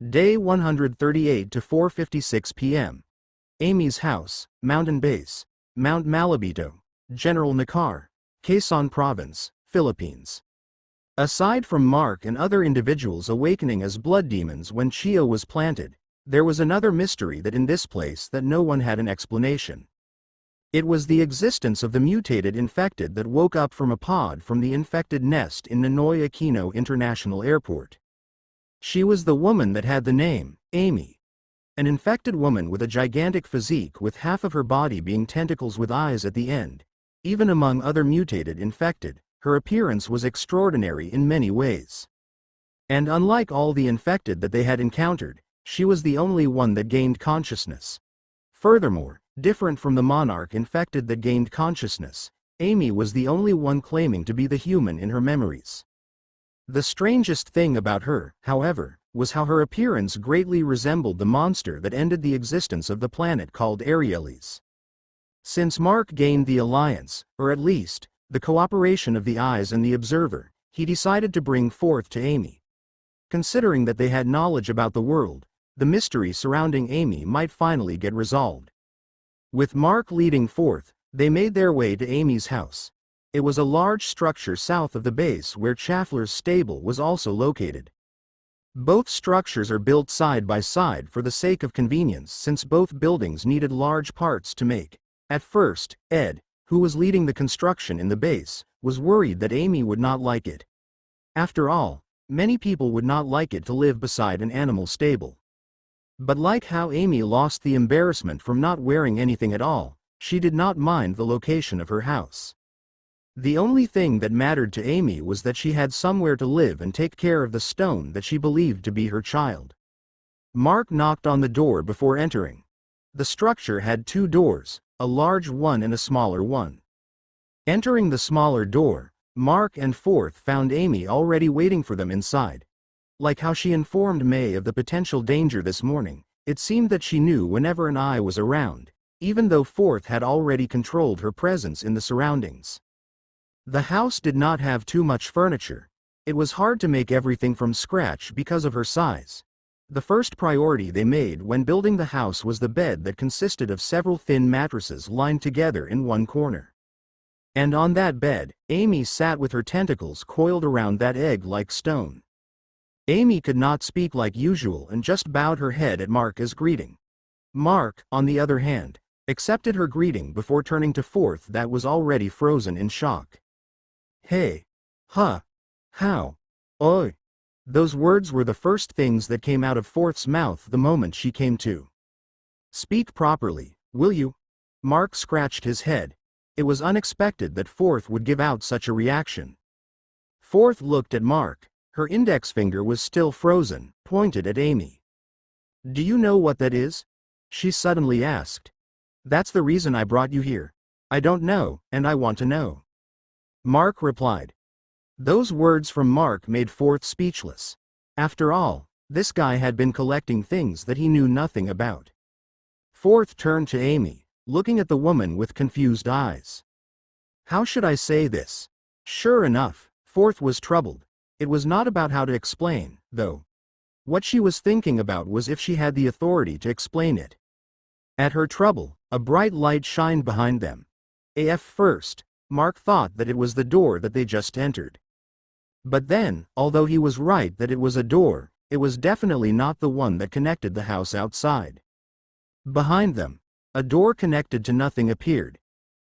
Day 138 to 4:56 p.m. Amy's house, Mountain Base, Mount Malabito, General Nakar, Quezon Province, Philippines. Aside from Mark and other individuals awakening as blood demons when Chio was planted, there was another mystery that in this place that no one had an explanation. It was the existence of the mutated infected that woke up from a pod from the infected nest in Ninoy Aquino International Airport. She was the woman that had the name, Amy. An infected woman with a gigantic physique with half of her body being tentacles with eyes at the end. Even among other mutated infected, her appearance was extraordinary in many ways. And unlike all the infected that they had encountered, she was the only one that gained consciousness. Furthermore, different from the monarch infected that gained consciousness, Amy was the only one claiming to be the human in her memories. The strangest thing about her, however, was how her appearance greatly resembled the monster that ended the existence of the planet called Arielis. Since Mark gained the alliance, or at least, the cooperation of the eyes and the observer, he decided to bring forth to Amy. Considering that they had knowledge about the world, the mystery surrounding Amy might finally get resolved. With Mark leading forth, they made their way to Amy's house. It was a large structure south of the base where Chaffler's stable was also located. Both structures are built side by side for the sake of convenience since both buildings needed large parts to make. At first, Ed, who was leading the construction in the base, was worried that Amy would not like it. After all, many people would not like it to live beside an animal stable. But like how Amy lost the embarrassment from not wearing anything at all, she did not mind the location of her house. The only thing that mattered to Amy was that she had somewhere to live and take care of the stone that she believed to be her child. Mark knocked on the door before entering. The structure had two doors, a large one and a smaller one. Entering the smaller door, Mark and Forth found Amy already waiting for them inside. Like how she informed May of the potential danger this morning, it seemed that she knew whenever an eye was around, even though Forth had already controlled her presence in the surroundings. The house did not have too much furniture. It was hard to make everything from scratch because of her size. The first priority they made when building the house was the bed that consisted of several thin mattresses lined together in one corner. And on that bed, Amy sat with her tentacles coiled around that egg-like stone. Amy could not speak like usual and just bowed her head at Mark as greeting. Mark, on the other hand, accepted her greeting before turning to Forth that was already frozen in shock. Hey. Huh. How? Oi. Those words were the first things that came out of Forth's mouth the moment she came to. Speak properly, will you? Mark scratched his head. It was unexpected that Forth would give out such a reaction. Forth looked at Mark. Her index finger was still frozen, pointed at Amy. Do you know what that is? She suddenly asked. That's the reason I brought you here. I don't know, and I want to know. Mark replied. Those words from Mark made Forth speechless. After all, this guy had been collecting things that he knew nothing about. Forth turned to Amy, looking at the woman with confused eyes. How should I say this? Sure enough, Forth was troubled. It was not about how to explain, though. What she was thinking about was if she had the authority to explain it. At her trouble, a bright light shined behind them. At first, Mark thought that it was the door that they just entered. But then, although he was right that it was a door, it was definitely not the one that connected the house outside. Behind them, a door connected to nothing appeared.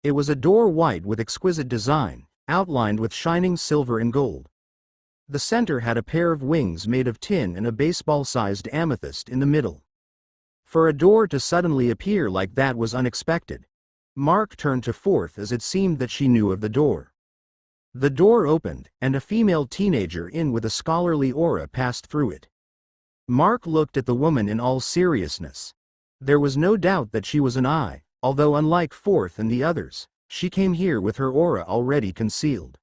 It was a door white with exquisite design, outlined with shining silver and gold. The center had a pair of wings made of tin and a baseball-sized amethyst in the middle. For a door to suddenly appear like that was unexpected. Mark turned to Forth as it seemed that she knew of the door. The door opened, and a female teenager in with a scholarly aura passed through it. Mark looked at the woman in all seriousness. There was no doubt that she was an eye, although unlike Forth and the others, she came here with her aura already concealed.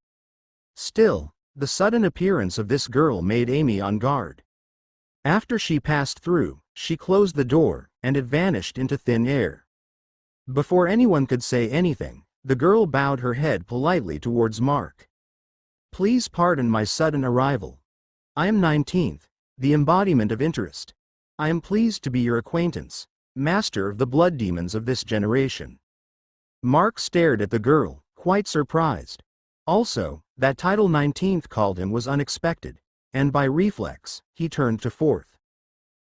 Still, the sudden appearance of this girl made Amy on guard. After she passed through, she closed the door, and it vanished into thin air. Before anyone could say anything, the girl bowed her head politely towards Mark. Please pardon my sudden arrival. I am 19th, the embodiment of interest. I am pleased to be your acquaintance, master of the blood demons of this generation. Mark stared at the girl, quite surprised. Also, that title 19th called him was unexpected, and by reflex, he turned to Fourth.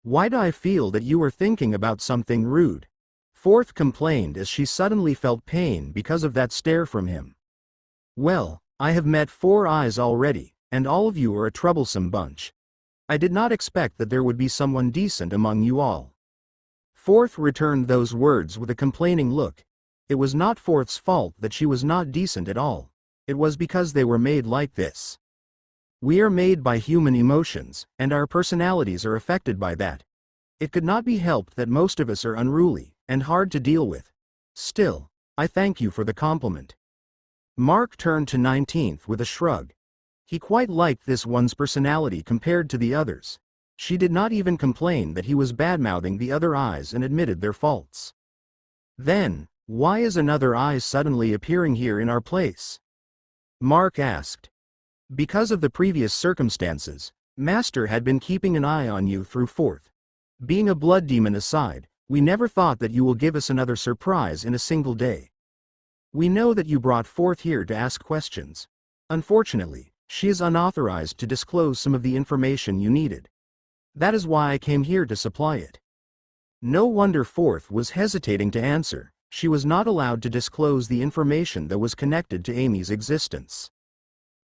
Why do I feel that you are thinking about something rude? Fourth complained as she suddenly felt pain because of that stare from him. Well, I have met 4 eyes already, and all of you are a troublesome bunch. I did not expect that there would be someone decent among you all. Fourth returned those words with a complaining look. It was not Fourth's fault that she was not decent at all. It was because they were made like this. We are made by human emotions, and our personalities are affected by that. It could not be helped that most of us are unruly, and hard to deal with. Still, I thank you for the compliment. Mark turned to 19th with a shrug. He quite liked this one's personality compared to the others. She did not even complain that he was bad-mouthing the other eyes and admitted their faults. Then, why is another eye suddenly appearing here in our place? Mark asked. Because of the previous circumstances, Master had been keeping an eye on you through Fourth. Being a blood demon aside, we never thought that you will give us another surprise in a single day. We know that you brought Fourth here to ask questions. Unfortunately, she is unauthorized to disclose some of the information you needed. That is why I came here to supply it. No wonder Fourth was hesitating to answer. She was not allowed to disclose the information that was connected to Amy's existence.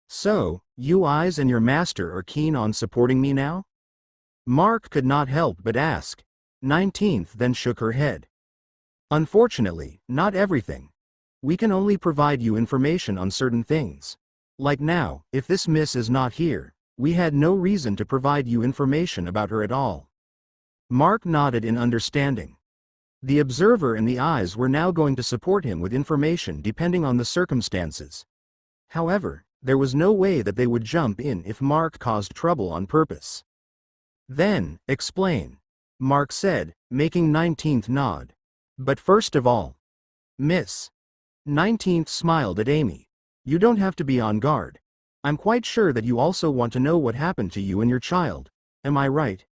So, you eyes and your master are keen on supporting me now? Mark could not help but ask. 19th then shook her head. Unfortunately, not everything. We can only provide you information on certain things. Like now, if this miss is not here, we had no reason to provide you information about her at all. Mark nodded in understanding. The observer and the eyes were now going to support him with information depending on the circumstances. However, there was no way that they would jump in if Mark caused trouble on purpose. Then, explain, Mark said, making 19th nod. But first of all, Miss. 19th smiled at Amy. You don't have to be on guard. I'm quite sure that you also want to know what happened to you and your child. Am I right?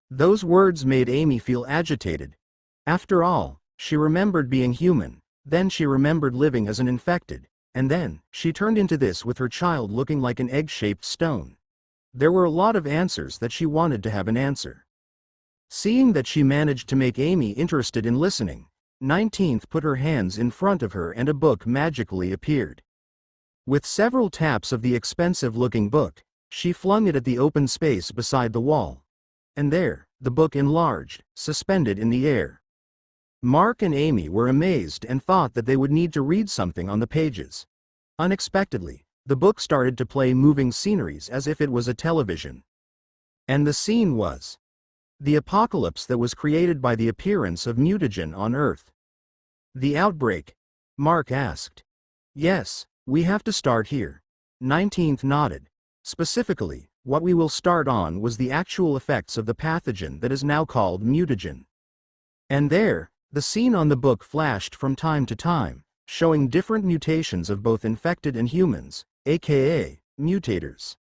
Those words made Amy feel agitated. After all, she remembered being human, then she remembered living as an infected, and then, she turned into this with her child looking like an egg-shaped stone. There were a lot of answers that she wanted to have an answer. Seeing that she managed to make Amy interested in listening, 19th put her hands in front of her and a book magically appeared. With several taps of the expensive-looking book, she flung it at the open space beside the wall. And there, the book enlarged, suspended in the air. Mark and Amy were amazed and thought that they would need to read something on the pages. Unexpectedly, the book started to play moving sceneries as if it was a television. And the scene was the apocalypse that was created by the appearance of mutagen on Earth. The outbreak? Mark asked. Yes, we have to start here. 19th nodded. Specifically, what we will start on was the actual effects of the pathogen that is now called mutagen. And there, the scene on the book flashed from time to time, showing different mutations of both infected and humans, aka mutators.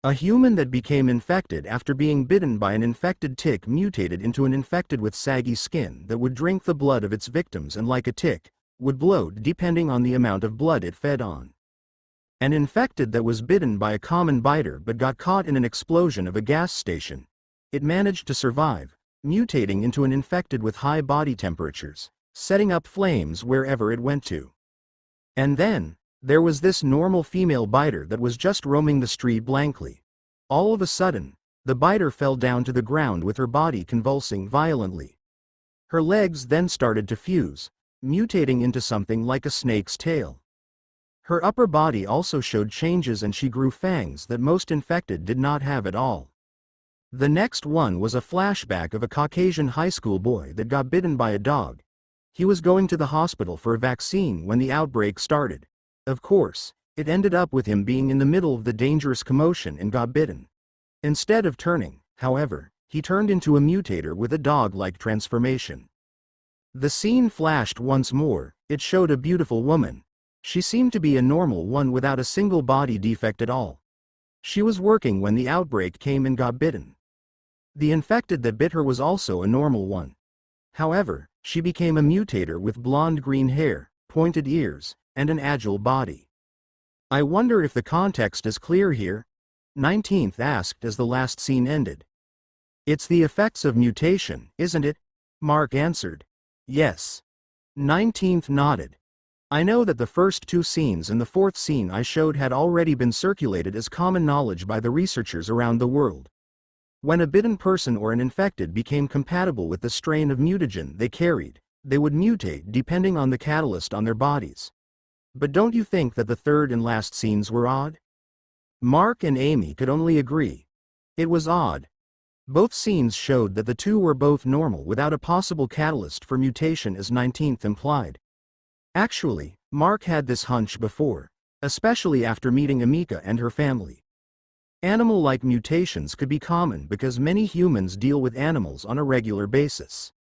A human that became infected after being bitten by an infected tick mutated into an infected with saggy skin that would drink the blood of its victims and like a tick, would bloat depending on the amount of blood it fed on. An infected that was bitten by a common biter but got caught in an explosion of a gas station. It managed to survive, mutating into an infected with high body temperatures, setting up flames wherever it went to. And then, there was this normal female biter that was just roaming the street blankly. All of a sudden, the biter fell down to the ground with her body convulsing violently. Her legs then started to fuse, mutating into something like a snake's tail. Her upper body also showed changes and she grew fangs that most infected did not have at all. The next one was a flashback of a Caucasian high school boy that got bitten by a dog. He was going to the hospital for a vaccine when the outbreak started. Of course, it ended up with him being in the middle of the dangerous commotion and got bitten. Instead of turning, however, he turned into a mutator with a dog-like transformation. The scene flashed once more. It showed a beautiful woman. She seemed to be a normal one without a single body defect at all. She was working when the outbreak came and got bitten. The infected that bit her was also a normal one. However, she became a mutator with blonde-green hair, pointed ears, and an agile body. I wonder if the context is clear here? 19th asked as the last scene ended. It's the effects of mutation, isn't it? Mark answered. Yes. 19th nodded. I know that the first two scenes and the fourth scene I showed had already been circulated as common knowledge by the researchers around the world. When a bitten person or an infected became compatible with the strain of mutagen they carried, they would mutate depending on the catalyst on their bodies. But don't you think that the third and last scenes were odd? Mark and Amy could only agree. It was odd. Both scenes showed that the two were both normal without a possible catalyst for mutation as 19th implied. Actually, Mark had this hunch before, especially after meeting Amika and her family. Animal-like mutations could be common because many humans deal with animals on a regular basis.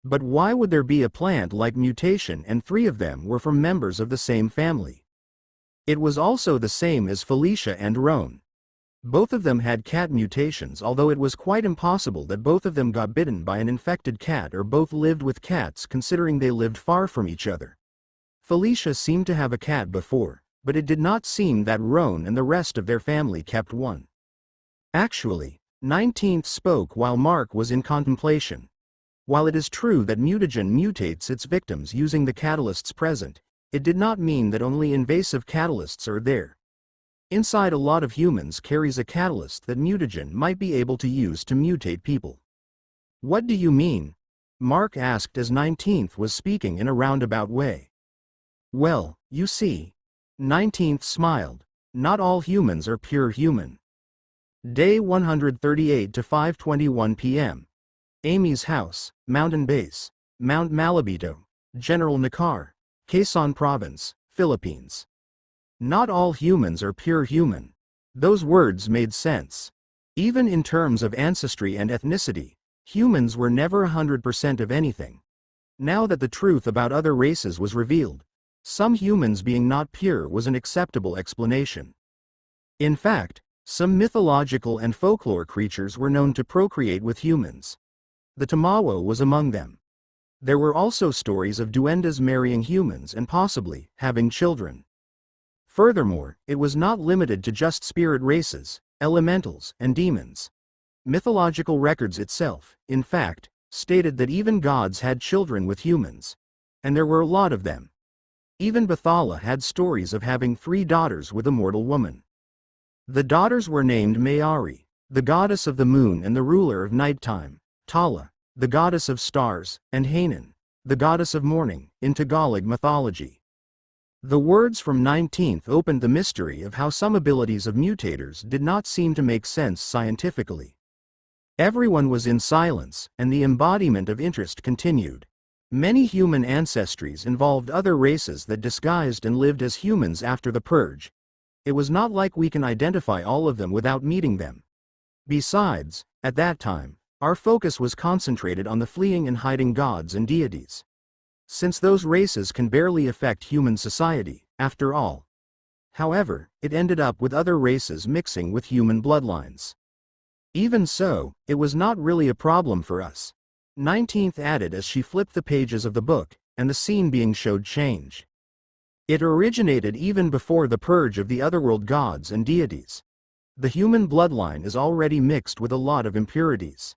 But why would there be a plant-like mutation and three of them were from members of the same family? It was also the same as Felicia and Roan. Both of them had cat mutations, although it was quite impossible that both of them got bitten by an infected cat or both lived with cats considering they lived far from each other. Felicia seemed to have a cat before, but it did not seem that Roan and the rest of their family kept one. Actually, 19th spoke while Mark was in contemplation. While it is true that mutagen mutates its victims using the catalysts present, it did not mean that only invasive catalysts are there. Inside a lot of humans carries a catalyst that mutagen might be able to use to mutate people. What do you mean? Mark asked as 19th was speaking in a roundabout way. Well, you see. 19th smiled. Not all humans are pure human. Day 138 to 5:21 p.m. Amy's house, Mountain Base, Mount Malabito, General Nakar, Quezon Province, Philippines. Not all humans are pure human. Those words made sense. Even in terms of ancestry and ethnicity, humans were never 100% of anything. Now that the truth about other races was revealed, some humans being not pure was an acceptable explanation. In fact, some mythological and folklore creatures were known to procreate with humans. The Tamawa was among them. There were also stories of duendes marrying humans and possibly having children. Furthermore, it was not limited to just spirit races, elementals, and demons. Mythological records itself, in fact, stated that even gods had children with humans. And there were a lot of them. Even Bathala had stories of having 3 daughters with a mortal woman. The daughters were named Mayari, the goddess of the moon and the ruler of nighttime, Tala, the goddess of stars, and Hanan, the goddess of morning, in Tagalog mythology. The words from 19th opened the mystery of how some abilities of mutators did not seem to make sense scientifically. Everyone was in silence, and the embodiment of interest continued. Many human ancestries involved other races that disguised and lived as humans after the purge. It was not like we can identify all of them without meeting them. Besides, at that time, our focus was concentrated on the fleeing and hiding gods and deities. Since those races can barely affect human society, after all. However, it ended up with other races mixing with human bloodlines. Even so, it was not really a problem for us. 19th added as she flipped the pages of the book, and the scene being showed change. It originated even before the purge of the otherworld gods and deities. The human bloodline is already mixed with a lot of impurities.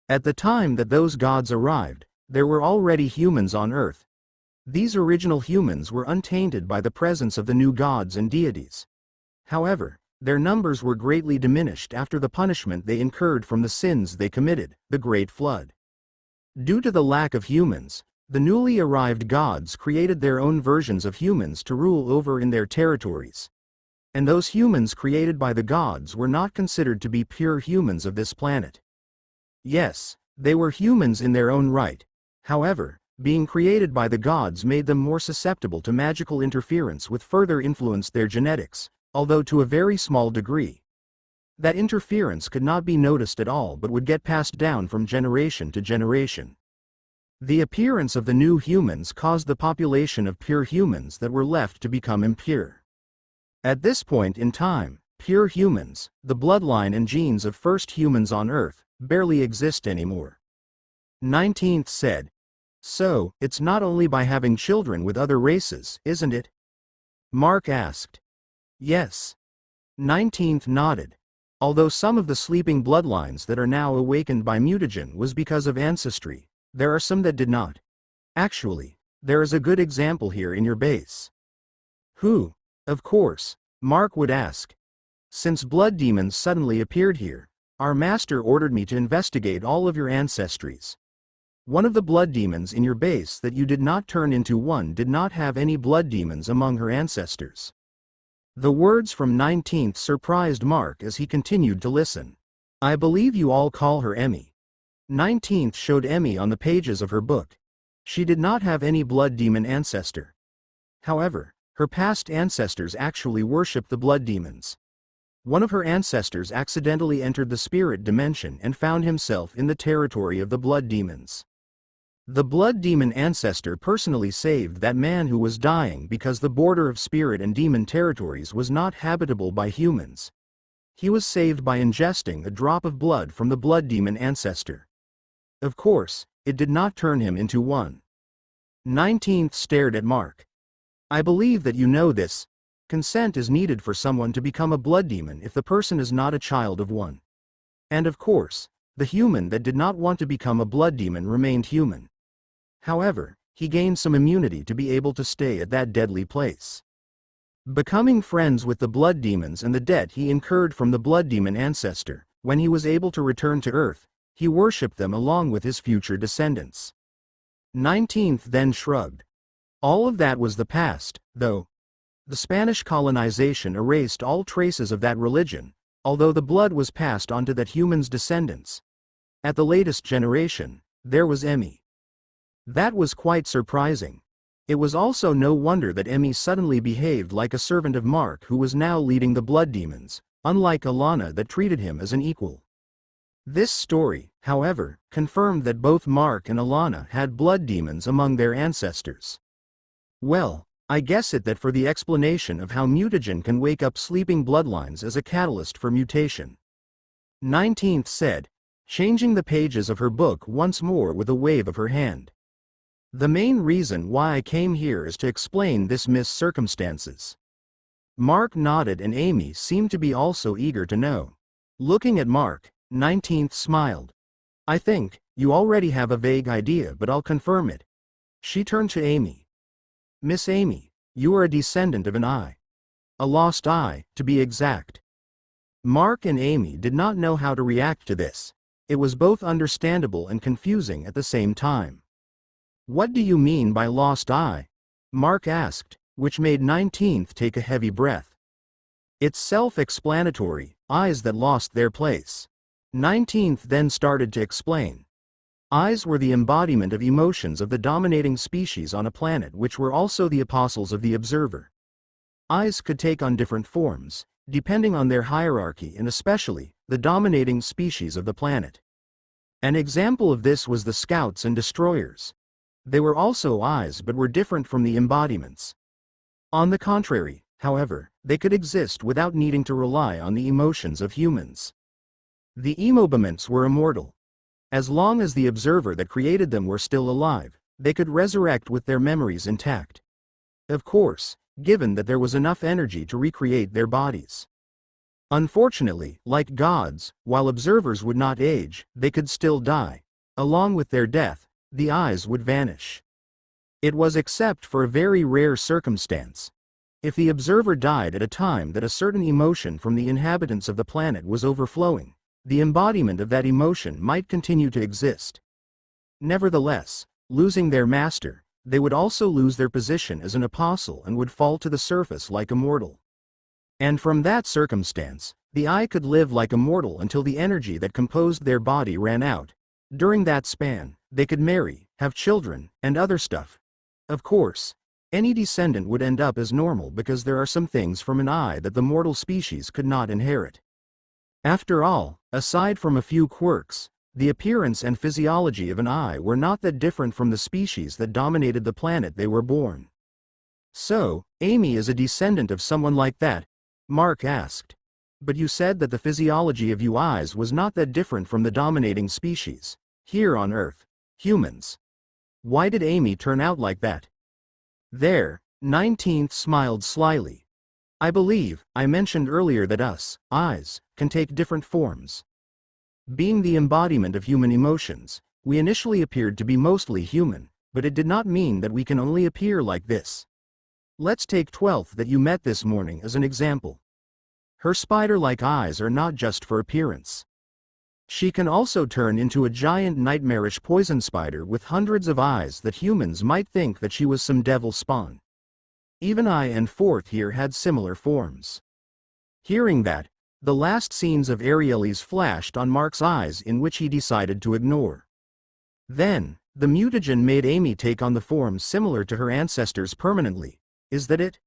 At the time that those gods arrived, there were already humans on Earth. These original humans were untainted by the presence of the new gods and deities. However, their numbers were greatly diminished after the punishment they incurred from the sins they committed, the Great Flood. Due to the lack of humans, the newly arrived gods created their own versions of humans to rule over in their territories. And those humans created by the gods were not considered to be pure humans of this planet. Yes, they were humans in their own right. However, being created by the gods made them more susceptible to magical interference which further influenced their genetics, although to a very small degree. That interference could not be noticed at all but would get passed down from generation to generation. The appearance of the new humans caused the population of pure humans that were left to become impure. At this point in time, Pure humans, the bloodline and genes of first humans on Earth, barely exist anymore. 19th said. So, it's not only by having children with other races, isn't it? Mark asked. Yes. 19th nodded. Although some of the sleeping bloodlines that are now awakened by mutagen was because of ancestry, there are some that did not. Actually, there is a good example here in your base. Who? Of course, Mark would ask. Since blood demons suddenly appeared here, our master ordered me to investigate all of your ancestries. One of the blood demons in your base that you did not turn into one did not have any blood demons among her ancestors. The words from 19th surprised Mark as he continued to listen. I believe you all call her Emmy. 19th showed Emmy on the pages of her book. She did not have any blood demon ancestor. However, her past ancestors actually worshipped the blood demons. One of her ancestors accidentally entered the spirit dimension and found himself in the territory of the blood demons. The blood demon ancestor personally saved that man who was dying because the border of spirit and demon territories was not habitable by humans. He was saved by ingesting a drop of blood from the blood demon ancestor. Of course, it did not turn him into one. 19th stared at Mark. I believe that you know this. Consent is needed for someone to become a blood demon if the person is not a child of one. And of course, the human that did not want to become a blood demon remained human. However, he gained some immunity to be able to stay at that deadly place. Becoming friends with the blood demons and the debt he incurred from the blood demon ancestor, when he was able to return to Earth, he worshipped them along with his future descendants. 19th then shrugged. All of that was the past, though. The Spanish colonization erased all traces of that religion, although the blood was passed on to that human's descendants. At the latest generation, there was Emmy. That was quite surprising. It was also no wonder that Emmy suddenly behaved like a servant of Mark who was now leading the blood demons, unlike Alana that treated him as an equal. This story, however, confirmed that both Mark and Alana had blood demons among their ancestors. Well, I guess that for the explanation of how mutagen can wake up sleeping bloodlines as a catalyst for mutation. 19th said, changing the pages of her book once more with a wave of her hand. The main reason why I came here is to explain this missed circumstances. Mark nodded and Amy seemed to be also eager to know. Looking at Mark, 19th smiled. I think, you already have a vague idea but I'll confirm it. She turned to Amy. Miss Amy, you are a descendant of an eye. A lost eye, to be exact. Mark and Amy did not know how to react to this. It was both understandable and confusing at the same time. What do you mean by lost eye? Mark asked, which made 19th take a heavy breath. It's self-explanatory, eyes that lost their place. 19th then started to explain. Eyes were the embodiment of emotions of the dominating species on a planet which were also the apostles of the observer. Eyes could take on different forms, depending on their hierarchy and especially, the dominating species of the planet. An example of this was the scouts and destroyers. They were also eyes but were different from the embodiments. On the contrary, however, they could exist without needing to rely on the emotions of humans. The embodiments were immortal. As long as the observer that created them were still alive, they could resurrect with their memories intact. Of course, given that there was enough energy to recreate their bodies. Unfortunately, like gods, while observers would not age, they could still die. Along with their death, the eyes would vanish. It was except for a very rare circumstance. If the observer died at a time that a certain emotion from the inhabitants of the planet was overflowing, the embodiment of that emotion might continue to exist. Nevertheless, losing their master, they would also lose their position as an apostle and would fall to the surface like a mortal. And from that circumstance, the eye could live like a mortal until the energy that composed their body ran out. During that span, they could marry, have children, and other stuff. Of course, any descendant would end up as normal because there are some things from an eye that the mortal species could not inherit. After all, aside from a few quirks, the appearance and physiology of an eye were not that different from the species that dominated the planet they were born. So, Amy is a descendant of someone like that? Mark asked. But you said that the physiology of you eyes was not that different from the dominating species here on Earth, humans. Why did Amy turn out like that? There, 19th smiled slyly. I believe, I mentioned earlier that us, eyes, can take different forms. Being the embodiment of human emotions, we initially appeared to be mostly human, but it did not mean that we can only appear like this. Let's take 12th that you met this morning as an example. Her spider-like eyes are not just for appearance. She can also turn into a giant nightmarish poison spider with hundreds of eyes that humans might think that she was some devil spawn. Even I and 4th here had similar forms. Hearing that, the last scenes of Ariel's flashed on Mark's eyes in which he decided to ignore. Then, the mutagen made Amy take on the forms similar to her ancestors permanently. Is that it?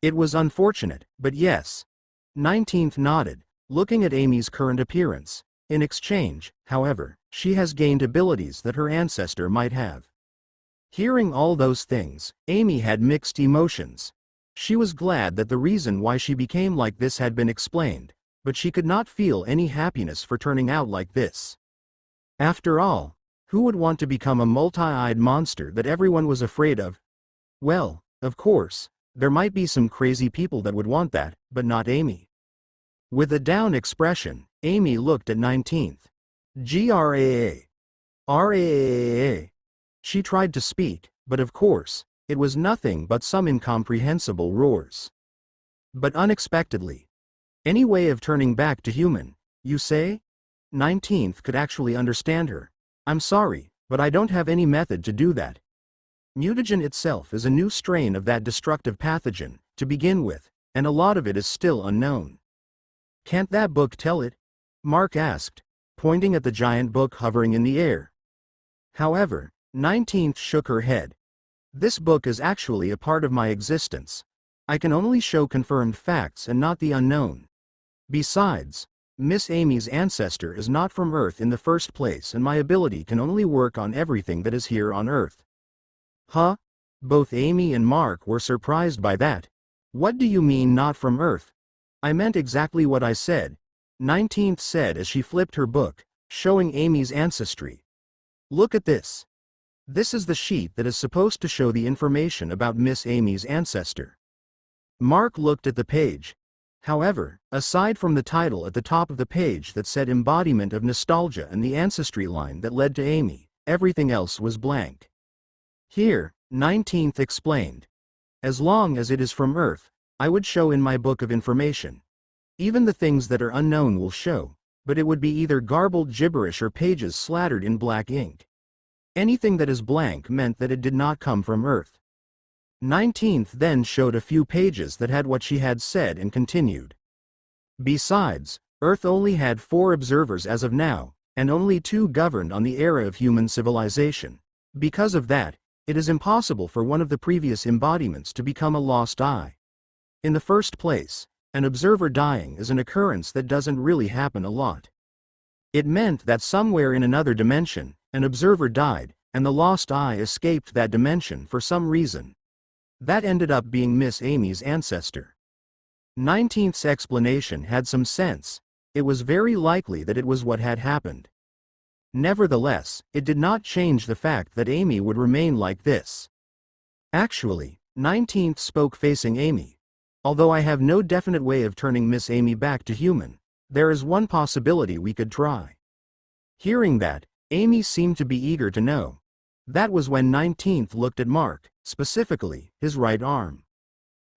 It was unfortunate, but yes. 19th nodded, looking at Amy's current appearance. In exchange, however, she has gained abilities that her ancestor might have. Hearing all those things, Amy had mixed emotions. She was glad that the reason why she became like this had been explained, but she could not feel any happiness for turning out like this. After all, who would want to become a multi-eyed monster that everyone was afraid of? Well, of course, there might be some crazy people that would want that, but not Amy. With a down expression, Amy looked at 19th. Graa. Raa. She tried to speak, but of course, it was nothing but some incomprehensible roars. But unexpectedly. Any way of turning back to human, you say? 19th could actually understand her. I'm sorry, but I don't have any method to do that. Mutagen itself is a new strain of that destructive pathogen, to begin with, and a lot of it is still unknown. Can't that book tell it? Mark asked, pointing at the giant book hovering in the air. However, 19th shook her head. This book is actually a part of my existence. I can only show confirmed facts and not the unknown. Besides, Miss Amy's ancestor is not from Earth in the first place and my ability can only work on everything that is here on Earth. Huh? Both Amy and Mark were surprised by that. What do you mean not from Earth? I meant exactly what I said, 19th said as she flipped her book, showing Amy's ancestry. Look at this. This is the sheet that is supposed to show the information about Miss Amy's ancestor. Mark looked at the page. However, aside from the title at the top of the page that said Embodiment of Nostalgia and the ancestry line that led to Amy, everything else was blank. Here, 19th explained. As long as it is from Earth, I would show in my book of information. Even the things that are unknown will show, but it would be either garbled gibberish or pages slattered in black ink. Anything that is blank meant that it did not come from Earth. 19th then showed a few pages that had what she had said and continued. Besides, Earth only had 4 observers as of now, and only 2 governed on the era of human civilization. Because of that, it is impossible for one of the previous embodiments to become a lost eye. In the first place, an observer dying is an occurrence that doesn't really happen a lot. It meant that somewhere in another dimension, an observer died, and the lost eye escaped that dimension for some reason. That ended up being Miss Amy's ancestor. 19th's explanation had some sense. It was very likely that it was what had happened. Nevertheless, it did not change the fact that Amy would remain like this. Actually, 19th spoke facing Amy. Although I have no definite way of turning Miss Amy back to human, there is one possibility we could try. Hearing that, Amy seemed to be eager to know. That was when 19th looked at Mark, specifically, his right arm.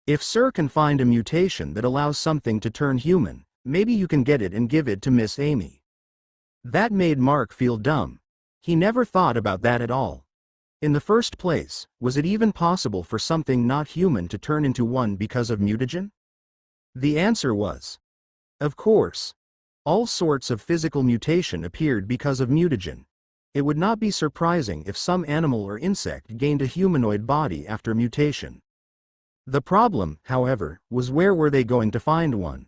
If Sir can find a mutation that allows something to turn human, maybe you can get it and give it to Miss Amy. That made Mark feel dumb. He never thought about that at all. In the first place, was it even possible for something not human to turn into one because of mutagen? The answer was, of course. All sorts of physical mutation appeared because of mutagen. It would not be surprising if some animal or insect gained a humanoid body after mutation. The problem, however, was where were they going to find one?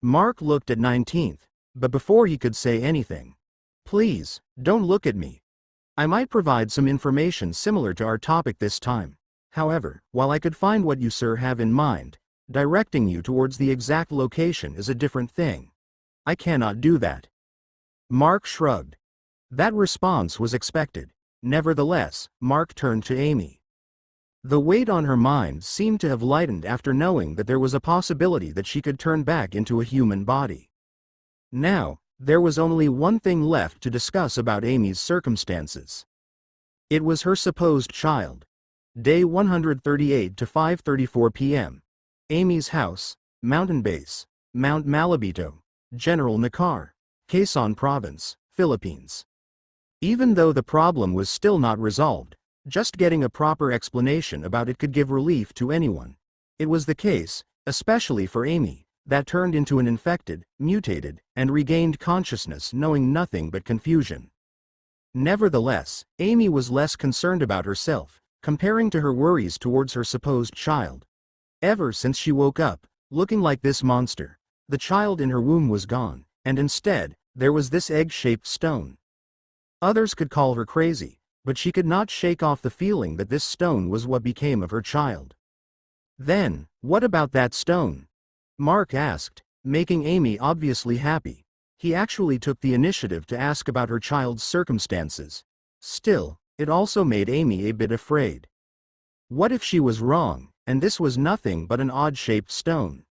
Mark looked at 19th, but before he could say anything, please, don't look at me. I might provide some information similar to our topic this time. However, while I could find what you sir have in mind, Directing you towards the exact location is a different thing. I cannot do that. Mark shrugged. That response was expected. Nevertheless, Mark turned to Amy. The weight on her mind seemed to have lightened after knowing that there was a possibility that she could turn back into a human body. Now, there was only one thing left to discuss about Amy's circumstances. It was her supposed child. Day 138 to 5:34 p.m. Amy's house, Mountain Base, Mount Malabito, General Nakar, Quezon Province, Philippines. Even though the problem was still not resolved, just getting a proper explanation about it could give relief to anyone. It was the case, especially for Amy, that turned into an infected, mutated, and regained consciousness knowing nothing but confusion. Nevertheless, Amy was less concerned about herself, comparing to her worries towards her supposed child. Ever since she woke up, looking like this monster, the child in her womb was gone, and instead, there was this egg-shaped stone. Others could call her crazy, but she could not shake off the feeling that this stone was what became of her child. Then, what about that stone? Mark asked, making Amy obviously happy. He actually took the initiative to ask about her child's circumstances. Still, it also made Amy a bit afraid. What if she was wrong, and this was nothing but an odd-shaped stone?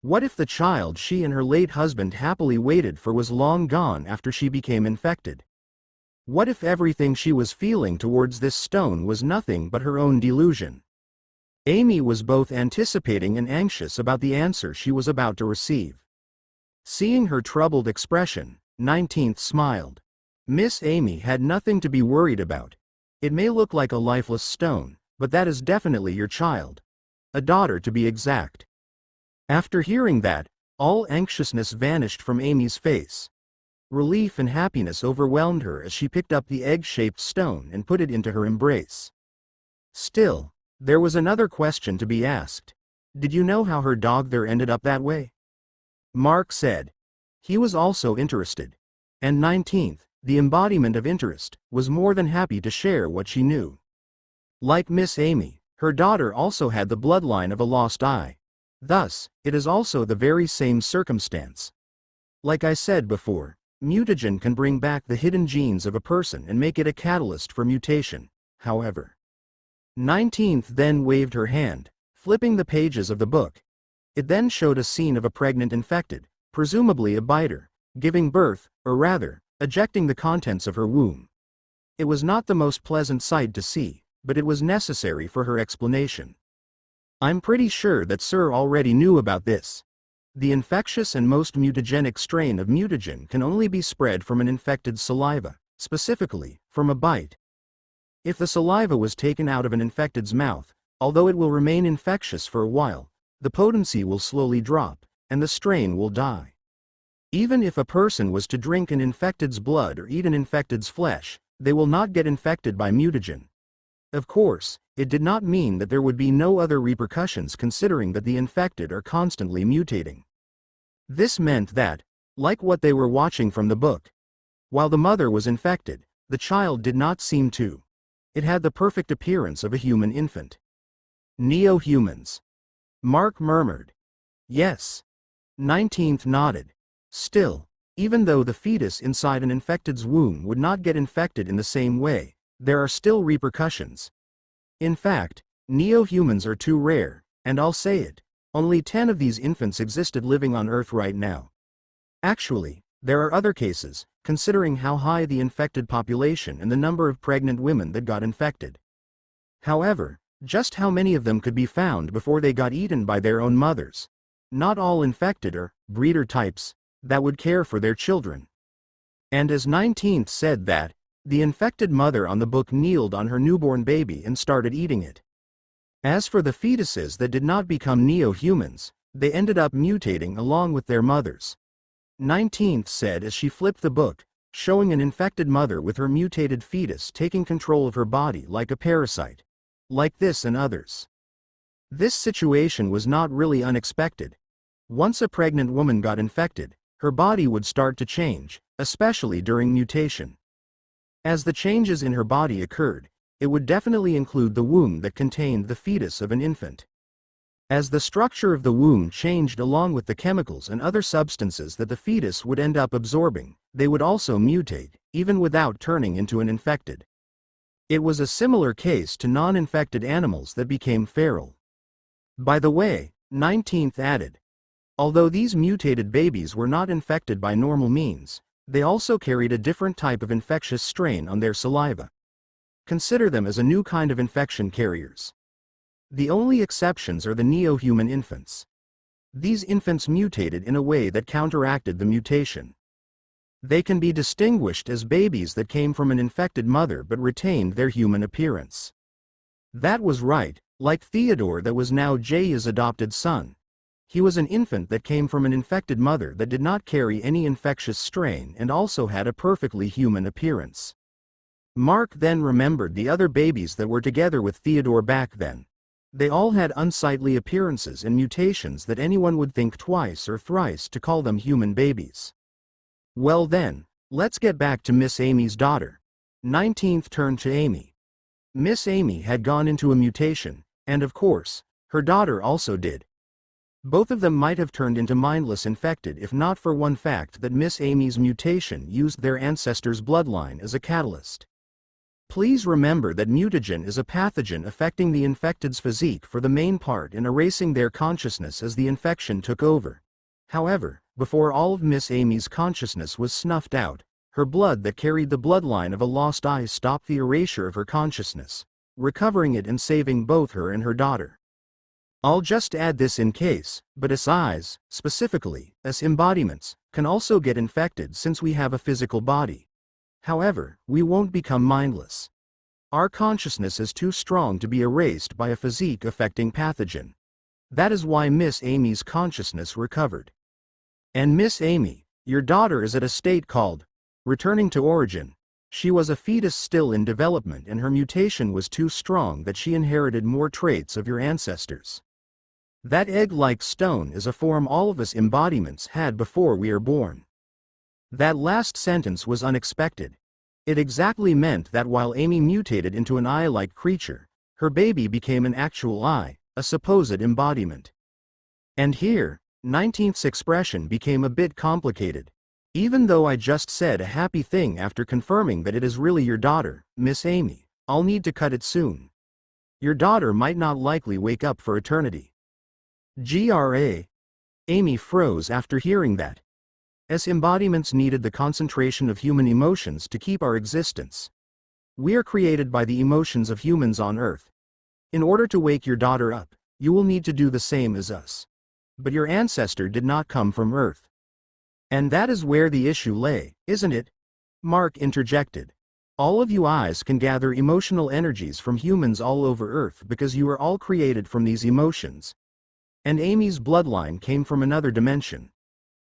What if the child she and her late husband happily waited for was long gone after she became infected? What if everything she was feeling towards this stone was nothing but her own delusion? Amy was both anticipating and anxious about the answer she was about to receive. Seeing her troubled expression, 19th smiled. Miss Amy had nothing to be worried about. It may look like a lifeless stone, but that is definitely your child. A daughter to be exact. After hearing that, all anxiousness vanished from Amy's face. Relief and happiness overwhelmed her as she picked up the egg-shaped stone and put it into her embrace. Still, there was another question to be asked. Did you know how her dog there ended up that way? Mark said. He was also interested. And 19th, the embodiment of interest, was more than happy to share what she knew. Like Miss Amy, her daughter also had the bloodline of a lost eye. Thus, it is also the very same circumstance. Like I said before, mutagen can bring back the hidden genes of a person and make it a catalyst for mutation, however. 19th then waved her hand, flipping the pages of the book. It then showed a scene of a pregnant infected, presumably a biter, giving birth, or rather, ejecting the contents of her womb. It was not the most pleasant sight to see, but it was necessary for her explanation. I'm pretty sure that Sir already knew about this. The infectious and most mutagenic strain of mutagen can only be spread from an infected saliva, specifically, from a bite. If the saliva was taken out of an infected's mouth, although it will remain infectious for a while, the potency will slowly drop, and the strain will die. Even if a person was to drink an infected's blood or eat an infected's flesh, they will not get infected by mutagen. Of course, it did not mean that there would be no other repercussions considering that the infected are constantly mutating. This meant that, like what they were watching from the book, while the mother was infected, the child did not seem to. It had the perfect appearance of a human infant. Neo-humans. Mark murmured. Yes. 19th nodded. Still, even though the fetus inside an infected's womb would not get infected in the same way, there are still repercussions. In fact, neo-humans are too rare, and I'll say it, only 10 of these infants existed living on Earth right now. Actually, there are other cases, considering how high the infected population and the number of pregnant women that got infected. However, just how many of them could be found before they got eaten by their own mothers? Not all infected are breeder types that would care for their children. And as 19th said that, the infected mother on the book kneeled on her newborn baby and started eating it. As for the fetuses that did not become neo-humans, they ended up mutating along with their mothers. 19th said as she flipped the book, showing an infected mother with her mutated fetus taking control of her body like a parasite. Like this and others. This situation was not really unexpected. Once a pregnant woman got infected, her body would start to change, especially during mutation. As the changes in her body occurred, it would definitely include the womb that contained the fetus of an infant. As the structure of the womb changed along with the chemicals and other substances that the fetus would end up absorbing, they would also mutate, even without turning into an infected. It was a similar case to non-infected animals that became feral. By the way, 19th added, although these mutated babies were not infected by normal means, they also carried a different type of infectious strain on their saliva. Consider them as a new kind of infection carriers. The only exceptions are the neo-human infants. These infants mutated in a way that counteracted the mutation. They can be distinguished as babies that came from an infected mother but retained their human appearance. That was right, like Theodore that was now Jaya's adopted son. He was an infant that came from an infected mother that did not carry any infectious strain and also had a perfectly human appearance. Mark then remembered the other babies that were together with Theodore back then. They all had unsightly appearances and mutations that anyone would think twice or thrice to call them human babies. Well then, let's get back to Miss Amy's daughter. 19th turned to Amy. Miss Amy had gone into a mutation, and of course, her daughter also did. Both of them might have turned into mindless infected if not for one fact that Miss Amy's mutation used their ancestors' bloodline as a catalyst. Please remember that mutagen is a pathogen affecting the infected's physique for the main part and erasing their consciousness as the infection took over. However, before all of Miss Amy's consciousness was snuffed out, her blood that carried the bloodline of a lost eye stopped the erasure of her consciousness, recovering it and saving both her and her daughter. I'll just add this in case, but as eyes, specifically, as embodiments, can also get infected since we have a physical body. However, we won't become mindless. Our consciousness is too strong to be erased by a physique-affecting pathogen. That is why Miss Amy's consciousness recovered. And Miss Amy, your daughter is at a state called returning to origin. She was a fetus still in development and her mutation was too strong that she inherited more traits of your ancestors. That egg-like stone is a form all of us embodiments had before we are born. That last sentence was unexpected. It exactly meant that while Amy mutated into an eye-like creature, her baby became an actual eye, a supposed embodiment. And here, 19th's expression became a bit complicated. Even though I just said a happy thing after confirming that it is really your daughter, Miss Amy, I'll need to cut it soon. Your daughter might not likely wake up for eternity. Gra. Amy froze after hearing that. As embodiments needed the concentration of human emotions to keep our existence. We are created by the emotions of humans on Earth. In order to wake your daughter up, you will need to do the same as us. But your ancestor did not come from Earth. And that is where the issue lay, isn't it? Mark interjected. All of you eyes can gather emotional energies from humans all over Earth because you are all created from these emotions. And Amy's bloodline came from another dimension.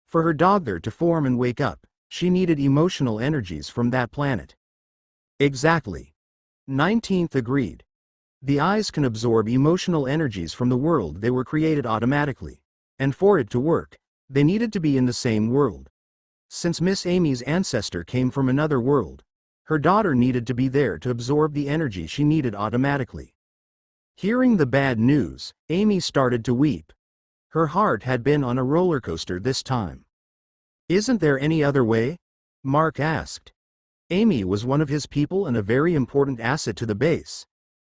For her daughter to form and wake up, she needed emotional energies from that planet. Exactly. 19th agreed. The eyes can absorb emotional energies from the world they were created automatically. And for it to work, they needed to be in the same world. Since Miss Amy's ancestor came from another world, her daughter needed to be there to absorb the energy she needed automatically. Hearing the bad news, Amy started to weep. Her heart had been on a roller coaster this time. Isn't there any other way? Mark asked. Amy was one of his people and a very important asset to the base.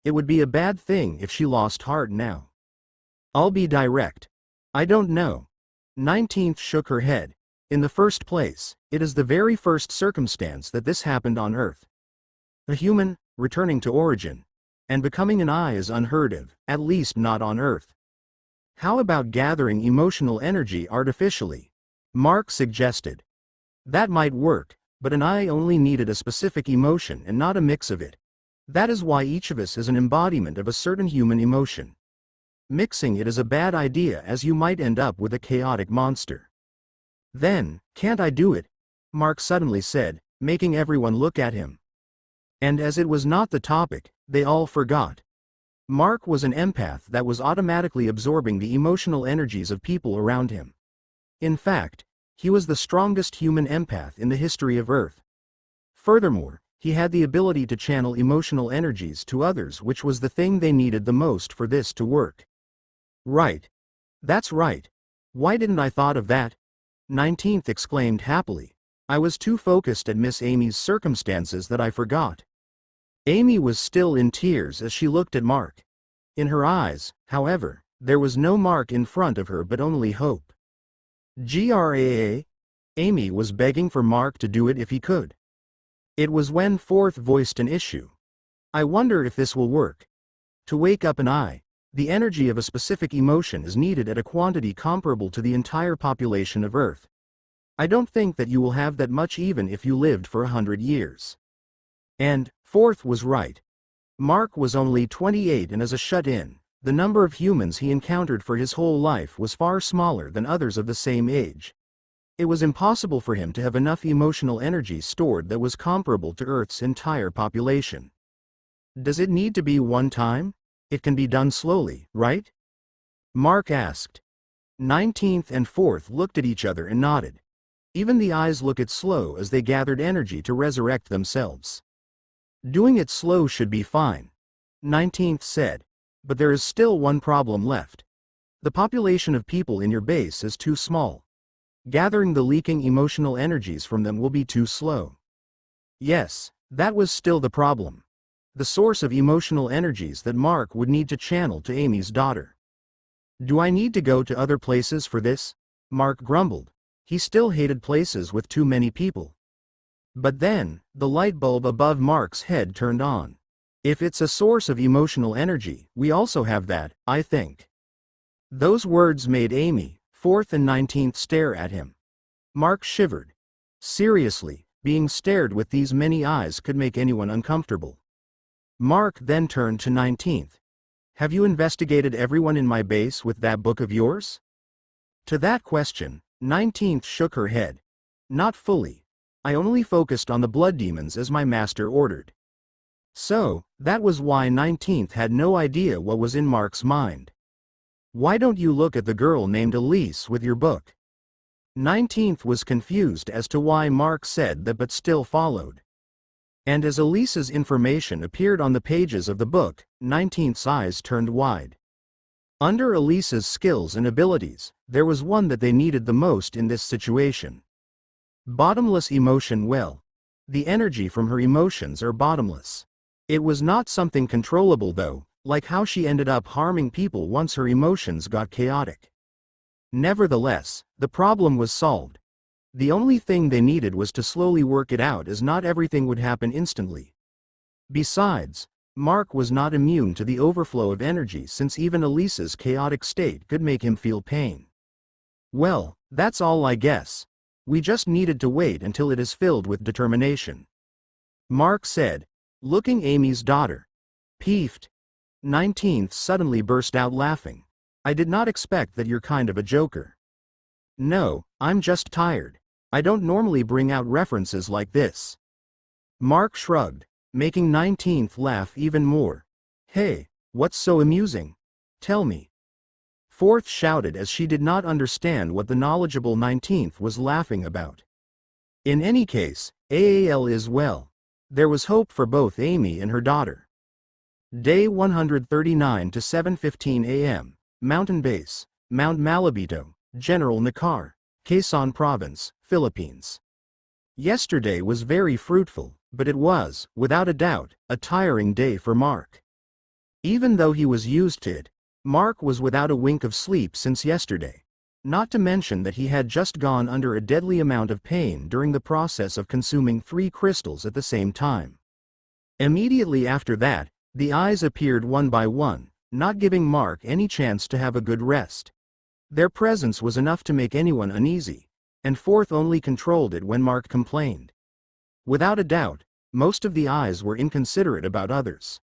It would be a bad thing if she lost heart now. I'll be direct. I don't know. 19th shook her head. In the first place, it is the very first circumstance that this happened on Earth. A human, returning to origin, and becoming an eye is unheard of, at least not on Earth. How about gathering emotional energy artificially? Mark suggested. That might work, but an eye only needed a specific emotion and not a mix of it. That is why each of us is an embodiment of a certain human emotion. Mixing it is a bad idea as you might end up with a chaotic monster. Then, can't I do it? Mark suddenly said, making everyone look at him. And as it was not the topic, they all forgot. Mark was an empath that was automatically absorbing the emotional energies of people around him. In fact, he was the strongest human empath in the history of Earth. Furthermore, he had the ability to channel emotional energies to others, which was the thing they needed the most for this to work. Right. That's right. Why didn't I thought of that? 19th exclaimed happily. I was too focused at Miss Amy's circumstances that I forgot. Amy was still in tears as she looked at Mark. In her eyes, however, there was no Mark in front of her but only hope. GRAA? Amy was begging for Mark to do it if he could. It was when Fourth voiced an issue. I wonder if this will work. To wake up an eye, the energy of a specific emotion is needed at a quantity comparable to the entire population of Earth. I don't think that you will have that much even if you lived for 100 years. And, Fourth was right. Mark was only 28 and as a shut-in, the number of humans he encountered for his whole life was far smaller than others of the same age. It was impossible for him to have enough emotional energy stored that was comparable to Earth's entire population. Does it need to be one time? It can be done slowly, right? Mark asked. 19th and 4th looked at each other and nodded. Even the eyes look it slow as they gathered energy to resurrect themselves. Doing it slow should be fine, 19th said. But there is still one problem left. The population of people in your base is too small. Gathering the leaking emotional energies from them will be too slow. Yes, that was still the problem. The source of emotional energies that Mark would need to channel to Amy's daughter. Do I need to go to other places for this? Mark grumbled. He still hated places with too many people. But then, the light bulb above Mark's head turned on. If it's a source of emotional energy, we also have that, I think. Those words made Amy, 4th and 19th stare at him. Mark shivered. Seriously, being stared with these many eyes could make anyone uncomfortable. Mark then turned to 19th. Have you investigated everyone in my base with that book of yours? To that question, 19th shook her head. Not fully. I only focused on the blood demons as my master ordered. So, that was why 19th had no idea what was in Mark's mind. Why don't you look at the girl named Elise with your book? 19th was confused as to why Mark said that but still followed. And as Elise's information appeared on the pages of the book, 19th's eyes turned wide. Under Elise's skills and abilities, there was one that they needed the most in this situation. Bottomless emotion well. The energy from her emotions are bottomless. It was not something controllable though, like how she ended up harming people once her emotions got chaotic. Nevertheless, the problem was solved. The only thing they needed was to slowly work it out as not everything would happen instantly. Besides, Mark was not immune to the overflow of energy since even Elise's chaotic state could make him feel pain. Well, that's all I guess. We just needed to wait until it is filled with determination. Mark said, looking Amy's daughter. Peeved. 19th suddenly burst out laughing. I did not expect that you're kind of a joker. No, I'm just tired. I don't normally bring out references like this. Mark shrugged, making 19th laugh even more. Hey, what's so amusing? Tell me. 4th shouted as she did not understand what the knowledgeable 19th was laughing about. In any case, AAL is well. There was hope for both Amy and her daughter. Day 139 to 7:15 a.m., Mountain Base, Mount Malabito, General Nakar, Quezon Province, Philippines. Yesterday was very fruitful, but it was, without a doubt, a tiring day for Mark. Even though he was used to it, Mark was without a wink of sleep since yesterday, not to mention that he had just gone under a deadly amount of pain during the process of consuming 3 crystals at the same time. Immediately after that, the eyes appeared one by one, not giving Mark any chance to have a good rest. Their presence was enough to make anyone uneasy, and 4th only controlled it when Mark complained. Without a doubt, most of the eyes were inconsiderate about others.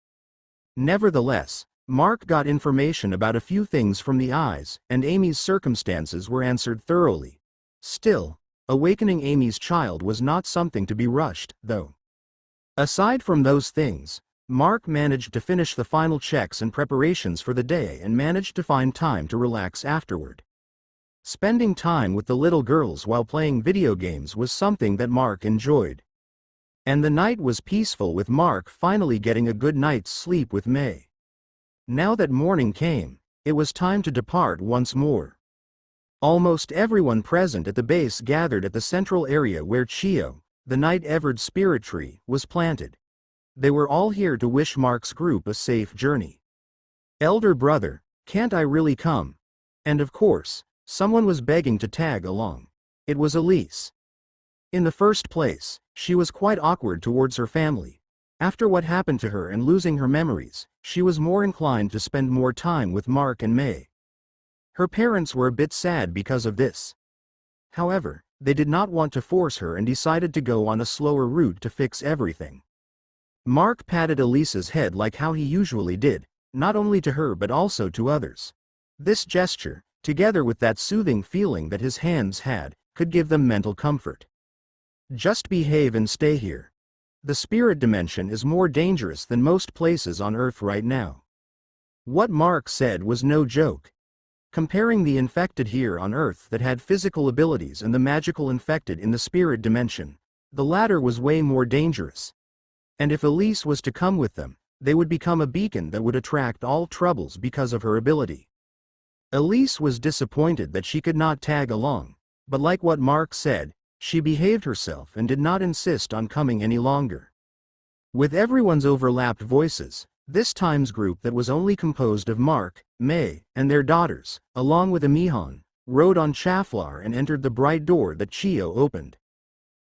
Nevertheless, Mark got information about a few things from the eyes, and Amy's circumstances were answered thoroughly. Still, awakening Amy's child was not something to be rushed, though. Aside from those things, Mark managed to finish the final checks and preparations for the day and managed to find time to relax afterward. Spending time with the little girls while playing video games was something that Mark enjoyed. And the night was peaceful with Mark finally getting a good night's sleep with May. Now that morning came, It was time to depart once more. Almost everyone present at the base gathered at the central area where Chio, the night-evered spirit tree, was planted. They were all here to wish Mark's group a safe journey. Elder brother, can't I really come? And of course, someone was begging to tag along. It was Elise. In the first place, she was quite awkward towards her family. After what happened to her and losing her memories, she was more inclined to spend more time with Mark and May. Her parents were a bit sad because of this. However, they did not want to force her and decided to go on a slower route to fix everything. Mark patted Elise's head like how he usually did, not only to her but also to others. This gesture, together with that soothing feeling that his hands had, could give them mental comfort. Just behave and stay here. The spirit dimension is more dangerous than most places on Earth right now. What Mark said was no joke. Comparing the infected here on Earth that had physical abilities and the magical infected in the spirit dimension, the latter was way more dangerous. And if Elise was to come with them, they would become a beacon that would attract all troubles because of her ability. Elise was disappointed that she could not tag along, but like what Mark said, she behaved herself and did not insist on coming any longer. With everyone's overlapped voices, this time's group that was only composed of Mark, May, and their daughters, along with Amihan, rode on Chaflar and entered the bright door that Chio opened.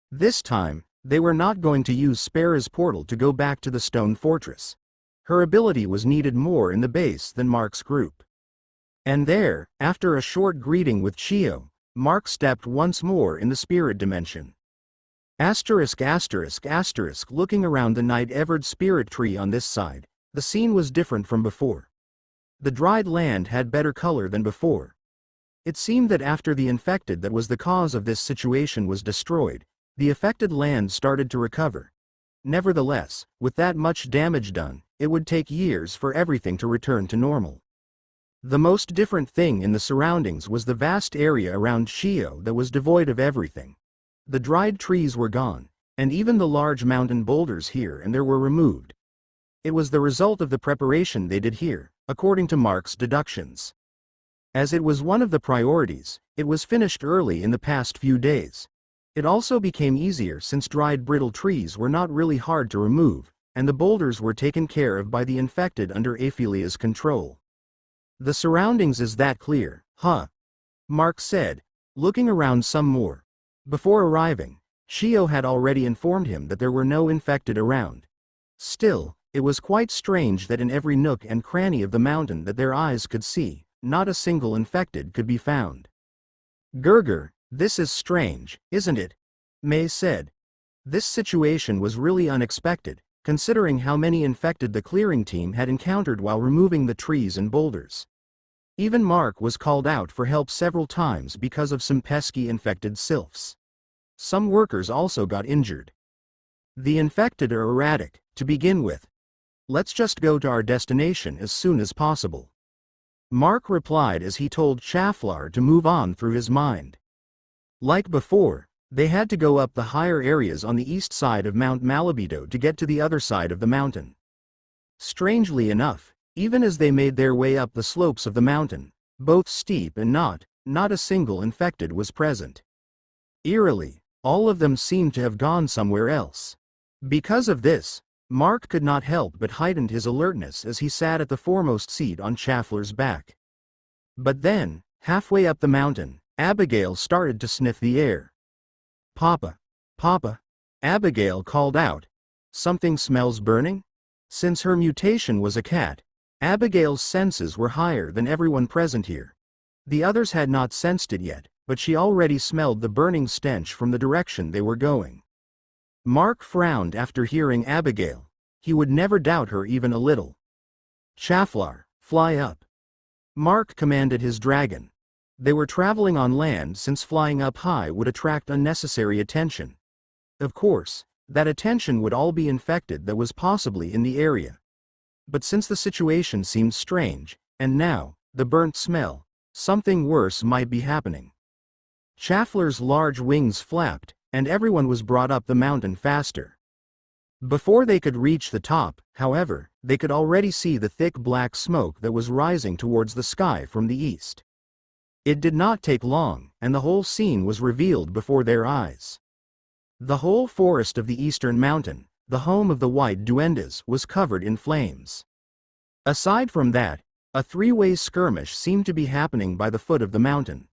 This time, they were not going to use Spara's portal to go back to the stone fortress. Her ability was needed more in the base than Mark's group. And there, after a short greeting with Chio, Mark stepped once more in the spirit dimension. Asterisk. Looking around the night-evered spirit tree on this side, the scene was different from before. The dried land had better color than before. It seemed that after the infected that was the cause of this situation was destroyed, the affected land started to recover. Nevertheless, with that much damage done, it would take years for everything to return to normal. The most different thing in the surroundings was the vast area around Chio that was devoid of everything. The dried trees were gone, and even the large mountain boulders here and there were removed. It was the result of the preparation they did here, according to Mark's deductions. As it was one of the priorities, it was finished early in the past few days. It also became easier since dried brittle trees were not really hard to remove, and the boulders were taken care of by the infected under Aphelia's control. The surroundings is that clear, huh? Mark said, looking around some more. Before arriving, Chio had already informed him that there were no infected around. Still, it was quite strange that in every nook and cranny of the mountain that their eyes could see, not a single infected could be found. Gurgur, this is strange, isn't it? May said. This situation was really unexpected, considering how many infected the clearing team had encountered while removing the trees and boulders. Even Mark was called out for help several times because of some pesky infected sylphs. Some workers also got injured. The infected are erratic, to begin with. Let's just go to our destination as soon as possible. Mark replied as he told Chaflar to move on through his mind. Like before, they had to go up the higher areas on the east side of Mount Malabido to get to the other side of the mountain. Strangely enough, even as they made their way up the slopes of the mountain, both steep and not a single infected was present. Eerily, all of them seemed to have gone somewhere else. Because of this, Mark could not help but heightened his alertness as he sat at the foremost seat on Chaflar's back. But then, halfway up the mountain, Abigail started to sniff the air. Papa, Abigail called out. Something smells burning? Since her mutation was a cat, Abigail's senses were higher than everyone present here. The others had not sensed it yet, but she already smelled the burning stench from the direction they were going. Mark frowned after hearing Abigail. He would never doubt her even a little. Chaflar, fly up. Mark commanded his dragon. They were traveling on land since flying up high would attract unnecessary attention. Of course, that attention would all be infected that was possibly in the area. But since the situation seemed strange, and now, the burnt smell, something worse might be happening. Chaflar's large wings flapped, and everyone was brought up the mountain faster. Before they could reach the top, however, they could already see the thick black smoke that was rising towards the sky from the east. It did not take long, and the whole scene was revealed before their eyes. The whole forest of the eastern mountain, the home of the white duendes, was covered in flames. Aside from that, a three-way skirmish seemed to be happening by the foot of the mountain.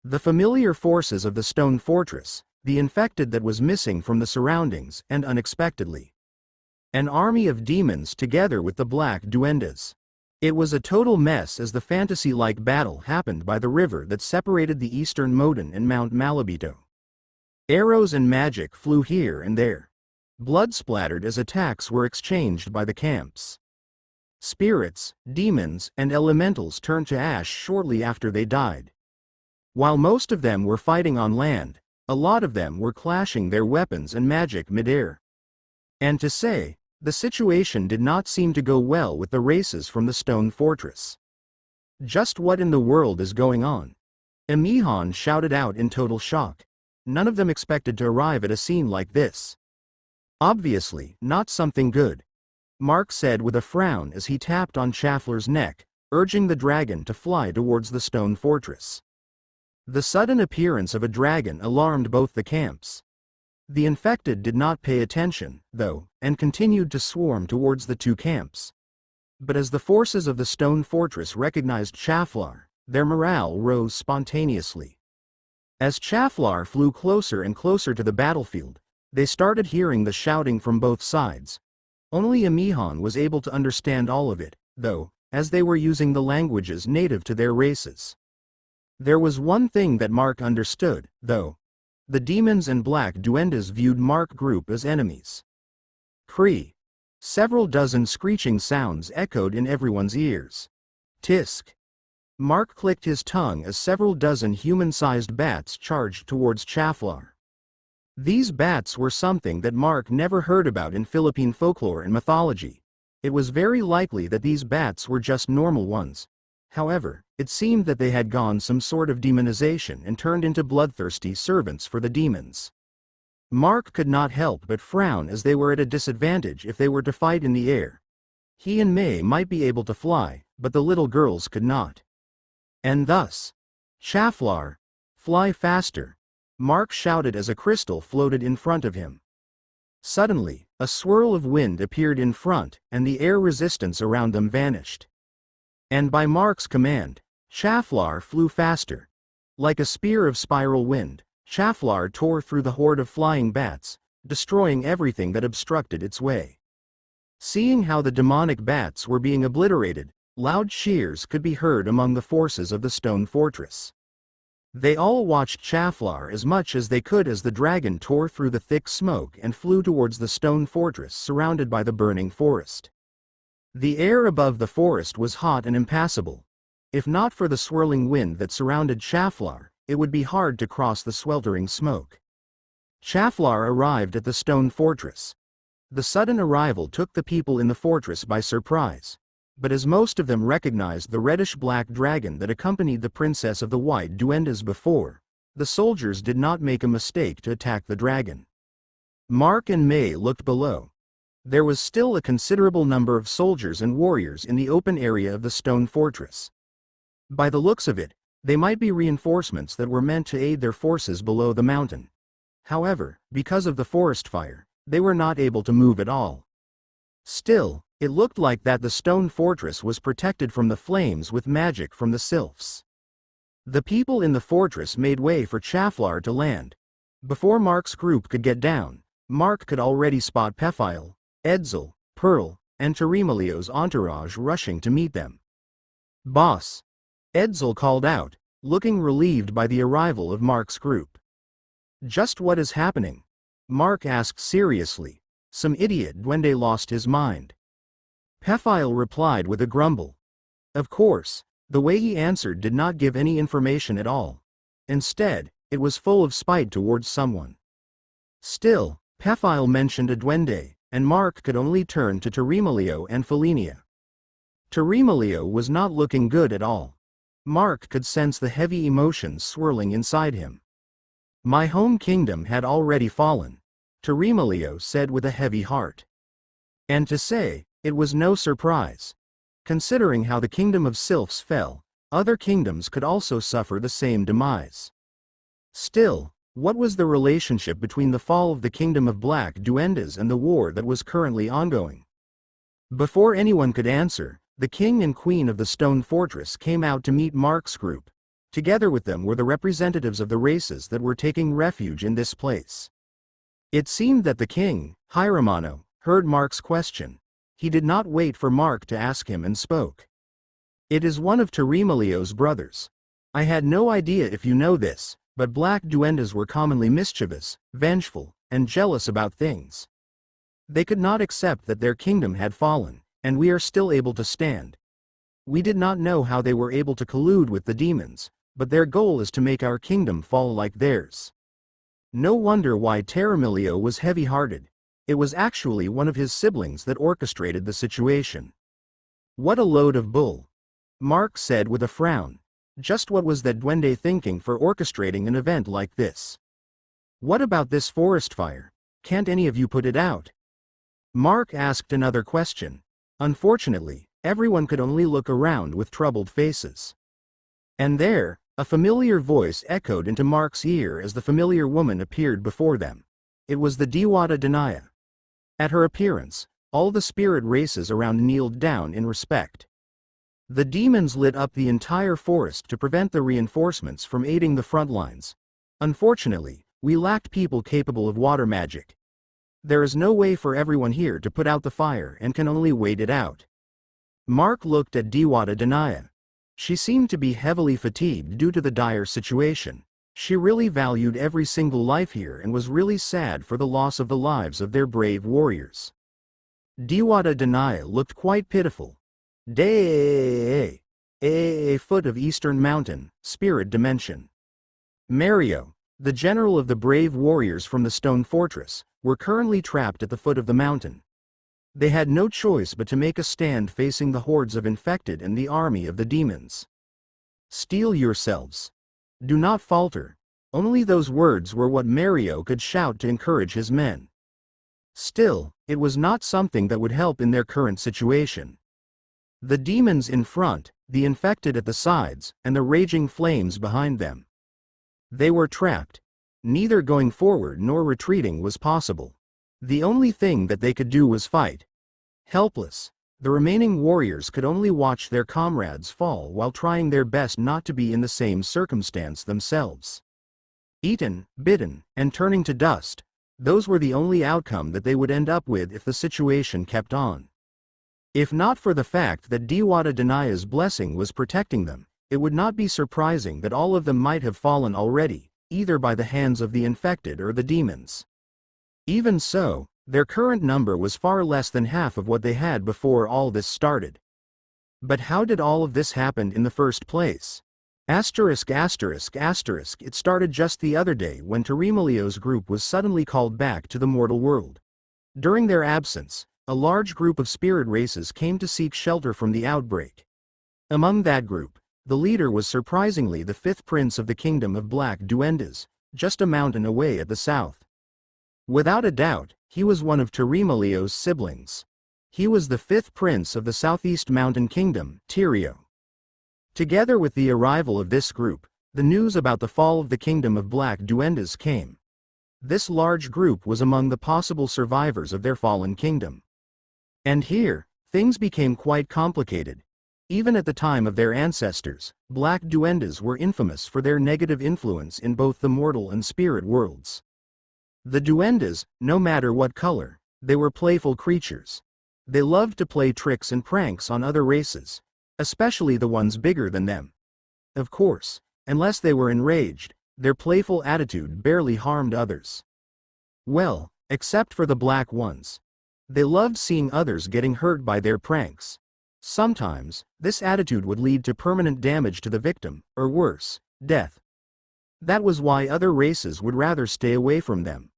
The familiar forces of the stone fortress, the infected that was missing from the surroundings, and unexpectedly, an army of demons together with the black duendes. It was a total mess as the fantasy-like battle happened by the river that separated the eastern Mountain and Mount Malabito. Arrows and magic flew here and there. Blood splattered as attacks were exchanged by the camps. Spirits, demons, and elementals turned to ash shortly after they died. While most of them were fighting on land, a lot of them were clashing their weapons and magic mid-air. And to say, the situation did not seem to go well with the races from the stone fortress. Just what in the world is going on? Emihan shouted out in total shock. None of them expected to arrive at a scene like this. Obviously, not something good, Mark said with a frown as he tapped on Schaffler's neck, urging the dragon to fly towards the stone fortress. The sudden appearance of a dragon alarmed both the camps. The infected did not pay attention, though, and continued to swarm towards the two camps. But as the forces of the stone fortress recognized Schaffler, their morale rose spontaneously. As Schaffler flew closer and closer to the battlefield, they started hearing the shouting from both sides. Only Emihan was able to understand all of it, though, as they were using the languages native to their races. There was one thing that Mark understood, though. The demons and black duendes viewed Mark group as enemies. Cree. Several dozen screeching sounds echoed in everyone's ears. Tisk. Mark clicked his tongue as several dozen human-sized bats charged towards Schaffler. These bats were something that Mark never heard about in Philippine folklore and mythology. It was very likely that these bats were just normal ones. However, it seemed that they had gone some sort of demonization and turned into bloodthirsty servants for the demons. Mark could not help but frown as they were at a disadvantage if they were to fight in the air. He and May might be able to fly, but the little girls could not. And thus, Schaffler, fly faster, Mark shouted as a crystal floated in front of him. Suddenly, a swirl of wind appeared in front, and the air resistance around them vanished. And by Mark's command, Schaffler flew faster. Like a spear of spiral wind, Schaffler tore through the horde of flying bats, destroying everything that obstructed its way. Seeing how the demonic bats were being obliterated, loud cheers could be heard among the forces of the stone fortress. They all watched Schaffler as much as they could as the dragon tore through the thick smoke and flew towards the stone fortress surrounded by the burning forest. The air above the forest was hot and impassable. If not for the swirling wind that surrounded Schaffler, it would be hard to cross the sweltering smoke. Schaffler arrived at the stone fortress. The sudden arrival took the people in the fortress by surprise, but as most of them recognized the reddish-black dragon that accompanied the princess of the white duendes before, the soldiers did not make a mistake to attack the dragon. Mark and May looked below. There was still a considerable number of soldiers and warriors in the open area of the stone fortress. By the looks of it, they might be reinforcements that were meant to aid their forces below the mountain. However, because of the forest fire, they were not able to move at all. Still, it looked like that the stone fortress was protected from the flames with magic from the sylphs. The people in the fortress made way for Schaffler to land. Before Mark's group could get down, Mark could already spot Pephile, Edsel, Pearl, and Terimelio's entourage rushing to meet them. "Boss!" Edsel called out, looking relieved by the arrival of Mark's group. "Just what is happening?" Mark asked seriously. "Some idiot duende lost his mind." Pephile replied with a grumble. Of course, the way he answered did not give any information at all. Instead, it was full of spite towards someone. Still, Pephile mentioned a duende, and Mark could only turn to Terimelio and Felinia. Terimelio was not looking good at all. Mark could sense the heavy emotions swirling inside him. My home kingdom had already fallen. Terimelio said with a heavy heart. And to say, it was no surprise. Considering how the kingdom of sylphs fell, other kingdoms could also suffer the same demise. Still, what was the relationship between the fall of the kingdom of black duendes and the war that was currently ongoing? Before anyone could answer, the king and queen of the stone fortress came out to meet Mark's group. Together with them were the representatives of the races that were taking refuge in this place. It seemed that the king, Hiramano, heard Mark's question. He did not wait for Mark to ask him and spoke. It is one of Terimelio's brothers. I had no idea if you know this, but black duendes were commonly mischievous, vengeful, and jealous about things. They could not accept that their kingdom had fallen, and we are still able to stand. We did not know how they were able to collude with the demons, but their goal is to make our kingdom fall like theirs. No wonder why Terimelio was heavy-hearted. It was actually one of his siblings that orchestrated the situation. What a load of bull. Mark said with a frown. Just what was that duende thinking for orchestrating an event like this? What about this forest fire? Can't any of you put it out? Mark asked another question. Unfortunately, everyone could only look around with troubled faces. And there, a familiar voice echoed into Mark's ear as the familiar woman appeared before them. It was the Dewata Danaya. At her appearance, all the spirit races around kneeled down in respect. The demons lit up the entire forest to prevent the reinforcements from aiding the front lines. Unfortunately, we lacked people capable of water magic. There is no way for everyone here to put out the fire and can only wait it out. Mark looked at Dewata Danaya. She seemed to be heavily fatigued due to the dire situation. She really valued every single life here and was really sad for the loss of the lives of their brave warriors. Dewata Danaya looked quite pitiful. A foot of Eastern Mountain, Spirit Dimension. Mario, the general of the brave warriors from the stone fortress, were currently trapped at the foot of the mountain. They had no choice but to make a stand facing the hordes of infected and the army of the demons. Steel yourselves. Do not falter. Only those words were what Mario could shout to encourage his men. Still, it was not something that would help in their current situation. The demons in front, the infected at the sides, and the raging flames behind them. They were trapped. Neither going forward nor retreating was possible. The only thing that they could do was fight. Helpless, the remaining warriors could only watch their comrades fall while trying their best not to be in the same circumstance themselves. Eaten, bitten, and turning to dust, those were the only outcome that they would end up with if the situation kept on. If not for the fact that Dewata Danaya's blessing was protecting them, it would not be surprising that all of them might have fallen already, either by the hands of the infected or the demons. Even so, their current number was far less than half of what they had before all this started. But how did all of this happen in the first place? It started just the other day when Terimelio's group was suddenly called back to the mortal world. During their absence, a large group of spirit races came to seek shelter from the outbreak. Among that group, the leader was surprisingly the fifth prince of the kingdom of black duendes, just a mountain away at the south. Without a doubt, he was one of Terimelio's siblings. He was the fifth prince of the southeast mountain kingdom, Tirio. Together with the arrival of this group, the news about the fall of the kingdom of black duendes came. This large group was among the possible survivors of their fallen kingdom. And here, things became quite complicated. Even at the time of their ancestors, black duendes were infamous for their negative influence in both the mortal and spirit worlds. The duendes, no matter what color, they were playful creatures. They loved to play tricks and pranks on other races, especially the ones bigger than them. Of course, unless they were enraged, their playful attitude barely harmed others. Well, except for the black ones. They loved seeing others getting hurt by their pranks. Sometimes, this attitude would lead to permanent damage to the victim, or worse, death. That was why other races would rather stay away from them.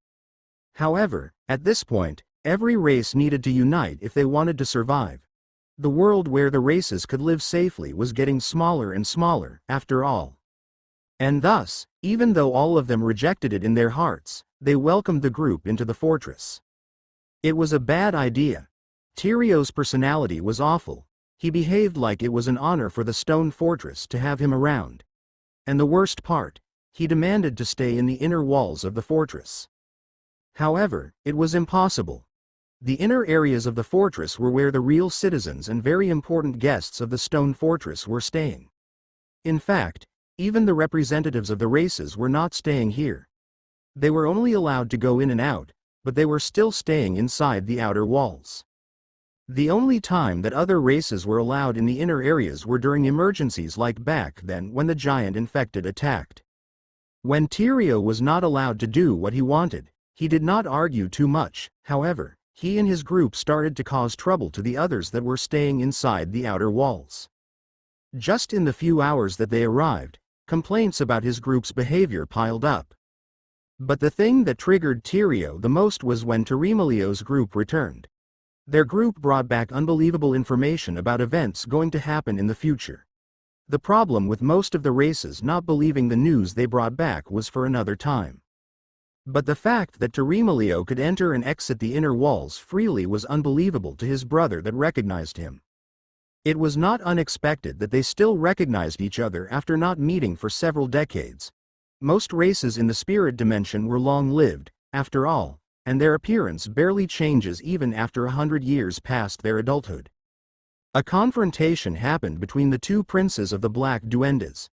However, at this point, every race needed to unite if they wanted to survive. The world where the races could live safely was getting smaller and smaller, after all. And thus, even though all of them rejected it in their hearts, they welcomed the group into the fortress. It was a bad idea. Tyrio's personality was awful. He behaved like it was an honor for the stone fortress to have him around. And the worst part, he demanded to stay in the inner walls of the fortress. However, it was impossible. The inner areas of the fortress were where the real citizens and very important guests of the stone fortress were staying. In fact, even the representatives of the races were not staying here. They were only allowed to go in and out, but they were still staying inside the outer walls. The only time that other races were allowed in the inner areas were during emergencies like back then when the giant infected attacked. When Tyrio was not allowed to do what he wanted, he did not argue too much. However, he and his group started to cause trouble to the others that were staying inside the outer walls. Just in the few hours that they arrived, complaints about his group's behavior piled up. But the thing that triggered Tyrio the most was when Tyrimelio's group returned. Their group brought back unbelievable information about events going to happen in the future. The problem with most of the races not believing the news they brought back was for another time. But the fact that Tyrimelio could enter and exit the inner walls freely was unbelievable to his brother that recognized him. It was not unexpected that they still recognized each other after not meeting for several decades. Most races in the spirit dimension were long-lived, after all, and their appearance barely changes even after 100 years past their adulthood. A confrontation happened between the two princes of the Black Duendes.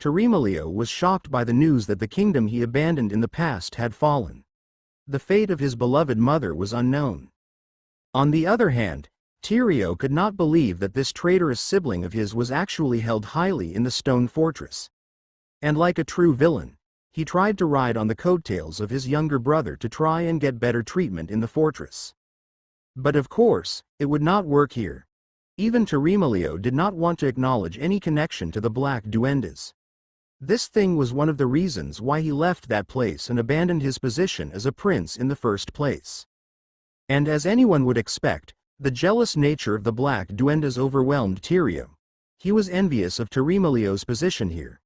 Tyrimelio was shocked by the news that the kingdom he abandoned in the past had fallen. The fate of his beloved mother was unknown. On the other hand, Tyrio could not believe that this traitorous sibling of his was actually held highly in the stone fortress. And like a true villain, he tried to ride on the coattails of his younger brother to try and get better treatment in the fortress. But of course, it would not work here. Even Tyrimelio did not want to acknowledge any connection to the Black Duendes. This thing was one of the reasons why he left that place and abandoned his position as a prince in the first place. And as anyone would expect, the jealous nature of the Black Duendes overwhelmed Tyrio. He was envious of Tyrimelio's position here.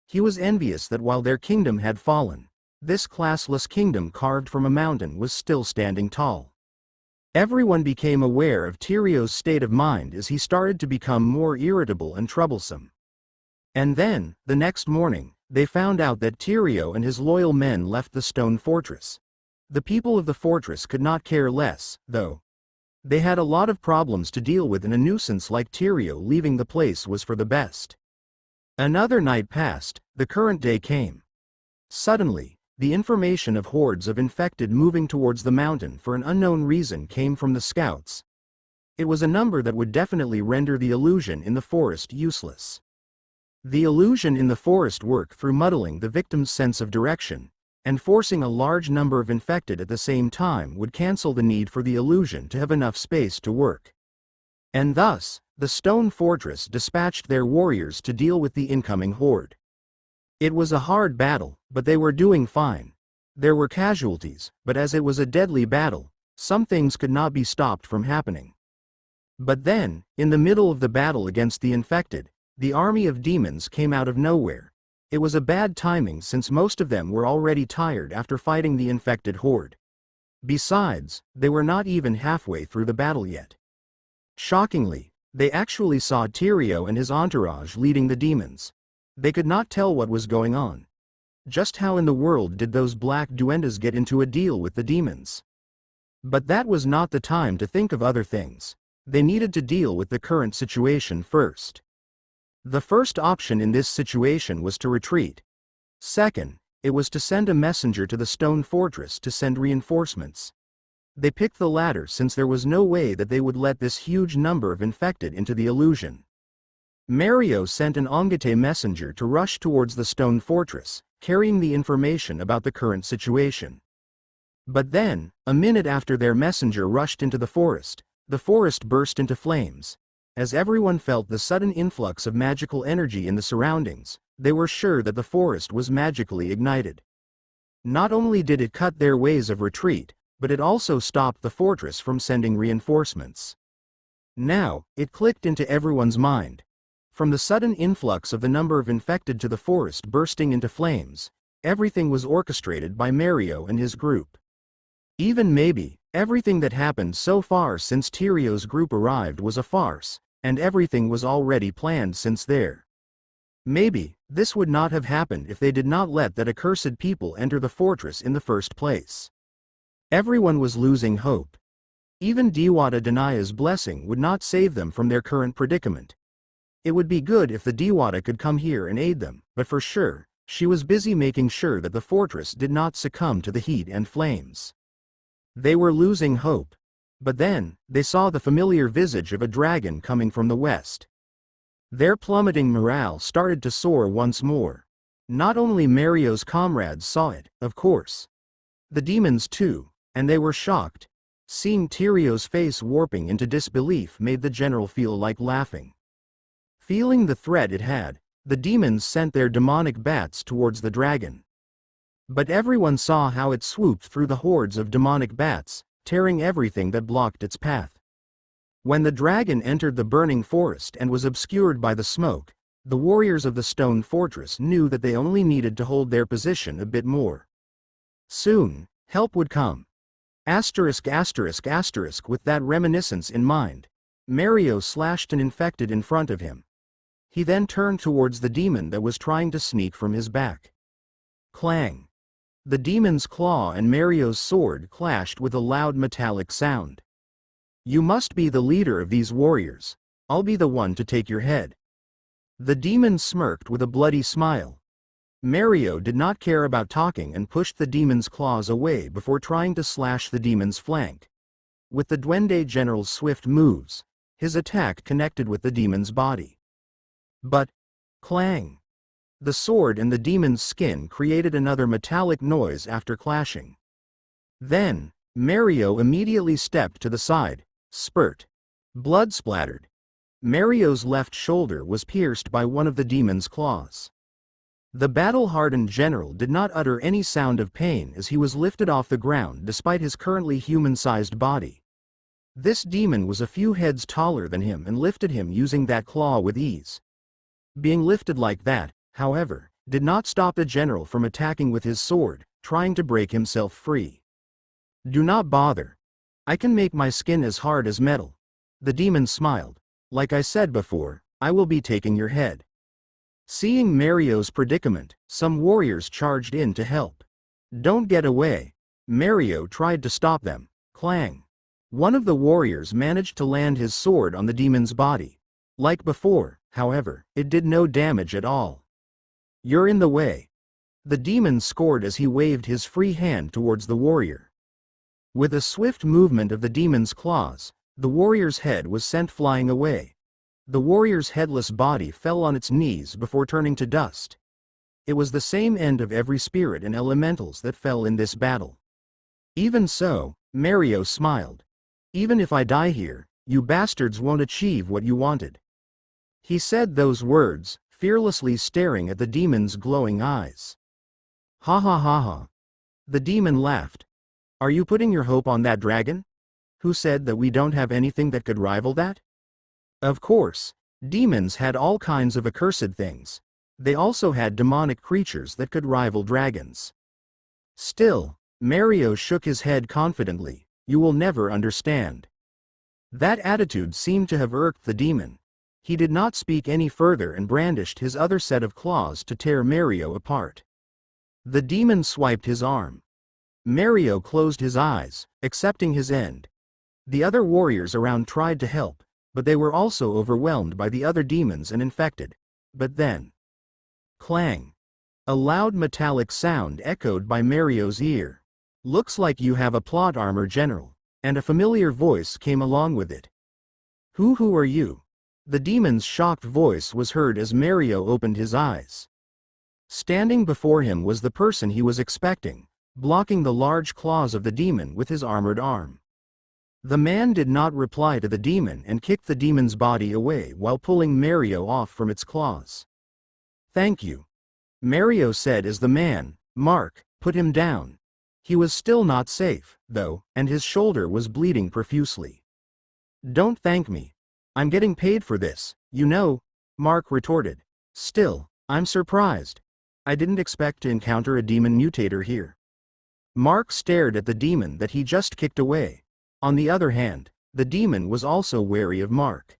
He was envious that while their kingdom had fallen, this classless kingdom carved from a mountain was still standing tall. Everyone became aware of Tyrio's state of mind as he started to become more irritable and troublesome. And then, the next morning, they found out that Tyrio and his loyal men left the stone fortress. The people of the fortress could not care less, though. They had a lot of problems to deal with, and a nuisance like Tyrio leaving the place was for the best. Another night passed, the current day came. Suddenly, the information of hordes of infected moving towards the mountain for an unknown reason came from the scouts. It was a number that would definitely render the illusion in the forest useless. The illusion in the forest worked through muddling the victim's sense of direction, and forcing a large number of infected at the same time would cancel the need for the illusion to have enough space to work. And thus, the stone fortress dispatched their warriors to deal with the incoming horde. It was a hard battle, but they were doing fine. There were casualties, but as it was a deadly battle, some things could not be stopped from happening. But then, in the middle of the battle against the infected, the army of demons came out of nowhere. It was a bad timing since most of them were already tired after fighting the infected horde. Besides, they were not even halfway through the battle yet. Shockingly, they actually saw Tyrio and his entourage leading the demons. They could not tell what was going on. Just how in the world did those Black Duendes get into a deal with the demons? But that was not the time to think of other things. They needed to deal with the current situation first. The first option in this situation was to retreat. Second, it was to send a messenger to the stone fortress to send reinforcements. They picked the latter since there was no way that they would let this huge number of infected into the illusion. Mario sent an Ongate messenger to rush towards the stone fortress, carrying the information about the current situation. But then, a minute after their messenger rushed into the forest burst into flames. As everyone felt the sudden influx of magical energy in the surroundings, they were sure that the forest was magically ignited. Not only did it cut their ways of retreat, but it also stopped the fortress from sending reinforcements. Now, it clicked into everyone's mind. From the sudden influx of the number of infected to the forest bursting into flames, everything was orchestrated by Mario and his group. Even maybe, everything that happened so far since Tirio's group arrived was a farce, and everything was already planned since there. Maybe, this would not have happened if they did not let that accursed people enter the fortress in the first place. Everyone was losing hope. Even Dewata Danaya's blessing would not save them from their current predicament. It would be good if the Dewata could come here and aid them, but for sure, she was busy making sure that the fortress did not succumb to the heat and flames. They were losing hope. But then, they saw the familiar visage of a dragon coming from the west. Their plummeting morale started to soar once more. Not only Mario's comrades saw it, of course. The demons too, and they were shocked. Seeing Tirio's face warping into disbelief made the general feel like laughing. Feeling the threat it had, the demons sent their demonic bats towards the dragon. But everyone saw how it swooped through the hordes of demonic bats, tearing everything that blocked its path. When the dragon entered the burning forest and was obscured by the smoke, the warriors of the stone fortress knew that they only needed to hold their position a bit more. Soon, help would come. With that reminiscence in mind, Mario slashed an infected in front of him. He then turned towards the demon that was trying to sneak from his back. Clang! The demon's claw and Mario's sword clashed with a loud metallic sound. You must be the leader of these warriors. I'll be the one to take your head. The demon smirked with a bloody smile. Mario did not care about talking and pushed the demon's claws away before trying to slash the demon's flank. With the Duende General's swift moves, his attack connected with the demon's body. But, clang! The sword and the demon's skin created another metallic noise after clashing. Then, Mario immediately stepped to the side. Spurt. Blood splattered. Mario's left shoulder was pierced by one of the demon's claws. The battle-hardened general did not utter any sound of pain as he was lifted off the ground despite his currently human-sized body. This demon was a few heads taller than him and lifted him using that claw with ease. Being lifted like that, however, did not stop the general from attacking with his sword, trying to break himself free. Do not bother. I can make my skin as hard as metal. The demon smiled. Like I said before, I will be taking your head. Seeing Mario's predicament, some warriors charged in to help. Don't get away. Mario tried to stop them. Clang. One of the warriors managed to land his sword on the demon's body. Like before, however, it did no damage at all. You're in the way. The demon scored as he waved his free hand towards the warrior. With a swift movement of the demon's claws, the warrior's head was sent flying away. The warrior's headless body fell on its knees before turning to dust. It was the same end of every spirit and elementals that fell in this battle. Even so, Mario smiled. Even if I die here, you bastards won't achieve what you wanted. He said those words, fearlessly staring at the demon's glowing eyes. Ha ha ha ha. The demon laughed. Are you putting your hope on that dragon? Who said that we don't have anything that could rival that? Of course, demons had all kinds of accursed things. They also had demonic creatures that could rival dragons. Still, Mario shook his head confidently. You will never understand. That attitude seemed to have irked the demon. He did not speak any further and brandished his other set of claws to tear Mario apart. The demon swiped his arm. Mario closed his eyes, accepting his end. The other warriors around tried to help, but they were also overwhelmed by the other demons and infected. But then... Clang! A loud metallic sound echoed by Mario's ear. Looks like you have a plot armor, General, and a familiar voice came along with it. Who are you? The demon's shocked voice was heard as Mario opened his eyes. Standing before him was the person he was expecting, blocking the large claws of the demon with his armored arm. The man did not reply to the demon and kicked the demon's body away while pulling Mario off from its claws. Thank you, Mario said as the man, Mark, put him down. He was still not safe, though, and his shoulder was bleeding profusely. Don't thank me. I'm getting paid for this, you know, Mark retorted. Still, I'm surprised. I didn't expect to encounter a demon mutator here. Mark stared at the demon that he just kicked away. On the other hand, the demon was also wary of Mark.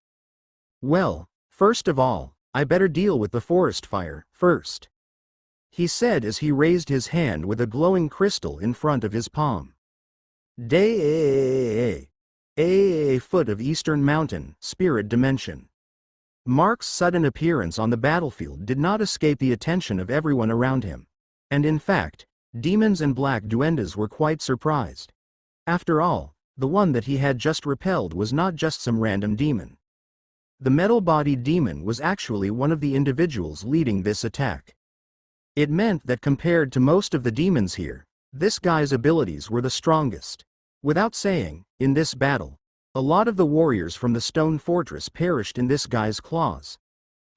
Well, first of all, I better deal with the forest fire first, he said as he raised his hand with a glowing crystal in front of his palm. A foot of Eastern Mountain, Spirit Dimension. Mark's sudden appearance on the battlefield did not escape the attention of everyone around him. And in fact, demons and black duendes were quite surprised. After all, the one that he had just repelled was not just some random demon. The metal-bodied demon was actually one of the individuals leading this attack. It meant that compared to most of the demons here, this guy's abilities were the strongest. Without saying, in this battle, a lot of the warriors from the stone fortress perished in this guy's claws.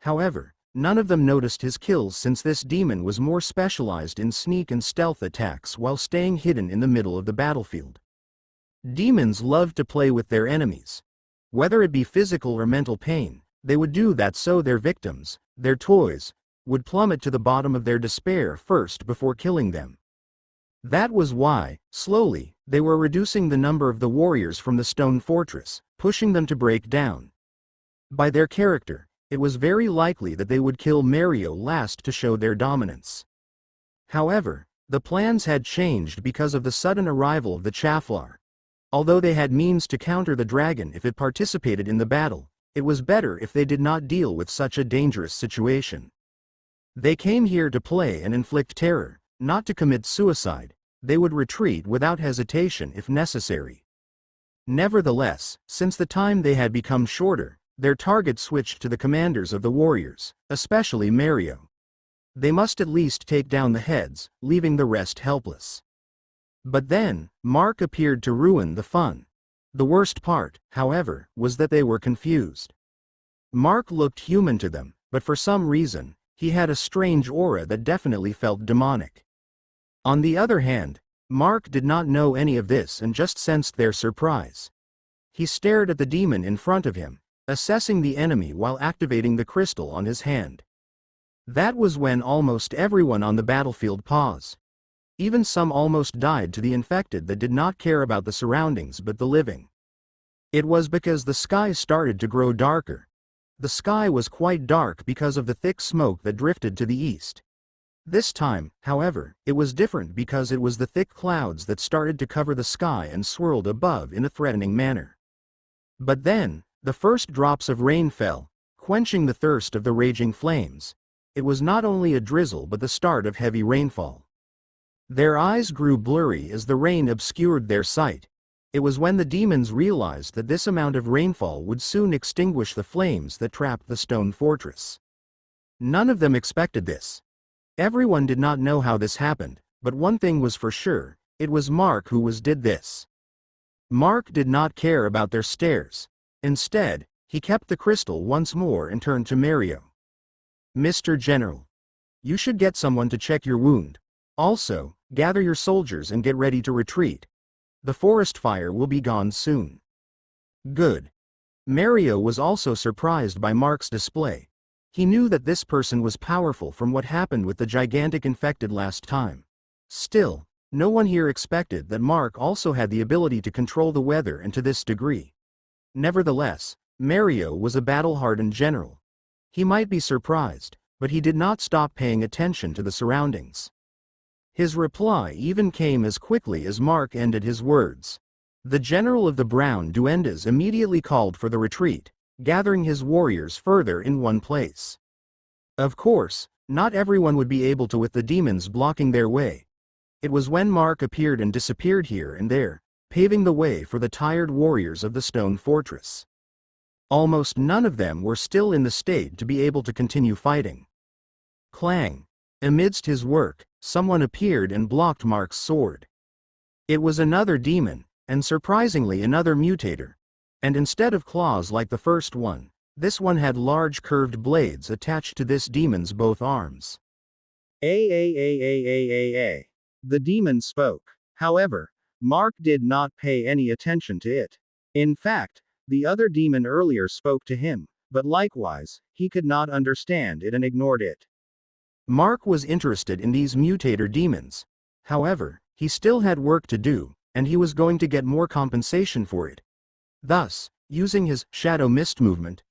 However, none of them noticed his kills since this demon was more specialized in sneak and stealth attacks while staying hidden in the middle of the battlefield. Demons loved to play with their enemies. Whether it be physical or mental pain, they would do that so their victims, their toys, would plummet to the bottom of their despair first before killing them. That was why, slowly, they were reducing the number of the warriors from the stone fortress, pushing them to break down. By their character, it was very likely that they would kill Mario last to show their dominance. However, the plans had changed because of the sudden arrival of the Chaflar. Although they had means to counter the dragon if it participated in the battle, it was better if they did not deal with such a dangerous situation. They came here to play and inflict terror, not to commit suicide. They would retreat without hesitation if necessary. Nevertheless, since the time they had become shorter, their target switched to the commanders of the warriors, especially Mario. They must at least take down the heads, leaving the rest helpless. But then, Mark appeared to ruin the fun. The worst part, however, was that they were confused. Mark looked human to them, but for some reason, he had a strange aura that definitely felt demonic. On the other hand, Mark did not know any of this and just sensed their surprise. He stared at the demon in front of him, assessing the enemy while activating the crystal on his hand. That was when almost everyone on the battlefield paused. Even some almost died to the infected that did not care about the surroundings but the living. It was because the sky started to grow darker. The sky was quite dark because of the thick smoke that drifted to the east. This time, however, it was different because it was the thick clouds that started to cover the sky and swirled above in a threatening manner. But then, the first drops of rain fell, quenching the thirst of the raging flames. It was not only a drizzle but the start of heavy rainfall. Their eyes grew blurry as the rain obscured their sight. It was when the demons realized that this amount of rainfall would soon extinguish the flames that trapped the stone fortress. None of them expected this. Everyone did not know how this happened, but one thing was for sure, it was Mark who did this. Mark did not care about their stares. Instead, he kept the crystal once more and turned to Mario. Mr. General, you should get someone to check your wound. Also, gather your soldiers and get ready to retreat. The forest fire will be gone soon. Good. Mario was also surprised by Mark's display. He knew that this person was powerful from what happened with the gigantic infected last time. Still, no one here expected that Mark also had the ability to control the weather and to this degree. Nevertheless, Mario was a battle-hardened general. He might be surprised, but he did not stop paying attention to the surroundings. His reply even came as quickly as Mark ended his words. The general of the Brown Duendes immediately called for the retreat, gathering his warriors further in one place. Of course, not everyone would be able to with the demons blocking their way. It was when Mark appeared and disappeared here and there, paving the way for the tired warriors of the stone fortress. Almost none of them were still in the state to be able to continue fighting. Clang! Amidst his work, someone appeared and blocked Mark's sword. It was another demon, and surprisingly another mutator. And instead of claws like the first one, this one had large curved blades attached to this demon's both arms. A. The demon spoke. However, Mark did not pay any attention to it. In fact, the other demon earlier spoke to him, but likewise, he could not understand it and ignored it. Mark was interested in these mutator demons. However, he still had work to do, and he was going to get more compensation for it. Thus, using his shadow mist movement,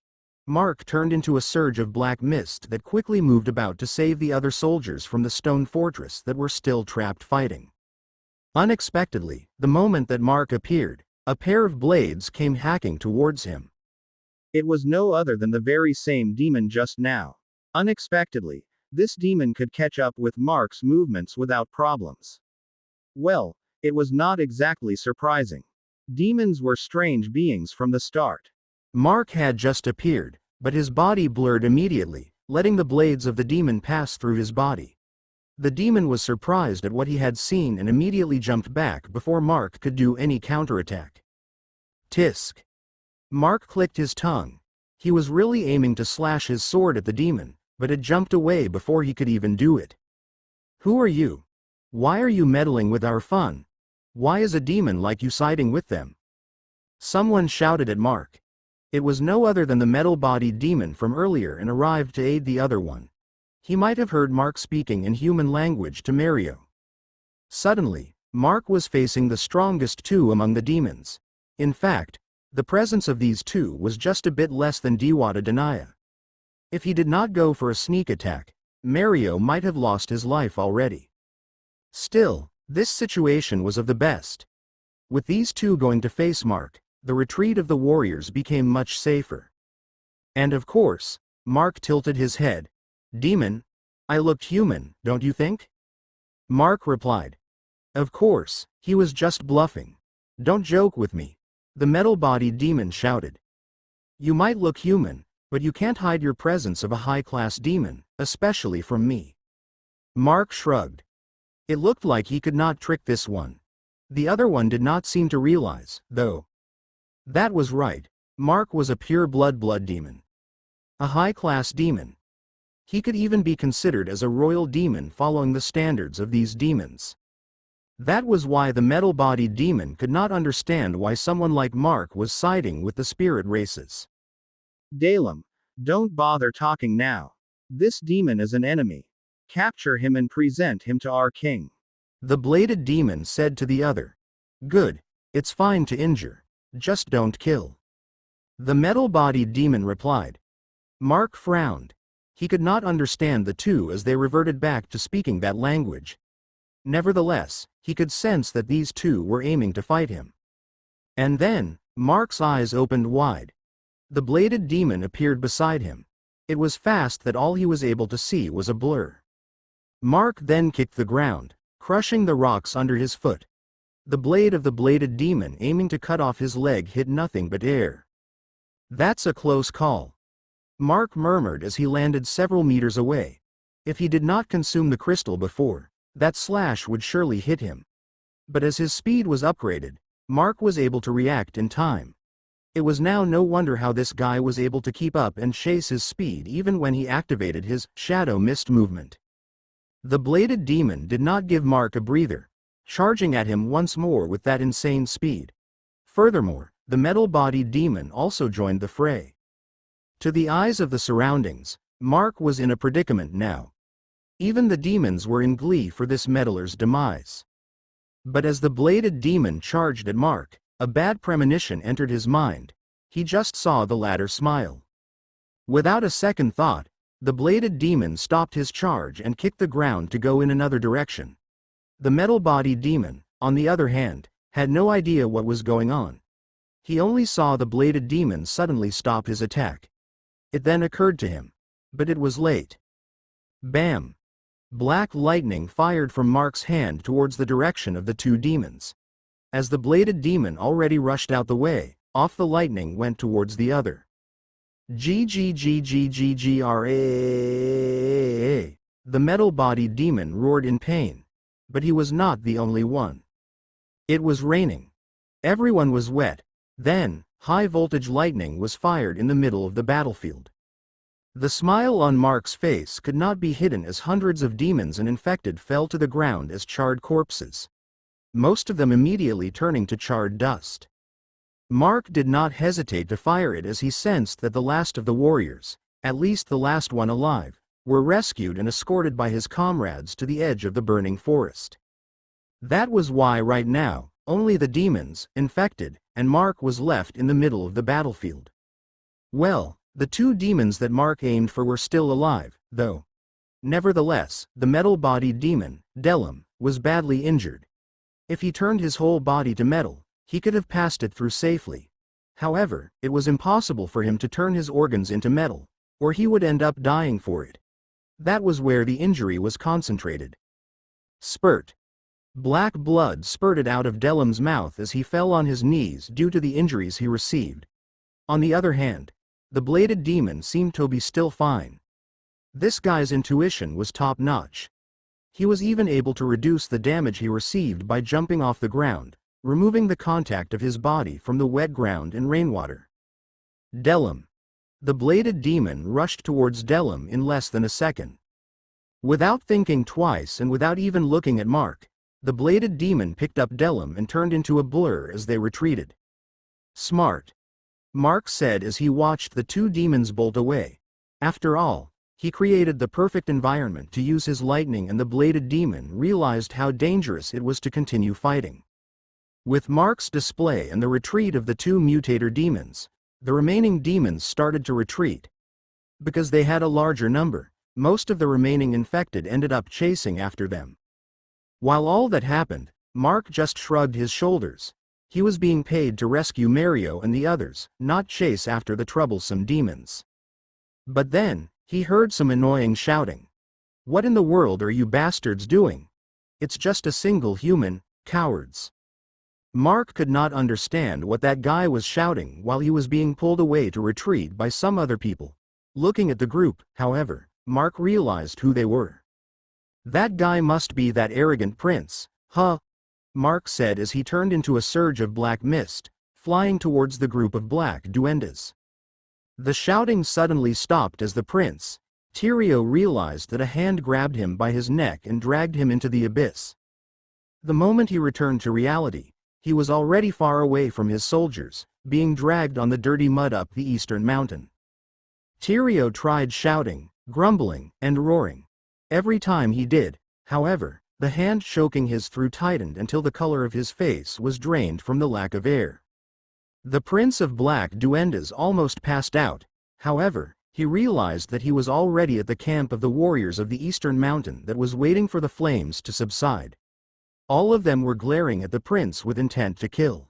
Mark turned into a surge of black mist that quickly moved about to save the other soldiers from the stone fortress that were still trapped fighting. Unexpectedly, the moment that Mark appeared, a pair of blades came hacking towards him. It was no other than the very same demon just now. Unexpectedly, this demon could catch up with Mark's movements without problems. Well, it was not exactly surprising. Demons were strange beings from the start. Mark had just appeared, but his body blurred immediately, letting the blades of the demon pass through his body. The demon was surprised at what he had seen and immediately jumped back before Mark could do any counterattack. Tisk. Mark clicked his tongue. He was really aiming to slash his sword at the demon, but it jumped away before he could even do it. Who are you? Why are you meddling with our fun? Why is a demon like you siding with them? Someone shouted at Mark. It was no other than the metal-bodied demon from earlier and arrived to aid the other one. He might have heard Mark speaking in human language to Mario. Suddenly, Mark was facing the strongest two among the demons. In fact, the presence of these two was just a bit less than Dewata Denaya. If he did not go for a sneak attack, Mario might have lost his life already. Still, this situation was of the best. With these two going to face Mark, the retreat of the warriors became much safer. And of course, Mark tilted his head. Demon, I looked human, don't you think? Mark replied. Of course, he was just bluffing. Don't joke with me. The metal-bodied demon shouted. You might look human, but you can't hide your presence of a high-class demon, especially from me. Mark shrugged. It looked like he could not trick this one. The other one did not seem to realize, though. That was right. Mark was a pure blood demon. A high-class demon. He could even be considered as a royal demon following the standards of these demons. That was why the metal-bodied demon could not understand why someone like Mark was siding with the spirit races. Dalem, don't bother talking now. This demon is an enemy. Capture him and present him to our king. The bladed demon said to the other. Good, it's fine to injure. Just don't kill. The metal-bodied demon replied. Mark frowned. He could not understand the two as they reverted back to speaking that language. Nevertheless, he could sense that these two were aiming to fight him. And then, Mark's eyes opened wide. The bladed demon appeared beside him. It was fast that all he was able to see was a blur. Mark then kicked the ground, crushing the rocks under his foot. The blade of the bladed demon aiming to cut off his leg hit nothing but air. That's a close call. Mark murmured as he landed several meters away. If he did not consume the crystal before, that slash would surely hit him. But as his speed was upgraded, Mark was able to react in time. It was now no wonder how this guy was able to keep up and chase his speed even when he activated his shadow mist movement. The bladed demon did not give Mark a breather, charging at him once more with that insane speed. Furthermore, the metal-bodied demon also joined the fray. To the eyes of the surroundings, Mark was in a predicament now. Even the demons were in glee for this meddler's demise. But as the bladed demon charged at Mark, a bad premonition entered his mind. He just saw the latter smile. Without a second thought, the bladed demon stopped his charge and kicked the ground to go in another direction. The metal-bodied demon, on the other hand, had no idea what was going on. He only saw the bladed demon suddenly stop his attack. It then occurred to him. But it was late. Bam! Black lightning fired from Mark's hand towards the direction of the two demons. As the bladed demon already rushed out the way, off the lightning went towards the other. G-G-G-G-G-R-A. The metal-bodied demon roared in pain. But he was not the only one. It was raining. Everyone was wet. Then, high-voltage lightning was fired in the middle of the battlefield. The smile on Mark's face could not be hidden as hundreds of demons and infected fell to the ground as charred corpses. Most of them immediately turning to charred dust. Mark did not hesitate to fire it as he sensed that the last of the warriors, at least the last one alive, were rescued and escorted by his comrades to the edge of the burning forest. That was why right now, only the demons, infected, and Mark was left in the middle of the battlefield. Well, the two demons that Mark aimed for were still alive, though. Nevertheless, the metal-bodied demon, Delim, was badly injured. If he turned his whole body to metal, he could have passed it through safely. However, it was impossible for him to turn his organs into metal, or he would end up dying for it. That was where the injury was concentrated. Spurt. Black blood spurted out of Delim's mouth as he fell on his knees due to the injuries he received. On the other hand, the bladed demon seemed to be still fine. This guy's intuition was top-notch. He was even able to reduce the damage he received by jumping off the ground, removing the contact of his body from the wet ground and rainwater. Delim. The bladed demon rushed towards Delim in less than a second. Without thinking twice and without even looking at Mark, the bladed demon picked up Delim and turned into a blur as they retreated. Smart. Mark said as he watched the two demons bolt away. After all, he created the perfect environment to use his lightning, and the bladed demon realized how dangerous it was to continue fighting. With Mark's display and the retreat of the two mutator demons, the remaining demons started to retreat. Because they had a larger number, most of the remaining infected ended up chasing after them. While all that happened, Mark just shrugged his shoulders. He was being paid to rescue Mario and the others, not chase after the troublesome demons. But then, he heard some annoying shouting. "What in the world are you bastards doing? It's just a single human, cowards." Mark could not understand what that guy was shouting while he was being pulled away to retreat by some other people. Looking at the group, however, Mark realized who they were. "That guy must be that arrogant prince, huh?" Mark said as he turned into a surge of black mist, flying towards the group of black duendes. The shouting suddenly stopped as the prince, Tyrio, realized that a hand grabbed him by his neck and dragged him into the abyss. The moment he returned to reality, he was already far away from his soldiers, being dragged on the dirty mud up the eastern mountain. Tyrio tried shouting, grumbling, and roaring. Every time he did, however, the hand choking his throat tightened until the color of his face was drained from the lack of air. The Prince of Black Duendes almost passed out. However, he realized that he was already at the camp of the warriors of the eastern mountain that was waiting for the flames to subside. All of them were glaring at the prince with intent to kill.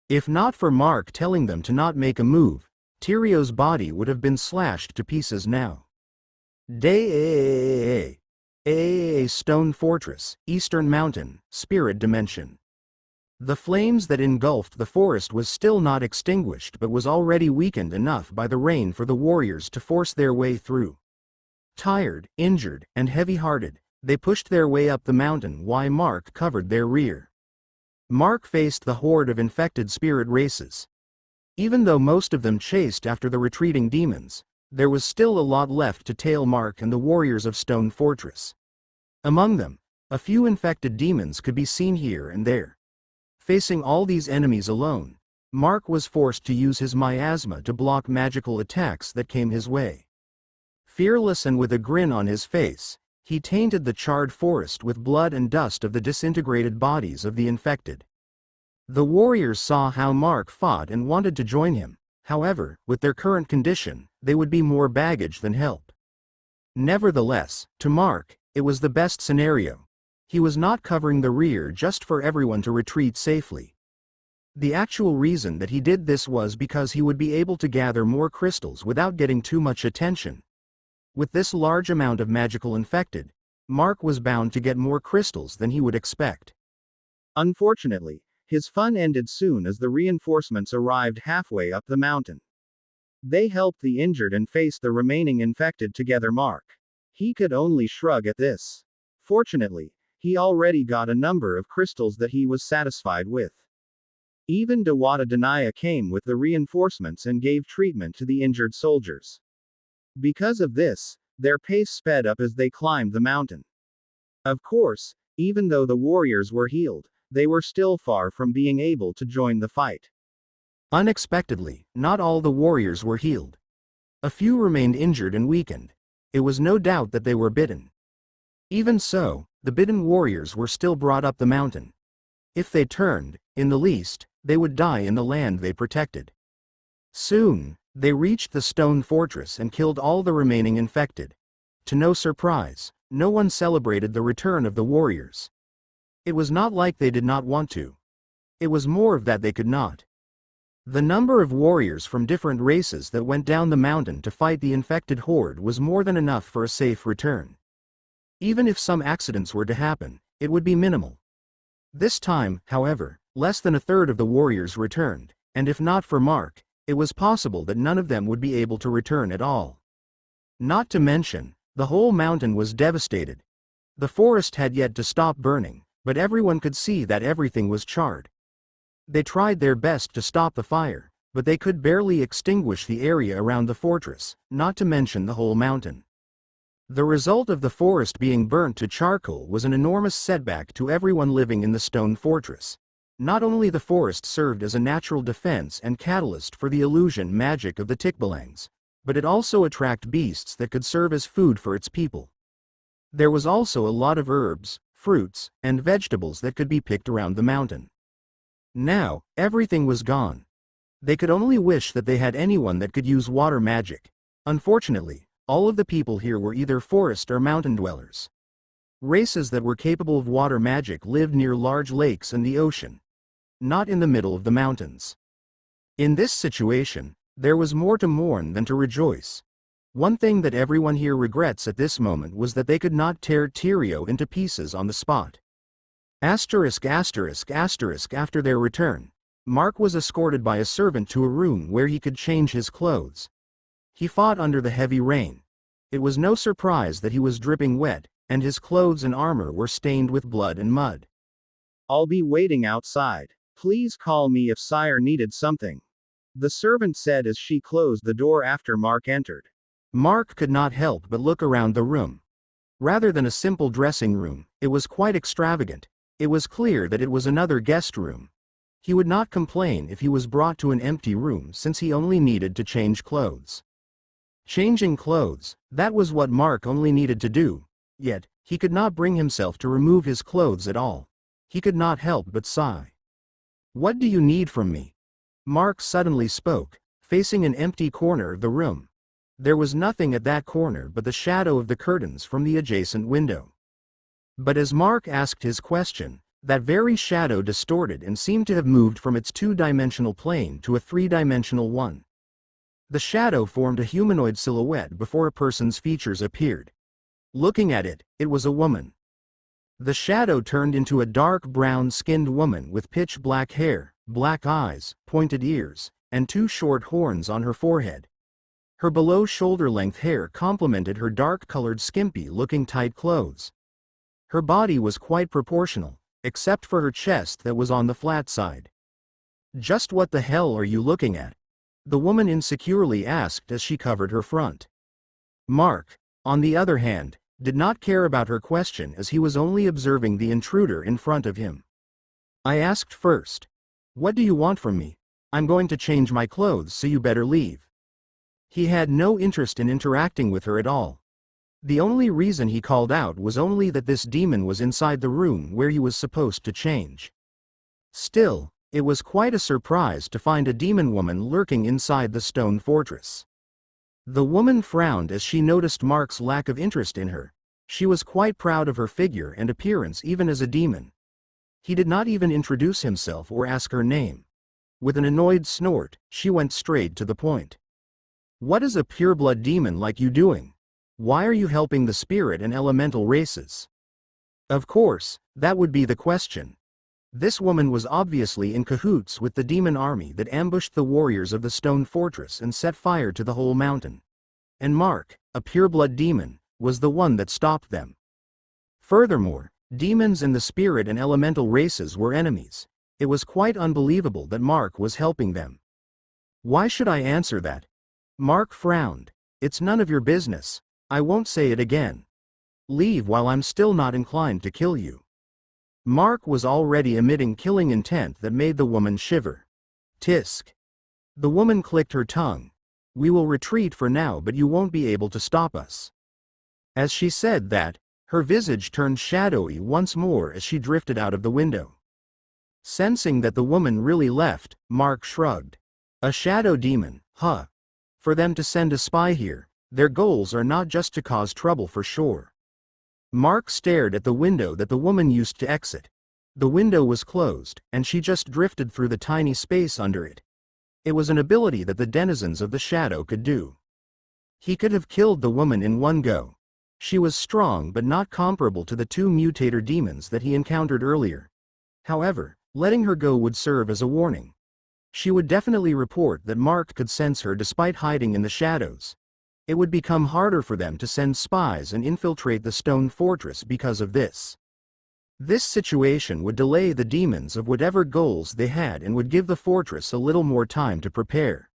If not for Mark telling them to not make a move, Tyrio's body would have been slashed to pieces now. Stone Fortress, Eastern Mountain, Spirit Dimension. The flames that engulfed the forest was still not extinguished but was already weakened enough by the rain for the warriors to force their way through. Tired, injured, and heavy-hearted, they pushed their way up the mountain while Mark covered their rear. Mark faced the horde of infected spirit races. Even though most of them chased after the retreating demons, there was still a lot left to tail Mark and the warriors of Stone Fortress. Among them, a few infected demons could be seen here and there. Facing all these enemies alone, Mark was forced to use his miasma to block magical attacks that came his way. Fearless and with a grin on his face, he tainted the charred forest with blood and dust of the disintegrated bodies of the infected. The warriors saw how Mark fought and wanted to join him. However, with their current condition, they would be more baggage than help. Nevertheless, to Mark, it was the best scenario. He was not covering the rear just for everyone to retreat safely. The actual reason that he did this was because he would be able to gather more crystals without getting too much attention. With this large amount of magical infected, Mark was bound to get more crystals than he would expect. Unfortunately, his fun ended soon as the reinforcements arrived halfway up the mountain. They helped the injured and faced the remaining infected together. Mark. He could only shrug at this. Fortunately, he already got a number of crystals that he was satisfied with. Even Dewata Denaya came with the reinforcements and gave treatment to the injured soldiers. Because of this, their pace sped up as they climbed the mountain. Of course, even though the warriors were healed, they were still far from being able to join the fight. Unexpectedly, not all the warriors were healed. A few remained injured and weakened. They were still far from being able to join the fight. Unexpectedly, not all the warriors were healed. A few remained injured and weakened. It was no doubt that they were bitten. Even so, the bitten warriors were still brought up the mountain. If they turned, in the least, they would die in the land they protected. Soon, they reached the stone fortress and killed all the remaining infected. To no surprise, no one celebrated the return of the warriors. It was not like they did not want to. It was more of that they could not. The number of warriors from different races that went down the mountain to fight the infected horde was more than enough for a safe return. Even if some accidents were to happen, it would be minimal. This time, however, less than a third of the warriors returned, and if not for Mark, it was possible that none of them would be able to return at all. Not to mention, the whole mountain was devastated. The forest had yet to stop burning, but everyone could see that everything was charred. They tried their best to stop the fire, but they could barely extinguish the area around the fortress, not to mention the whole mountain. The result of the forest being burnt to charcoal was an enormous setback to everyone living in the stone fortress. Not only the forest served as a natural defense and catalyst for the illusion magic of the Tikbalangs, but it also attracted beasts that could serve as food for its people. There was also a lot of herbs, fruits, and vegetables that could be picked around the mountain. Now, everything was gone. They could only wish that they had anyone that could use water magic. Unfortunately, all of the people here were either forest or mountain dwellers. Races that were capable of water magic lived near large lakes and the ocean, not in the middle of the mountains. In this situation, there was more to mourn than to rejoice. One thing that everyone here regrets at this moment was that they could not tear Tyrio into pieces on the spot. After their return, Mark was escorted by a servant to a room where he could change his clothes. He fought under the heavy rain. It was no surprise that he was dripping wet, and his clothes and armor were stained with blood and mud. "I'll be waiting outside. Please call me if sire needed something," the servant said as she closed the door after Mark entered. Mark could not help but look around the room. Rather than a simple dressing room, it was quite extravagant. It was clear that it was another guest room. He would not complain if he was brought to an empty room since he only needed to change clothes. Changing clothes, that was what Mark only needed to do, yet, he could not bring himself to remove his clothes at all. He could not help but sigh. "What do you need from me?" Mark suddenly spoke, facing an empty corner of the room. There was nothing at that corner but the shadow of the curtains from the adjacent window. But as Mark asked his question, that very shadow distorted and seemed to have moved from its two-dimensional plane to a three-dimensional one. The shadow formed a humanoid silhouette before a person's features appeared. Looking at it, it was a woman. The shadow turned into a dark brown-skinned woman with pitch black hair, black eyes, pointed ears, and two short horns on her forehead. Her below-shoulder-length hair complemented her dark-colored skimpy-looking tight clothes. Her body was quite proportional, except for her chest that was on the flat side. "Just what the hell are you looking at?" the woman insecurely asked as she covered her front. Mark, on the other hand, did not care about her question as he was only observing the intruder in front of him. "I asked first. What do you want from me? I'm going to change my clothes, so you better leave." He had no interest in interacting with her at all. The only reason he called out was only that this demon was inside the room where he was supposed to change. Still, it was quite a surprise to find a demon woman lurking inside the stone fortress. The woman frowned as she noticed Mark's lack of interest in her. She was quite proud of her figure and appearance even as a demon. He did not even introduce himself or ask her name. With an annoyed snort, she went straight to the point. "What is a pureblood demon like you doing? Why are you helping the spirit and elemental races?" Of course, that would be the question. This woman was obviously in cahoots with the demon army that ambushed the warriors of the stone fortress and set fire to the whole mountain. And Mark, a pureblood demon, was the one that stopped them. Furthermore, demons and the spirit and elemental races were enemies. It was quite unbelievable that Mark was helping them. "Why should I answer that?" Mark frowned. "It's none of your business. I won't say it again. Leave while I'm still not inclined to kill you." Mark was already emitting killing intent that made the woman shiver. "Tisk." The woman clicked her tongue. "We will retreat for now, but you won't be able to stop us." As she said that, her visage turned shadowy once more as she drifted out of the window. Sensing that the woman really left, Mark shrugged. A shadow demon, huh? For them to send a spy here, their goals are not just to cause trouble for sure. Mark stared at the window that the woman used to exit. The window was closed, and she just drifted through the tiny space under it. It was an ability that the denizens of the shadow could do. He could have killed the woman in one go. She was strong but not comparable to the two mutator demons that he encountered earlier. However, letting her go would serve as a warning. She would definitely report that Mark could sense her despite hiding in the shadows. It would become harder for them to send spies and infiltrate the stone fortress because of this. This situation would delay the demons of whatever goals they had and would give the fortress a little more time to prepare.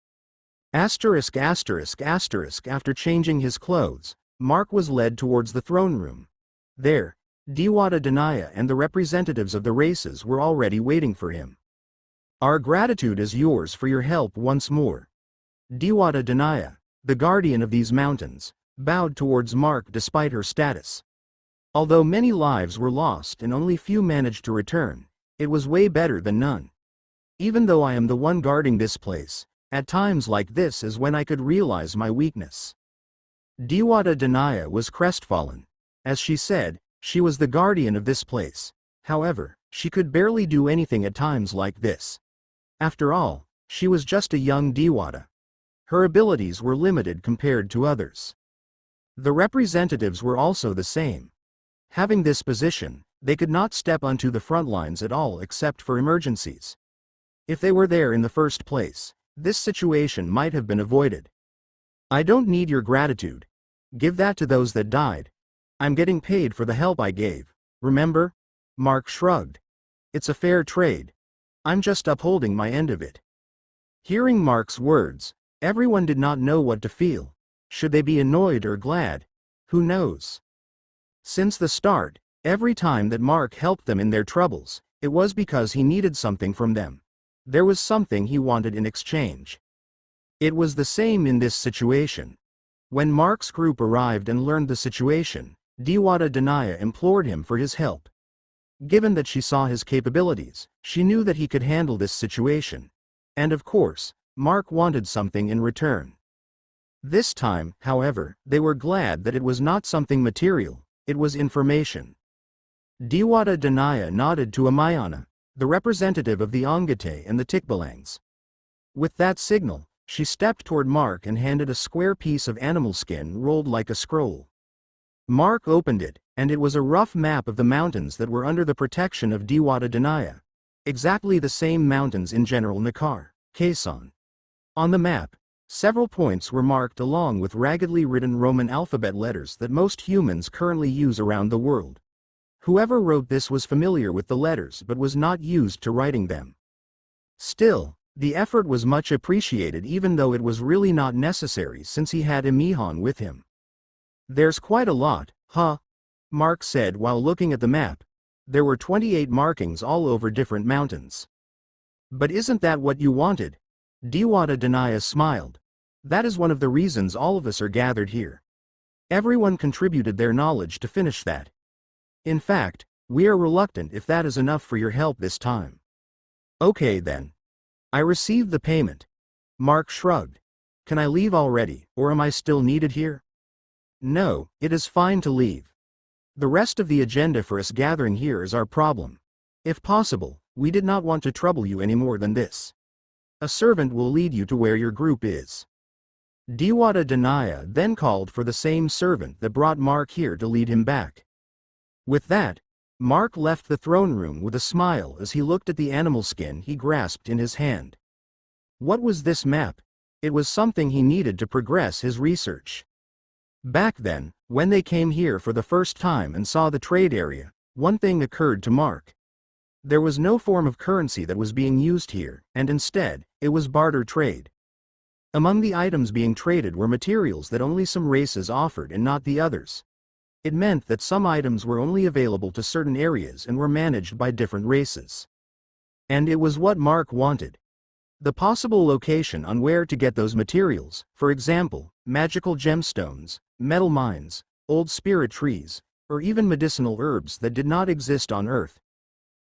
After changing his clothes, Mark was led towards the throne room. There, Dewata Danaya and the representatives of the races were already waiting for him. Our gratitude is yours for your help once more. Dewata Danaya, the guardian of these mountains, bowed towards Mark despite her status. Although many lives were lost and only few managed to return, it was way better than none. Even though I am the one guarding this place, at times like this is when I could realize my weakness. Dewata Danaya was crestfallen. As she said, she was the guardian of this place. However, she could barely do anything at times like this. After all, she was just a young Dewata. Her abilities were limited compared to others. The representatives were also the same. Having this position, they could not step onto the front lines at all except for emergencies. If they were there in the first place, this situation might have been avoided. I don't need your gratitude. Give that to those that died. I'm getting paid for the help I gave, remember? Mark shrugged. It's a fair trade. I'm just upholding my end of it. Hearing Mark's words, everyone did not know what to feel. Should they be annoyed or glad? Who knows? Since the start, every time that Mark helped them in their troubles, it was because he needed something from them. There was something he wanted in exchange. It was the same in this situation. When Mark's group arrived and learned the situation, Dewata Danaya implored him for his help. Given that she saw his capabilities, she knew that he could handle this situation. And of course, Mark wanted something in return. This time, however, they were glad that it was not something material, it was information. Dewata Danaya nodded to Amayana, the representative of the Ongate and the Tikbalangs. With that signal, she stepped toward Mark and handed a square piece of animal skin rolled like a scroll. Mark opened it, and it was a rough map of the mountains that were under the protection of Dewata Danaya. Exactly the same mountains in General Nakar, Quezon. On the map, several points were marked along with raggedly written Roman alphabet letters that most humans currently use around the world. Whoever wrote this was familiar with the letters but was not used to writing them. Still, the effort was much appreciated even though it was really not necessary since he had Emihan with him. There's quite a lot, huh? Mark said while looking at the map. There were 28 markings all over different mountains. But isn't that what you wanted? Dewata Danaya smiled. That is one of the reasons all of us are gathered here. Everyone contributed their knowledge to finish that. In fact, we are reluctant if that is enough for your help this time. Okay then. I received the payment. Mark shrugged. Can I leave already, or am I still needed here? No, it is fine to leave. The rest of the agenda for us gathering here is our problem. If possible, we did not want to trouble you any more than this. A servant will lead you to where your group is. Dewata Danaya then called for the same servant that brought Mark here to lead him back. With that, Mark left the throne room with a smile as he looked at the animal skin he grasped in his hand. What was this map? It was something he needed to progress his research. Back then, when they came here for the first time and saw the trade area, one thing occurred to Mark. There was no form of currency that was being used here, and instead, it was barter trade. Among the items being traded were materials that only some races offered and not the others. It meant that some items were only available to certain areas and were managed by different races. And it was what Mark wanted. The possible location on where to get those materials, for example, magical gemstones, metal mines, old spirit trees, or even medicinal herbs that did not exist on Earth.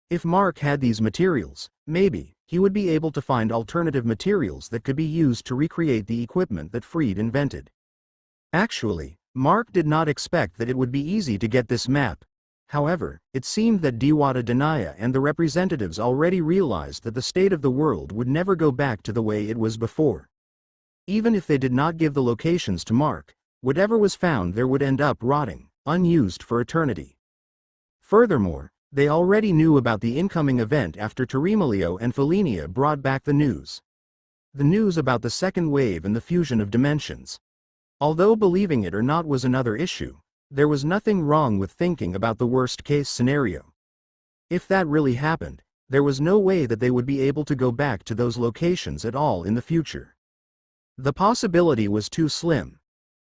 If Mark had these materials, maybe he would be able to find alternative materials that could be used to recreate the equipment that Freed invented. Actually, Mark did not expect that it would be easy to get this map. However, it seemed that Diwata Danaya and the representatives already realized that the state of the world would never go back to the way it was before. Even if they did not give the locations to Mark, whatever was found there would end up rotting, unused for eternity. Furthermore, they already knew about the incoming event after Terimalio and Felinia brought back the news. The news about the second wave and the fusion of dimensions. Although believing it or not was another issue, there was nothing wrong with thinking about the worst-case scenario. If that really happened, there was no way that they would be able to go back to those locations at all in the future. The possibility was too slim.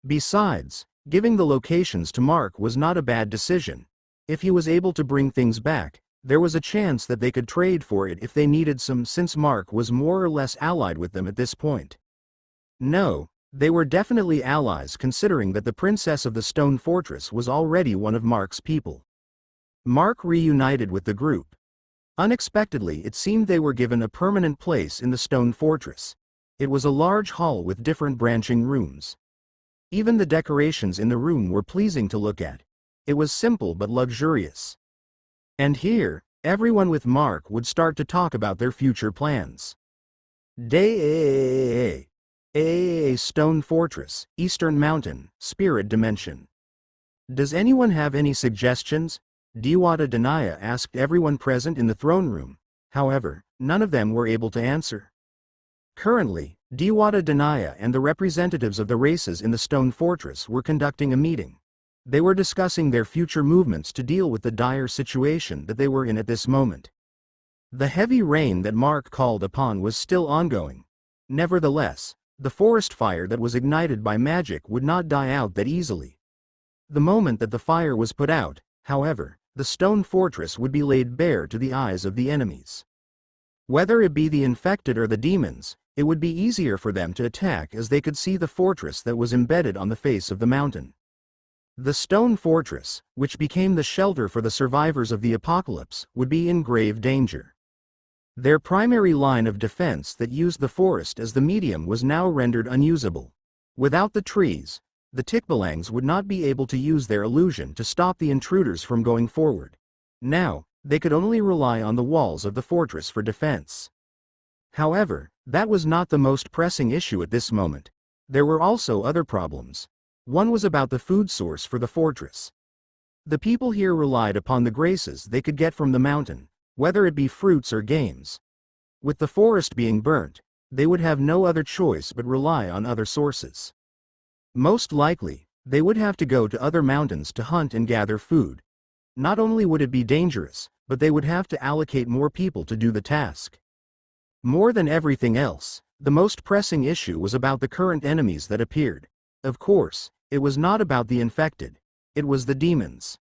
Besides, giving the locations to Mark was not a bad decision. If he was able to bring things back, there was a chance that they could trade for it if they needed some, since Mark was more or less allied with them at this point. No, they were definitely allies, considering that the Princess of the Stone Fortress was already one of Mark's people. Mark reunited with the group. Unexpectedly, it seemed they were given a permanent place in the Stone Fortress. It was a large hall with different branching rooms. Even the decorations in the room were pleasing to look at. It was simple but luxurious. And here, everyone with Mark would start to talk about their future plans. Stone Fortress, Eastern Mountain, Spirit Dimension. Does anyone have any suggestions? Diwata Danaya asked everyone present in the throne room. However, none of them were able to answer. Currently, Diwata Danaya and the representatives of the races in the Stone Fortress were conducting a meeting. They were discussing their future movements to deal with the dire situation that they were in at this moment. The heavy rain that Mark called upon was still ongoing. Nevertheless, the forest fire that was ignited by magic would not die out that easily. The moment that the fire was put out, however, the Stone Fortress would be laid bare to the eyes of the enemies. Whether it be the infected or the demons, it would be easier for them to attack as they could see the fortress that was embedded on the face of the mountain. The Stone Fortress, which became the shelter for the survivors of the apocalypse, would be in grave danger. Their primary line of defense that used the forest as the medium was now rendered unusable. Without the trees, the Tikbalangs would not be able to use their illusion to stop the intruders from going forward. Now, they could only rely on the walls of the fortress for defense. However, that was not the most pressing issue at this moment. There were also other problems. One was about the food source for the fortress. The people here relied upon the graces they could get from the mountain, whether it be fruits or games. With the forest being burnt, they would have no other choice but rely on other sources. Most likely, they would have to go to other mountains to hunt and gather food. Not only would it be dangerous, but they would have to allocate more people to do the task. More than everything else, the most pressing issue was about the current enemies that appeared. Of course, it was not about the infected. It was the demons.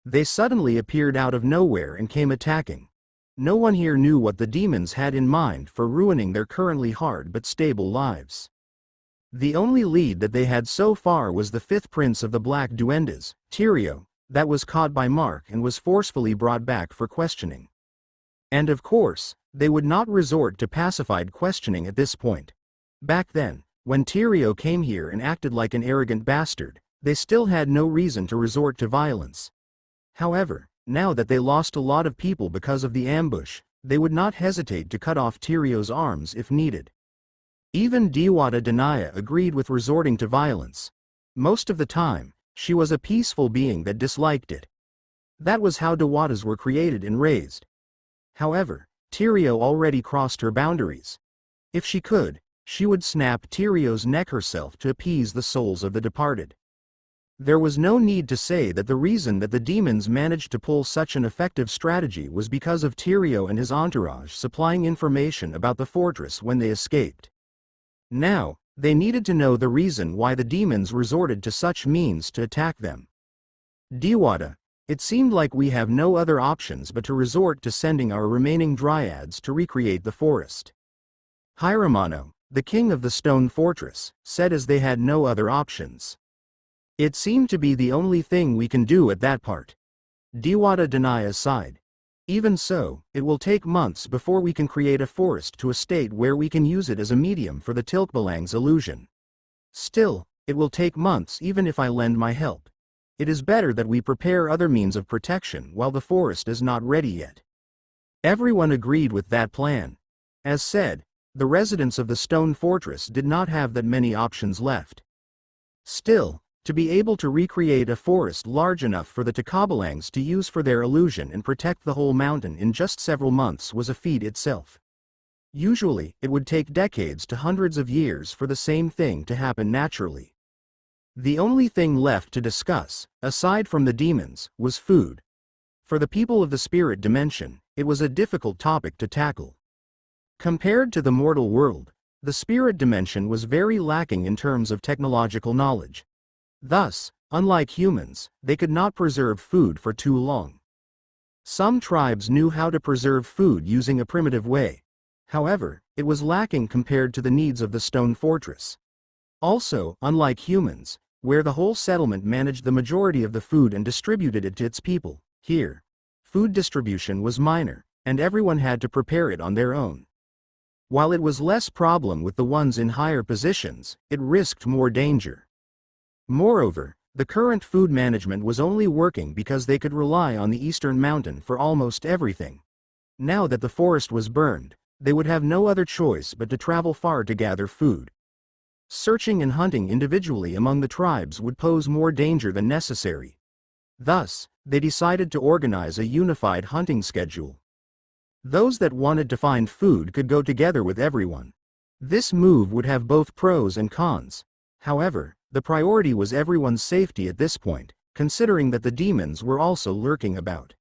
They suddenly appeared out of nowhere and came attacking. No one here knew what the demons had in mind for ruining their currently hard but stable lives. The only lead that they had so far was the fifth prince of the Black Duendes, Tyrio, that was caught by Mark and was forcefully brought back for questioning. And of course, they would not resort to pacified questioning at this point. Back then, when Tyrio came here and acted like an arrogant bastard, they still had no reason to resort to violence. However, now that they lost a lot of people because of the ambush, they would not hesitate to cut off Tyrio's arms if needed. Even Diwata Danaya agreed with resorting to violence. Most of the time, she was a peaceful being that disliked it. That was how Dewatas were created and raised. However, Tyrio already crossed her boundaries. If she could, she would snap Tyrio's neck herself to appease the souls of the departed. There was no need to say that the reason that the demons managed to pull such an effective strategy was because of Tyrio and his entourage supplying information about the fortress when they escaped. Now, they needed to know the reason why the demons resorted to such means to attack them. Diwata, it seemed like we have no other options but to resort to sending our remaining dryads to recreate the forest. Hiramano, the king of the Stone Fortress, said as they had no other options. It seemed to be the only thing we can do at that part. Wednovel sighed. Even so, it will take months before we can create a forest to a state where we can use it as a medium for the Tilkbalang's illusion. Still, it will take months even if I lend my help. It is better that we prepare other means of protection while the forest is not ready yet. Everyone agreed with that plan. As said, the residents of the stone fortress did not have that many options left. Still, to be able to recreate a forest large enough for the Tilkbalangs to use for their illusion and protect the whole mountain in just several months was a feat itself. Usually, it would take decades to hundreds of years for the same thing to happen naturally. The only thing left to discuss, aside from the demons, was food. For the people of the spirit dimension, it was a difficult topic to tackle. Compared to the mortal world, the spirit dimension was very lacking in terms of technological knowledge. Thus, unlike humans, they could not preserve food for too long. Some tribes knew how to preserve food using a primitive way. However, it was lacking compared to the needs of the stone fortress. Also, unlike humans, where the whole settlement managed the majority of the food and distributed it to its people, here, food distribution was minor, and everyone had to prepare it on their own. While it was less problem with the ones in higher positions, it risked more danger. Moreover, the current food management was only working because they could rely on the eastern mountain for almost everything. Now that the forest was burned, they would have no other choice but to travel far to gather food. Searching and hunting individually among the tribes would pose more danger than necessary. Thus, they decided to organize a unified hunting schedule. Those that wanted to find food could go together with everyone. This move would have both pros and cons. However, the priority was everyone's safety at this point, considering that the demons were also lurking about.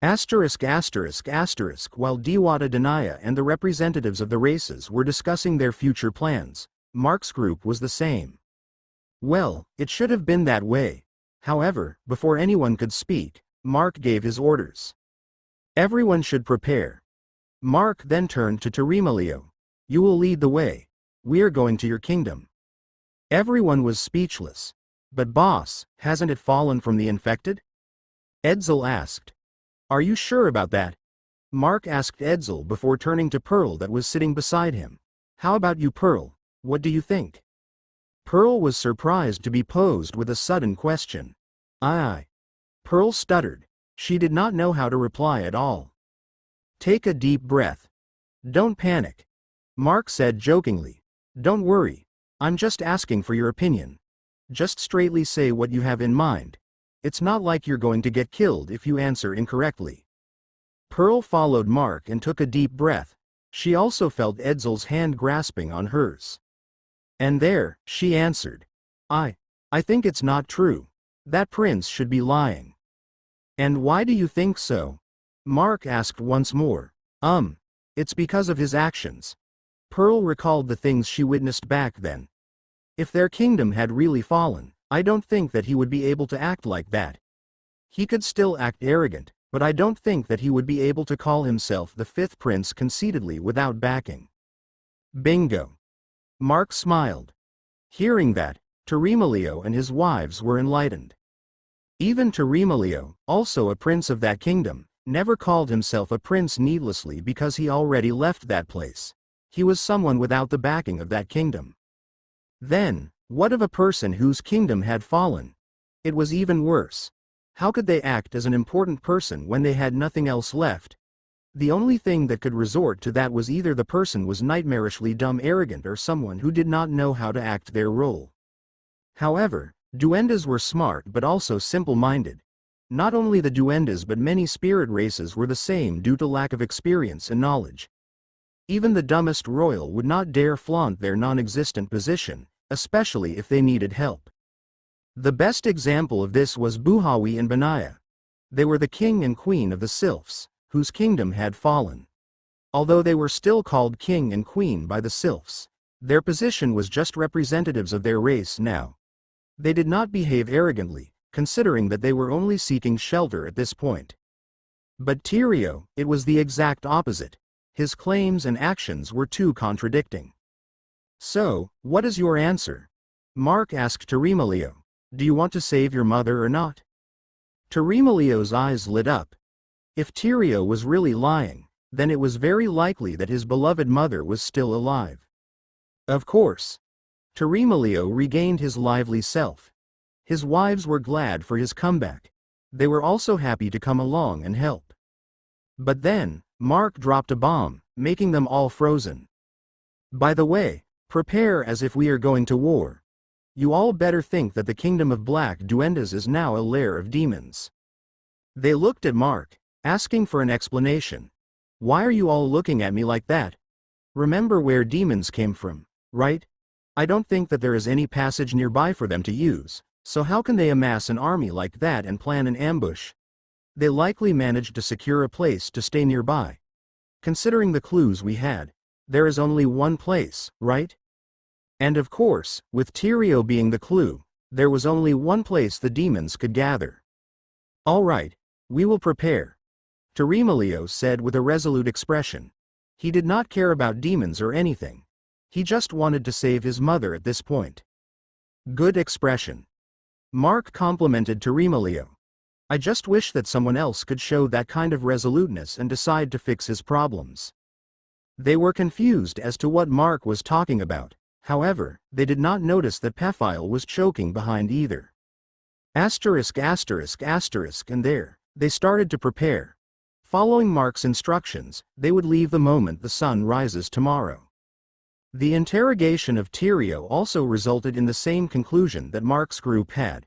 While Wednovel and the representatives of the races were discussing their future plans, Mark's group was the same. Well, it should have been that way. However, before anyone could speak, Mark gave his orders. Everyone should prepare. Mark then turned to Terimelio. You will lead the way. We're going to your kingdom. Everyone was speechless. But boss, hasn't it fallen from the infected? Edsel asked. Are you sure about that? Mark asked Edsel before turning to Pearl that was sitting beside him. How about you, Pearl? What do you think? Pearl was surprised to be posed with a sudden question. Aye. Pearl stuttered. She did not know how to reply at all. Take a deep breath. Don't panic. Mark said jokingly. Don't worry. I'm just asking for your opinion. Just straightly say what you have in mind. It's not like you're going to get killed if you answer incorrectly. Pearl followed Mark and took a deep breath. She also felt Edsel's hand grasping on hers. And there, she answered. I think it's not true. That prince should be lying. And why do you think so? Mark asked once more. It's because of his actions. Pearl recalled the things she witnessed back then. If their kingdom had really fallen, I don't think that he would be able to act like that. He could still act arrogant, but I don't think that he would be able to call himself the fifth prince conceitedly without backing. Bingo. Mark smiled. Hearing that, Terimelio and his wives were enlightened. Even Terimelio, also a prince of that kingdom, never called himself a prince needlessly because he already left that place. He was someone without the backing of that kingdom. Then, what of a person whose kingdom had fallen? It was even worse. How could they act as an important person when they had nothing else left? The only thing that could resort to that was either the person was nightmarishly dumb arrogant or someone who did not know how to act their role. However, duendas were smart but also simple-minded. Not only the duendas but many spirit races were the same due to lack of experience and knowledge. Even the dumbest royal would not dare flaunt their non-existent position, especially if they needed help. The best example of this was Buhawi and Benaya. They were the king and queen of the Sylphs, whose kingdom had fallen. Although they were still called king and queen by the Sylphs, their position was just representatives of their race now. They did not behave arrogantly, considering that they were only seeking shelter at this point. But Tyrio, it was the exact opposite. His claims and actions were too contradicting. So, what is your answer? Mark asked Terimelio. Do you want to save your mother or not? Torimelio's eyes lit up. If Tyrio was really lying, then it was very likely that his beloved mother was still alive. Of course. Torimelio regained his lively self. His wives were glad for his comeback. They were also happy to come along and help. But then, Mark dropped a bomb, making them all frozen. By the way, prepare as if we are going to war. You all better think that the kingdom of black duendes is now a lair of demons. They looked at Mark, asking for an explanation. Why are you all looking at me like that? Remember where demons came from, right? I don't think that there is any passage nearby for them to use, so how can they amass an army like that and plan an ambush? They likely managed to secure a place to stay nearby. Considering the clues we had, there is only one place, right? And of course, with Tyrio being the clue, there was only one place the demons could gather. All right, we will prepare, Torimelio said with a resolute expression. He did not care about demons or anything. He just wanted to save his mother at this point. Good expression. Mark complimented Torimelio. I just wish that someone else could show that kind of resoluteness and decide to fix his problems. They were confused as to what Mark was talking about. However, they did not notice that Pephile was choking behind either. Asterisk asterisk asterisk, and there, they started to prepare. Following Mark's instructions, they would leave the moment the sun rises tomorrow. The interrogation of Tyrio also resulted in the same conclusion that Mark's group had.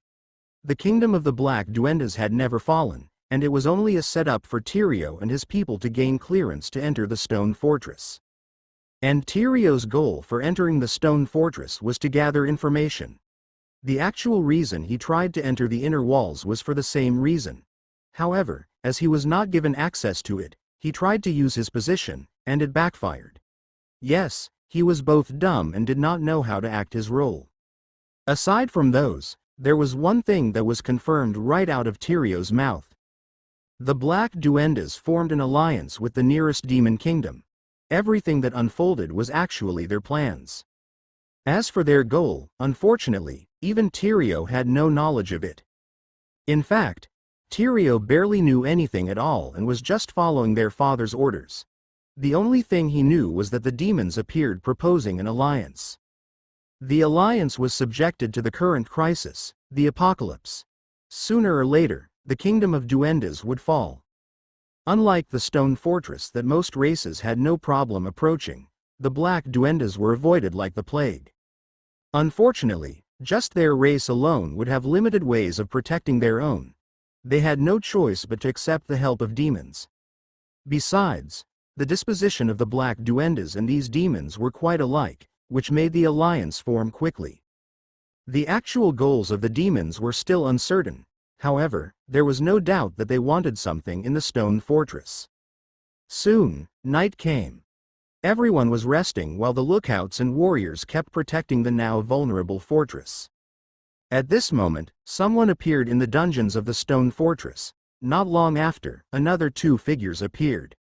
The kingdom of the Black Duendes had never fallen, and it was only a setup for Tyrio and his people to gain clearance to enter the stone fortress. And Tyrio's goal for entering the stone fortress was to gather information. The actual reason he tried to enter the inner walls was for the same reason. However, as he was not given access to it, he tried to use his position, and it backfired. Yes, he was both dumb and did not know how to act his role. Aside from those, there was one thing that was confirmed right out of Tyrio's mouth. The Black Duendes formed an alliance with the nearest demon kingdom. Everything that unfolded was actually their plans. As for their goal, unfortunately, even Tyrio had no knowledge of it. In fact, Tyrio barely knew anything at all and was just following their father's orders. The only thing he knew was that the demons appeared proposing an alliance. The alliance was subjected to the current crisis, the apocalypse. Sooner or later, the kingdom of Duendes would fall. Unlike the stone fortress that most races had no problem approaching, the Black Duendes were avoided like the plague. Unfortunately, just their race alone would have limited ways of protecting their own. They had no choice but to accept the help of demons. Besides, the disposition of the Black Duendes and these demons were quite alike, which made the alliance form quickly. The actual goals of the demons were still uncertain. However, there was no doubt that they wanted something in the stone fortress. Soon, night came. Everyone was resting while the lookouts and warriors kept protecting the now vulnerable fortress. At this moment, someone appeared in the dungeons of the stone fortress. Not long after, another two figures appeared.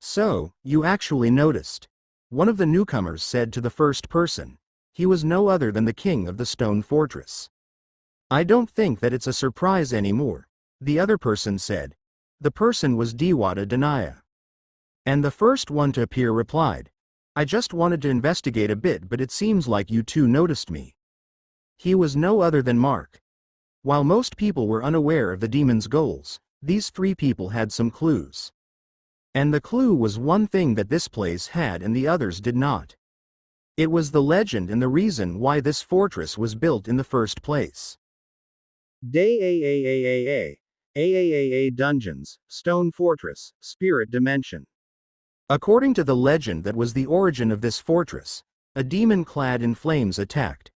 So, you actually noticed. One of the newcomers said to the first person. He was no other than the king of the stone fortress. I don't think that it's a surprise anymore, the other person said. The person was Diwata Danaya. And the first one to appear replied, I just wanted to investigate a bit, but it seems like you two noticed me. He was no other than Mark. While most people were unaware of the demon's goals, these three people had some clues. And the clue was one thing that this place had and the others did not. It was the legend and the reason why this fortress was built in the first place. Day AAA Dungeons, Stone Fortress, Spirit Dimension. According to the legend that was the origin of this fortress, a demon clad in flames attacked.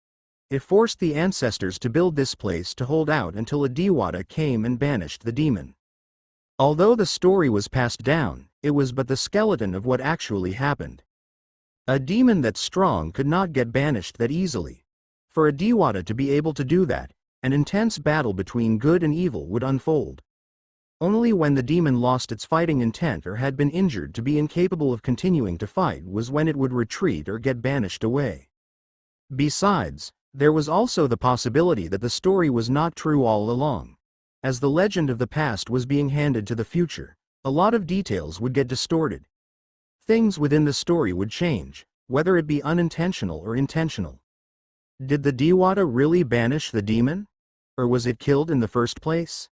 It forced the ancestors to build this place to hold out until a Diwata came and banished the demon. Although the story was passed down, it was but the skeleton of what actually happened. A demon that strong could not get banished that easily. For a Diwata to be able to do that, an intense battle between good and evil would unfold. Only when the demon lost its fighting intent or had been injured to be incapable of continuing to fight was when it would retreat or get banished away. Besides, There was also the possibility that the story was not true all along. As the legend of the past was being handed to the future, a lot of details would get distorted. Things within the story would change, whether it be unintentional or intentional. Did the Dewata really banish the demon? Or was it killed in the first place?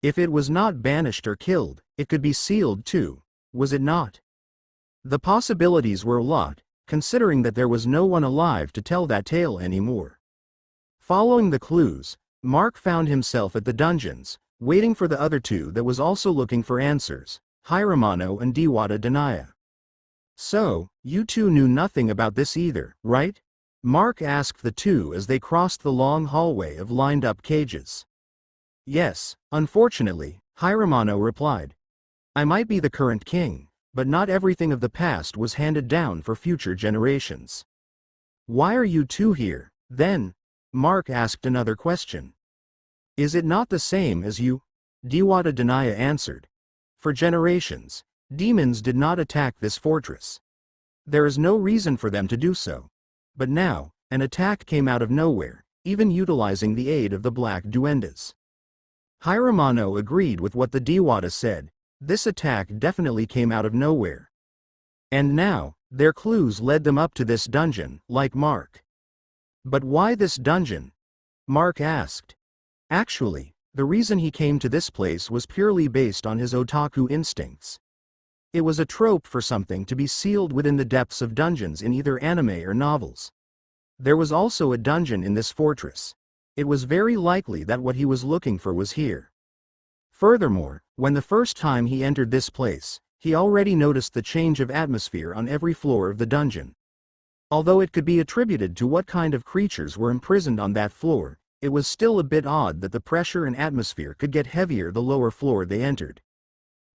If it was not banished or killed, it could be sealed too, was it not? The possibilities were a lot, considering that there was no one alive to tell that tale anymore. Following the clues, Mark found himself at the dungeons, waiting for the other two that was also looking for answers, Hiramano and Dewata Denaya. So, you two knew nothing about this either, right? Mark asked the two as they crossed the long hallway of lined-up cages. Yes, unfortunately, Hiramano replied. I might be the current king, but not everything of the past was handed down for future generations. Why are you two here, then? Mark asked another question. Is it not the same as you? Dewata Denaya answered. For generations, demons did not attack this fortress. There is no reason for them to do so. But now, an attack came out of nowhere, even utilizing the aid of the Black Duendes. Hiramano agreed with what the Dewata said. This attack definitely came out of nowhere. And now, their clues led them up to this dungeon, like Mark. But why this dungeon? Mark asked. Actually, the reason he came to this place was purely based on his otaku instincts. It was a trope for something to be sealed within the depths of dungeons in either anime or novels. There was also a dungeon in this fortress. It was very likely that what he was looking for was here. Furthermore, when the first time he entered this place, he already noticed the change of atmosphere on every floor of the dungeon. Although it could be attributed to what kind of creatures were imprisoned on that floor, it was still a bit odd that the pressure and atmosphere could get heavier the lower floor they entered.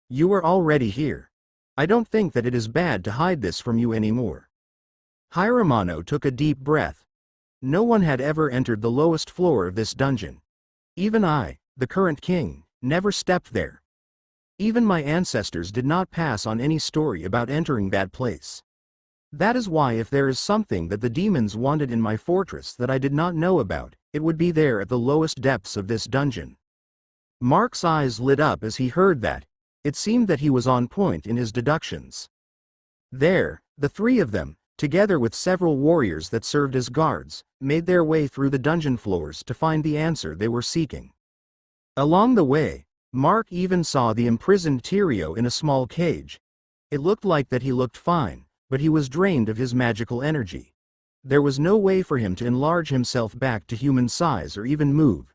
You were already here. I don't think that it is bad to hide this from you anymore. Hiramano took a deep breath. No one had ever entered the lowest floor of this dungeon. Even I, the current king, never stepped there. Even my ancestors did not pass on any story about entering that place. That is why if there is something that the demons wanted in my fortress that I did not know about, it would be there at the lowest depths of this dungeon. Mark's eyes lit up as he heard that. It seemed that he was on point in his deductions. There, the three of them, together with several warriors that served as guards, made their way through the dungeon floors to find the answer they were seeking. Along the way, Mark even saw the imprisoned Tyrio in a small cage. It looked like that he looked fine, but he was drained of his magical energy. There was no way for him to enlarge himself back to human size or even move.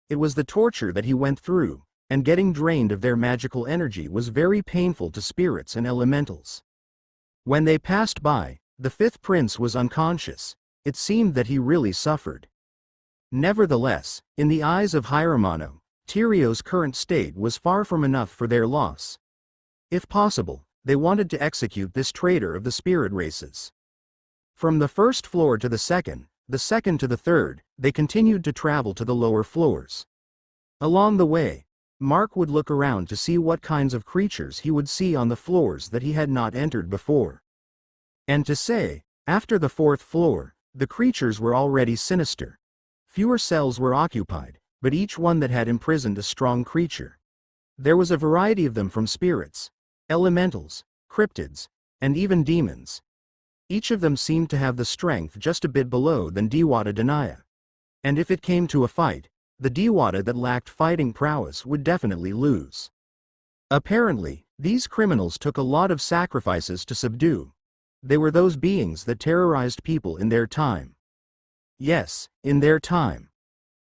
It was the torture that he went through, and getting drained of their magical energy was very painful to spirits and elementals. When they passed by, the fifth prince was unconscious. It seemed that he really suffered. Nevertheless, in the eyes of Hiramano, Tyrio's current state was far from enough for their loss. If possible, they wanted to execute this traitor of the spirit races. From the first floor to the second to the third, they continued to travel to the lower floors. Along the way, Mark would look around to see what kinds of creatures he would see on the floors that he had not entered before. And to say, after the fourth floor, the creatures were already sinister. Fewer cells were occupied, but each one that had imprisoned a strong creature. There was a variety of them from spirits, elementals, cryptids, and even demons. Each of them seemed to have the strength just a bit below than Dewata Denaya. And if it came to a fight, the Dewata that lacked fighting prowess would definitely lose. Apparently, these criminals took a lot of sacrifices to subdue. They were those beings that terrorized people in their time. Yes, in their time.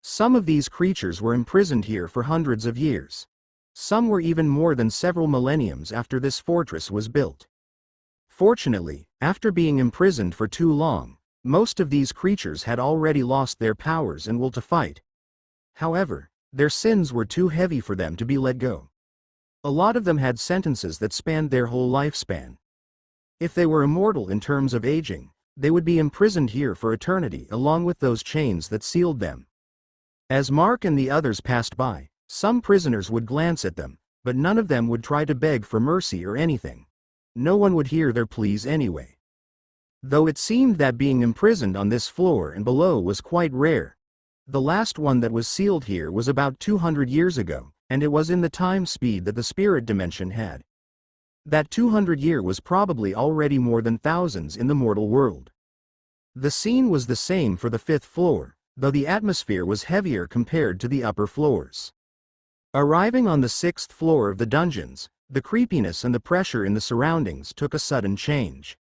Some of these creatures were imprisoned here for hundreds of years. Some were even more than several millenniums after this fortress was built. Fortunately, after being imprisoned for too long, most of these creatures had already lost their powers and will to fight. However, their sins were too heavy for them to be let go. A lot of them had sentences that spanned their whole lifespan. If they were immortal in terms of aging, they would be imprisoned here for eternity along with those chains that sealed them. As Mark and the others passed by, some prisoners would glance at them, but none of them would try to beg for mercy or anything. No one would hear their pleas anyway. though it seemed that being imprisoned on this floor and below was quite rare. The last one that was sealed here was about 200 years ago, and it was in the time speed that the spirit dimension had. That 200 year was probably already more than thousands in the mortal world. The scene was the same for the 5th floor, though the atmosphere was heavier compared to the upper floors. Arriving on the 6th floor of the dungeons, the creepiness and the pressure in the surroundings took a sudden change.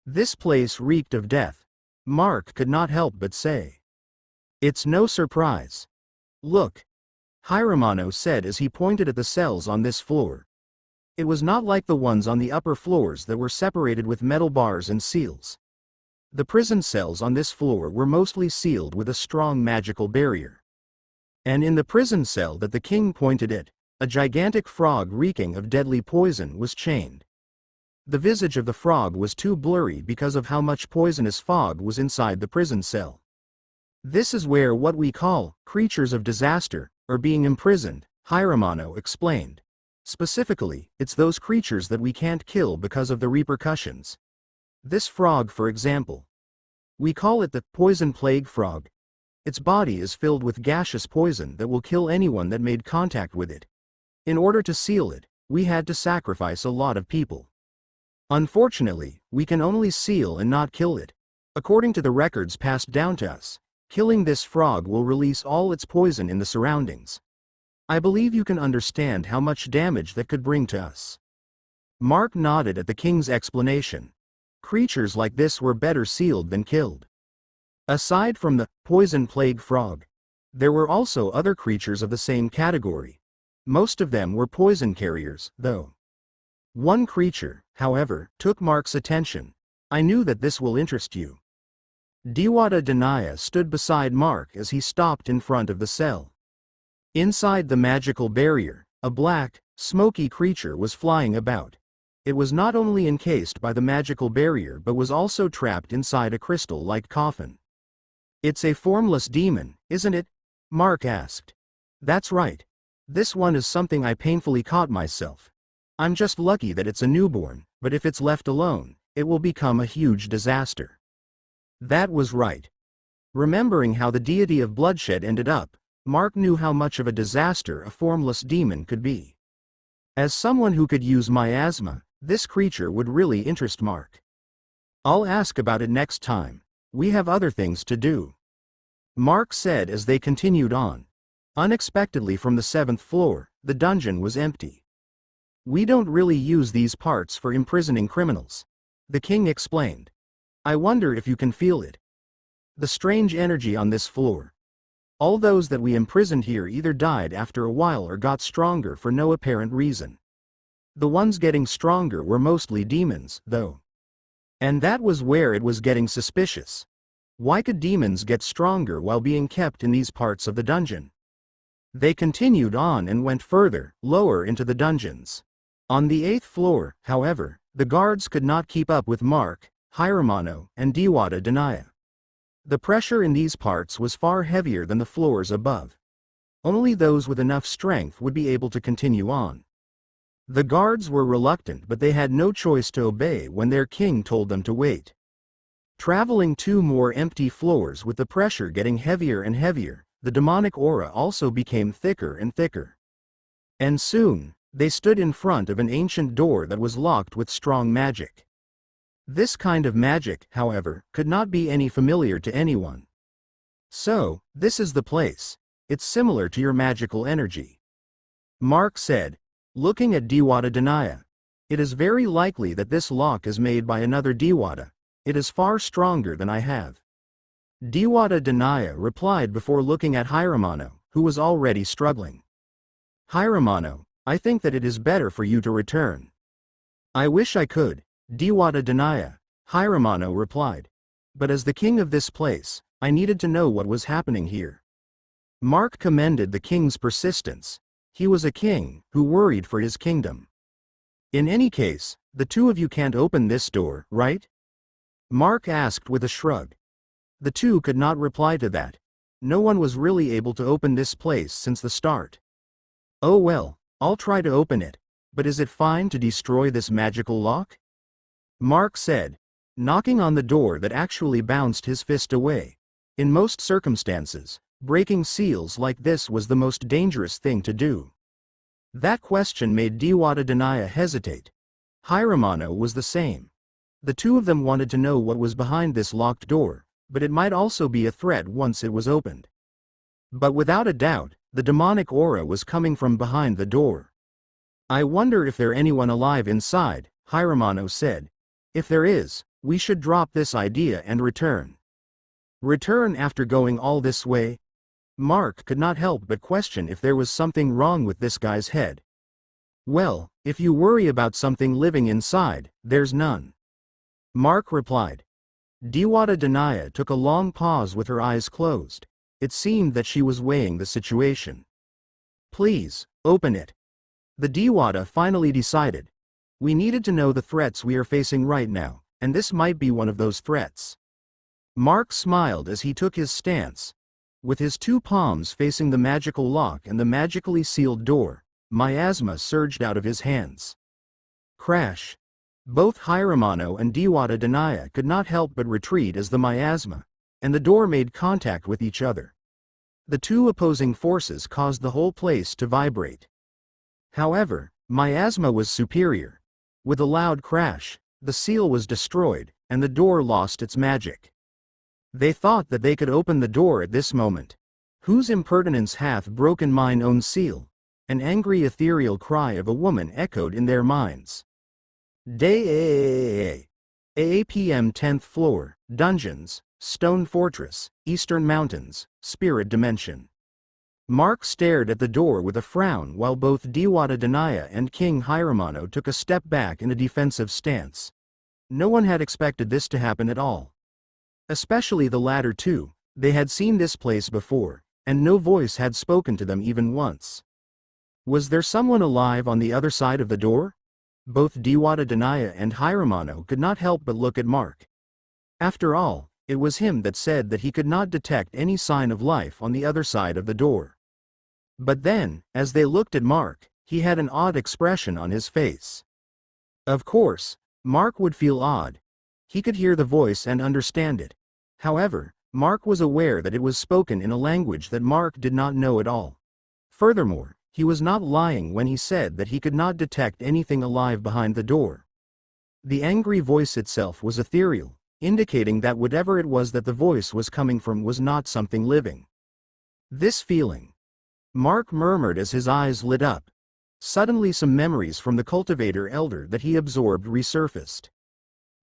This place reeked of death. Mark could not help but say. "It's no surprise. Look," Hiramano said as he pointed at the cells on this floor. It was not like the ones on the upper floors that were separated with metal bars and seals. The prison cells on this floor were mostly sealed with a strong magical barrier. And in the prison cell that the king pointed at, a gigantic frog reeking of deadly poison was chained. The visage of the frog was too blurry because of how much poisonous fog was inside the prison cell. "This is where what we call creatures of disaster are being imprisoned," Hiramano explained. "Specifically, it's those creatures that we can't kill because of the repercussions. This frog, for example. We call it the poison plague frog. Its body is filled with gaseous poison that will kill anyone that made contact with it. In order to seal it, we had to sacrifice a lot of people. Unfortunately, we can only seal and not kill it. According to the records passed down to us, killing this frog will release all its poison in the surroundings. I believe you can understand how much damage that could bring to us." Mark nodded at the king's explanation. Creatures like this were better sealed than killed. Aside from the poison plague frog, there were also other creatures of the same category. Most of them were poison carriers, though. One creature, however, took Mark's attention. "I knew that this will interest you." Diwata Danaya stood beside Mark as he stopped in front of the cell. Inside the magical barrier, a black, smoky creature was flying about. It was not only encased by the magical barrier but was also trapped inside a crystal-like coffin. "It's a formless demon, isn't it?" Mark asked. "That's right. This one is something I painfully caught myself. I'm just lucky that it's a newborn, but if it's left alone, it will become a huge disaster." That was right. Remembering how the deity of bloodshed ended up, Mark knew how much of a disaster a formless demon could be. As someone who could use miasma, this creature would really interest Mark. "I'll ask about it next time. We have other things to do," Mark said as they continued on. Unexpectedly from the 7th floor, the dungeon was empty. "We don't really use these parts for imprisoning criminals," the king explained. "I wonder if you can feel it. The strange energy on this floor. All those that we imprisoned here either died after a while or got stronger for no apparent reason. The ones getting stronger were mostly demons, though. And that was where it was getting suspicious. Why could demons get stronger while being kept in these parts of the dungeon?" They continued on and went further, lower into the dungeons. On the 8th floor, however, the guards could not keep up with Mark, Hiramano, and Diwata Danaya. The pressure in these parts was far heavier than the floors above. Only those with enough strength would be able to continue on. The guards were reluctant, but they had no choice to obey when their king told them to wait. Traveling 2 more empty floors with the pressure getting heavier and heavier, the demonic aura also became thicker and thicker. And soon, they stood in front of an ancient door that was locked with strong magic. This kind of magic, however, could not be any familiar to anyone. "So, this is the place. It's similar to your magical energy," Mark said, looking at Diwata Danaya. "It is very likely that this lock is made by another Diwata. It is far stronger than I have." Diwata Danaya replied before looking at Hiramano, who was already struggling. "Hiramano, I think that it is better for you to return." "I wish I could," Diwata Danaya, Hiramano replied. "But as the king of this place, I needed to know what was happening here." Mark commended the king's persistence. He was a king who worried for his kingdom. "In any case, the 2 of you can't open this door, right?" Mark asked with a shrug. The 2 could not reply to that. No one was really able to open this place since the start. "Oh well, I'll try to open it, but is it fine to destroy this magical lock?" Mark said. knocking on the door that actually bounced his fist away. In most circumstances, breaking seals like this was the most dangerous thing to do. That question made Dewata hesitate. Hiramano was the same. The two of them wanted to know what was behind this locked door, but it might also be a threat once it was opened. But without a doubt, the demonic aura was coming from behind the door. I wonder if there's anyone alive inside, Hiramano said. If there is, we should drop this idea and return. Return after going all this way? Mark could not help but question if there was something wrong with this guy's head. Well, if you worry about something living inside, there's none. Mark replied. Dewata took a long pause with her eyes closed. It seemed that she was weighing the situation. Please, open it. The Dewata finally decided. We needed to know the threats we are facing right now, and this might be one of those threats. Mark smiled as he took his stance. With his two palms facing the magical lock and the magically sealed door, miasma surged out of his hands. Crash. Both Hiramano and Dewata could not help but retreat as the miasma and the door made contact with each other. The two opposing forces caused the whole place to vibrate. However, miasma was superior. With a loud crash, the seal was destroyed, and the door lost its magic. They thought that they could open the door at this moment. Whose impertinence hath broken mine own seal? An angry ethereal cry of a woman echoed in their minds. Day AAPM 10th floor, Dungeons, Stone Fortress, Eastern Mountains, Spirit Dimension. Mark stared at the door with a frown while both Dewata and King Hiramano took a step back in a defensive stance. No one had expected this to happen at all. Especially the latter two. They had seen this place before, and no voice had spoken to them even once. Was there someone alive on the other side of the door? Both Dewata and Hiramano could not help but look at Mark. After all, it was him that said that he could not detect any sign of life on the other side of the door. But then, as they looked at Mark, he had an odd expression on his face. Of course, Mark would feel odd. He could hear the voice and understand it. However, Mark was aware that it was spoken in a language that Mark did not know at all. Furthermore, he was not lying when he said that he could not detect anything alive behind the door. The angry voice itself was ethereal, indicating that whatever it was that the voice was coming from was not something living. This feeling. Mark murmured as his eyes lit up. Suddenly some memories from the cultivator elder that he absorbed resurfaced.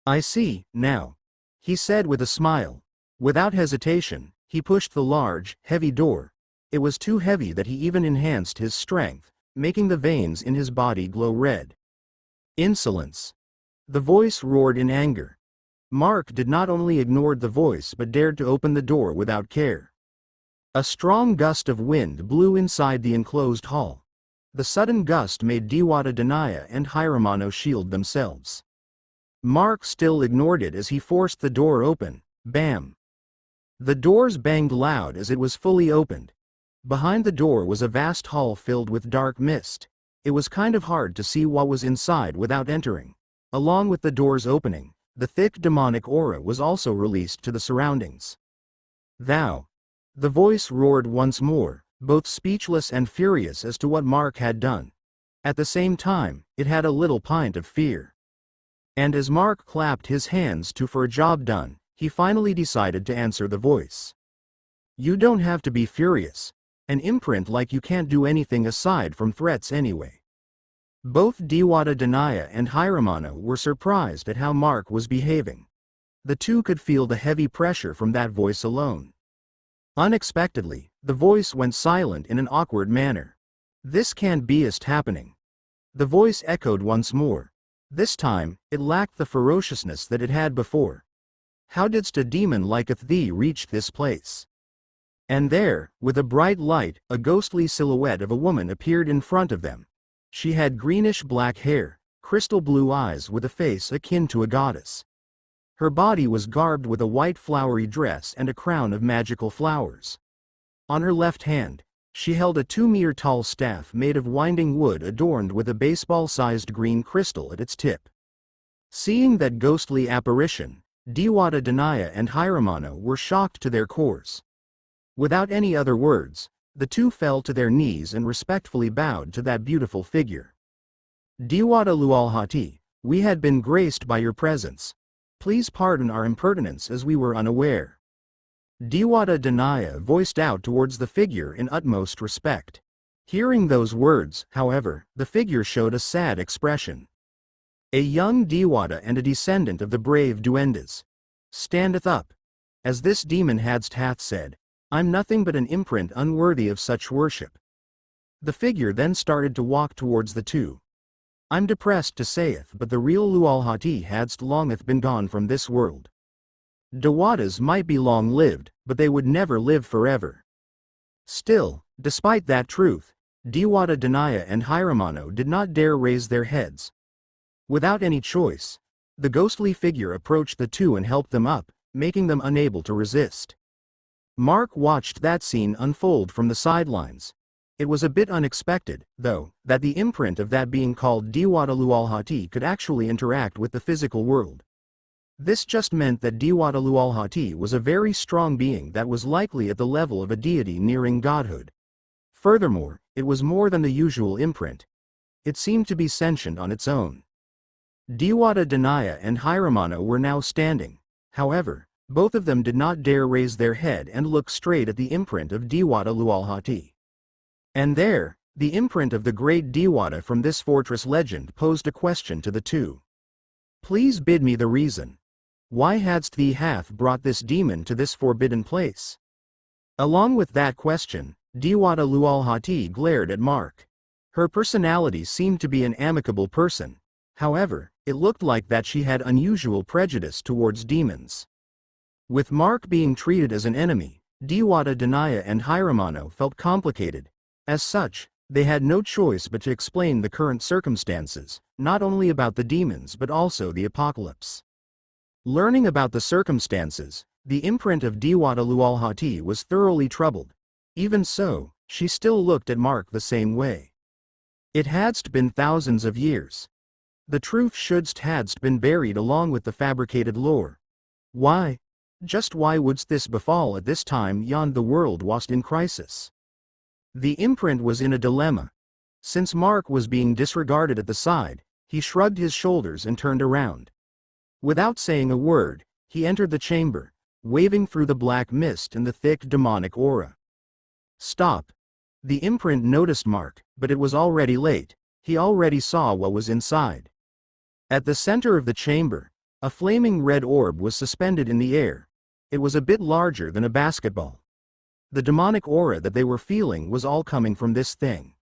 I see, now, he said with a smile. Without hesitation, he pushed the large, heavy door. It was too heavy that he even enhanced his strength, making the veins in his body glow red. Insolence. The voice roared in anger. Mark did not only ignore the voice but dared to open the door without care. A strong gust of wind blew inside the enclosed hall. The sudden gust made Dewata and Hiramano shield themselves. Mark still ignored it as he forced the door open. Bam! The doors banged loud as it was fully opened. Behind the door was a vast hall filled with dark mist. It was kind of hard to see what was inside without entering. Along with the doors opening, the thick demonic aura was also released to the surroundings. Thou! The voice roared once more, both speechless and furious as to what Mark had done. At the same time, it had a little pint of fear. And as Mark clapped his hands for a job done, he finally decided to answer the voice. You don't have to be furious. An imprint like you can't do anything aside from threats anyway. Both Dewata and Hiramano were surprised at how Mark was behaving. The two could feel the heavy pressure from that voice alone. Unexpectedly, the voice went silent in an awkward manner. This can't be just happening. The voice echoed once more. This time, it lacked the ferociousness that it had before. How didst a demon like thee reach this place? And there, with a bright light, a ghostly silhouette of a woman appeared in front of them. She had greenish-black hair, crystal blue eyes with a face akin to a goddess. Her body was garbed with a white flowery dress and a crown of magical flowers. On her left hand, she held a 2-meter-tall staff made of winding wood adorned with a baseball-sized green crystal at its tip. Seeing that ghostly apparition, Diwata Danaya and Hiramano were shocked to their cores. Without any other words, the two fell to their knees and respectfully bowed to that beautiful figure. Diwata Lualhati, we had been graced by your presence. Please pardon our impertinence as we were unaware. Diwata Danaya voiced out towards the figure in utmost respect. Hearing those words, however, the figure showed a sad expression. A young Diwata and a descendant of the brave Duendes standeth up. As this demon hadst hath said, I'm nothing but an imprint unworthy of such worship. The figure then started to walk towards the two. I'm depressed to saith, but the real Lualhati hadst longeth been gone from this world. Dewatas might be long-lived, but they would never live forever. Still, despite that truth, Diwata Danaya and Hiramano did not dare raise their heads. Without any choice, the ghostly figure approached the two and helped them up, making them unable to resist. Mark watched that scene unfold from the sidelines. It was a bit unexpected, though, that the imprint of that being called Diwata Lualhati could actually interact with the physical world. This just meant that Diwata Lualhati was a very strong being that was likely at the level of a deity nearing godhood. Furthermore, it was more than the usual imprint. It seemed to be sentient on its own. Diwata Danaya and Hiramano were now standing. However, both of them did not dare raise their head and look straight at the imprint of Diwata Lualhati. And there, the imprint of the great Diwata from this fortress legend posed a question to the two. Please bid me the reason. Why hadst thee hath brought this demon to this forbidden place? Along with that question, Diwata Lualhati glared at Mark. Her personality seemed to be an amicable person. However, it looked like that she had unusual prejudice towards demons. With Mark being treated as an enemy, Diwata Danaya and Hiramano felt complicated. As such, they had no choice but to explain the current circumstances, not only about the demons but also the apocalypse. Learning about the circumstances, the imprint of Diwata Lualhati was thoroughly troubled. Even so, she still looked at Mark the same way. It hadst been thousands of years. The truth shouldst hadst been buried along with the fabricated lore. Why? Just why wouldst this befall at this time yond the world wast in crisis? The imprint was in a dilemma. Since Mark was being disregarded at the side, he shrugged his shoulders and turned around. Without saying a word, he entered the chamber, waving through the black mist and the thick demonic aura. Stop. The imprint noticed Mark, but it was already late. He already saw what was inside. At the center of the chamber, a flaming red orb was suspended in the air. It was a bit larger than a basketball. The demonic aura that they were feeling was all coming from this thing.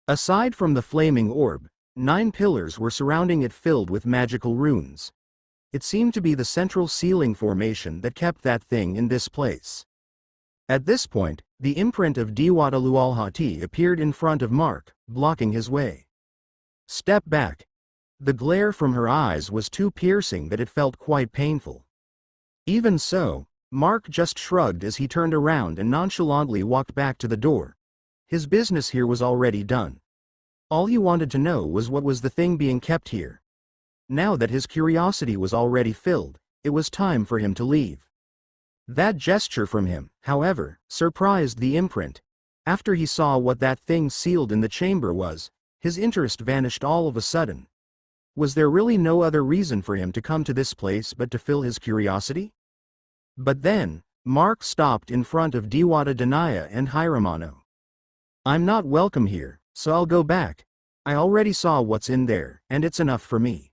Aside from the flaming orb, 9 pillars were surrounding it filled with magical runes. It seemed to be the central ceiling formation that kept that thing in this place. At this point, the imprint of Diwata Lualhati appeared in front of Mark, blocking his way. Step back. The glare from her eyes was too piercing that it felt quite painful. Even so, Mark just shrugged as he turned around and nonchalantly walked back to the door. His business here was already done. All he wanted to know was what was the thing being kept here. Now that his curiosity was already filled, it was time for him to leave. That gesture from him, however, surprised the imprint. After he saw what that thing sealed in the chamber was, his interest vanished all of a sudden. Was there really no other reason for him to come to this place but to fill his curiosity? But then, Mark stopped in front of Diwata Danaya and Hiramano. I'm not welcome here, so I'll go back. I already saw what's in there, and it's enough for me.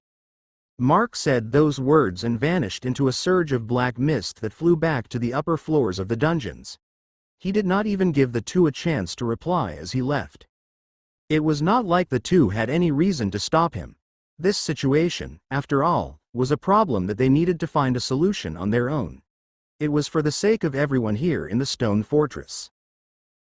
Mark said those words and vanished into a surge of black mist that flew back to the upper floors of the dungeons. He did not even give the two a chance to reply as he left. It was not like the two had any reason to stop him. This situation, after all, was a problem that they needed to find a solution on their own. It was for the sake of everyone here in the stone fortress.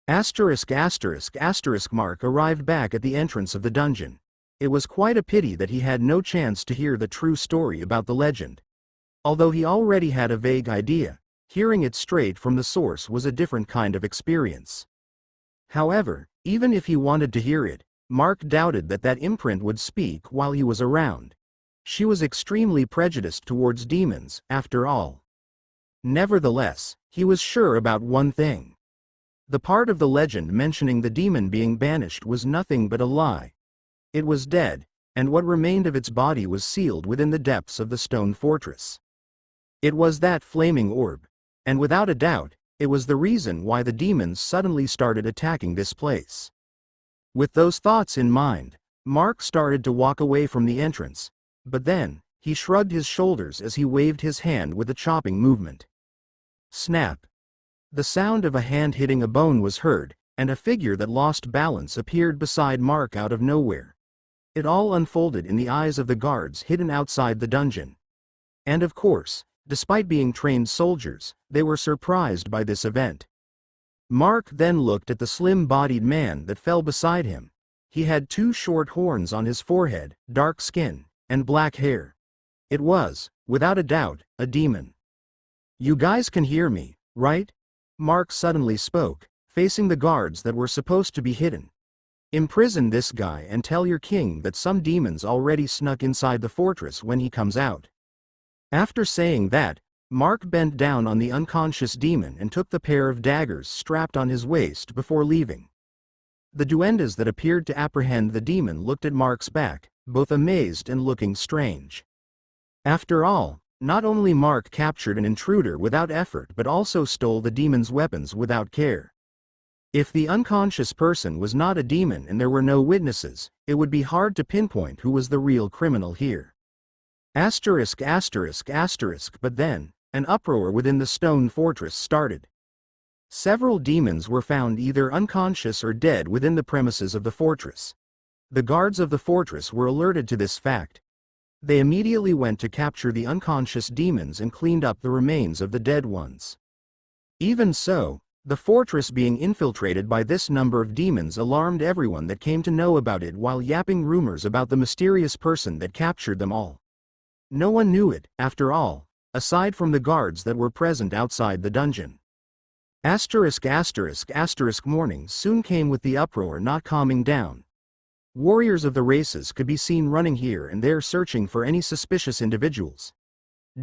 Mark arrived back at the entrance of the dungeon. It was quite a pity that he had no chance to hear the true story about the legend. Although he already had a vague idea, hearing it straight from the source was a different kind of experience. However, even if he wanted to hear it, Mark doubted that that imprint would speak while he was around. She was extremely prejudiced towards demons, after all. Nevertheless, he was sure about one thing. The part of the legend mentioning the demon being banished was nothing but a lie. It was dead, and what remained of its body was sealed within the depths of the stone fortress. It was that flaming orb, and without a doubt, it was the reason why the demons suddenly started attacking this place. With those thoughts in mind, Mark started to walk away from the entrance, but then, he shrugged his shoulders as he waved his hand with a chopping movement. Snap! The sound of a hand hitting a bone was heard, and a figure that lost balance appeared beside Mark out of nowhere. It all unfolded in the eyes of the guards hidden outside the dungeon. And of course, despite being trained soldiers, they were surprised by this event. Mark then looked at the slim-bodied man that fell beside him. He had 2 short horns on his forehead, dark skin, and black hair. It was, without a doubt, a demon. "You guys can hear me, right?" Mark suddenly spoke, facing the guards that were supposed to be hidden. "Imprison this guy and tell your king that some demons already snuck inside the fortress when he comes out." After saying that, Mark bent down on the unconscious demon and took the pair of daggers strapped on his waist before leaving. The duendes that appeared to apprehend the demon looked at Mark's back, both amazed and looking strange. After all, not only Mark captured an intruder without effort but also stole the demon's weapons without care. If the unconscious person was not a demon and there were no witnesses, it would be hard to pinpoint who was the real criminal here. But then, an uproar within the stone fortress started. Several demons were found either unconscious or dead within the premises of the fortress. The guards of the fortress were alerted to this fact. They immediately went to capture the unconscious demons and cleaned up the remains of the dead ones. Even so, the fortress being infiltrated by this number of demons alarmed everyone that came to know about it while yapping rumors about the mysterious person that captured them all. No one knew it, after all, aside from the guards that were present outside the dungeon. Morning soon came with the uproar not calming down. Warriors of the races could be seen running here and there searching for any suspicious individuals.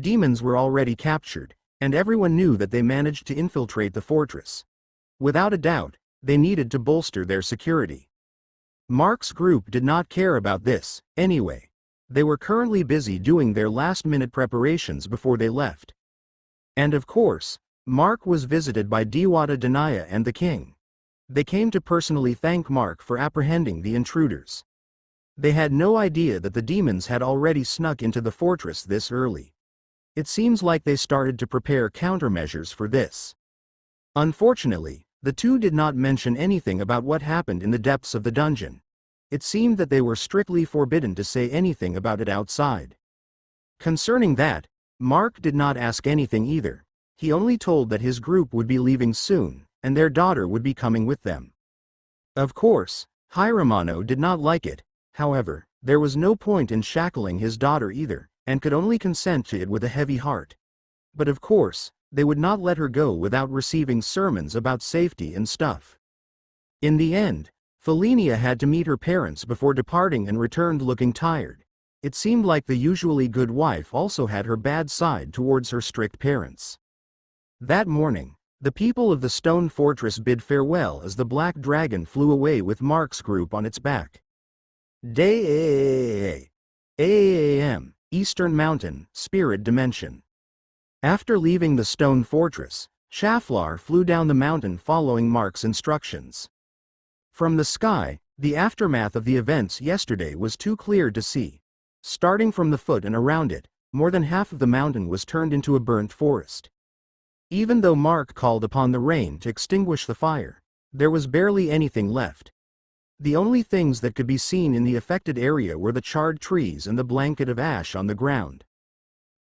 Demons were already captured, and everyone knew that they managed to infiltrate the fortress. Without a doubt, they needed to bolster their security. Mark's group did not care about this, anyway. They were currently busy doing their last-minute preparations before they left. And of course, Mark was visited by Dewata Danaya and the king. They came to personally thank Mark for apprehending the intruders. They had no idea that the demons had already snuck into the fortress this early. It seems like they started to prepare countermeasures for this. Unfortunately, the two did not mention anything about what happened in the depths of the dungeon. It seemed that they were strictly forbidden to say anything about it outside. Concerning that, Mark did not ask anything either. He only told that his group would be leaving soon, and their daughter would be coming with them. Of course, Hiramano did not like it. However, there was no point in shackling his daughter either, and could only consent to it with a heavy heart. But of course, they would not let her go without receiving sermons about safety and stuff. In the end, Felinia had to meet her parents before departing and returned looking tired. It seemed like the usually good wife also had her bad side towards her strict parents. That morning, the people of the stone fortress bid farewell as the black dragon flew away with Mark's group on its back. Day AM, Eastern Mountain, Spirit Dimension. After leaving the stone fortress, Shaflar flew down the mountain following Mark's instructions. From the sky, the aftermath of the events yesterday was too clear to see. Starting from the foot and around it, more than half of the mountain was turned into a burnt forest. Even though Mark called upon the rain to extinguish the fire, there was barely anything left. The only things that could be seen in the affected area were the charred trees and the blanket of ash on the ground.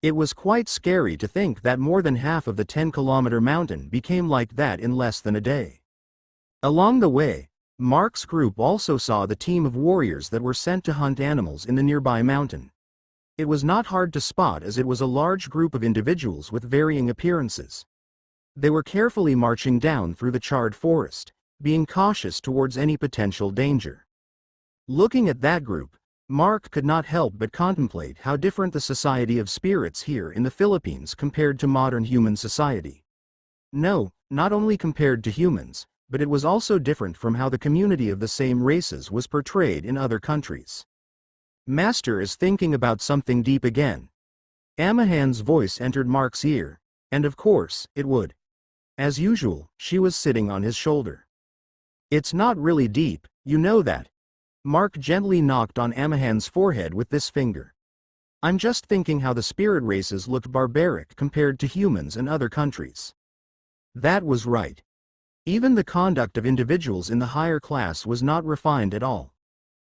It was quite scary to think that more than half of the 10-kilometer mountain became like that in less than a day. Along the way, Mark's group also saw the team of warriors that were sent to hunt animals in the nearby mountain. It was not hard to spot as it was a large group of individuals with varying appearances. They were carefully marching down through the charred forest, being cautious towards any potential danger. Looking at that group, Mark could not help but contemplate how different the society of spirits here in the Philippines compared to modern human society. No, not only compared to humans, but it was also different from how the community of the same races was portrayed in other countries. Master is thinking about something deep again. Amahan's voice entered Mark's ear, and of course, it would. As usual, she was sitting on his shoulder. It's not really deep, you know that. Mark gently knocked on Amahan's forehead with this finger. I'm just thinking how the spirit races looked barbaric compared to humans in other countries. That was right. Even the conduct of individuals in the higher class was not refined at all.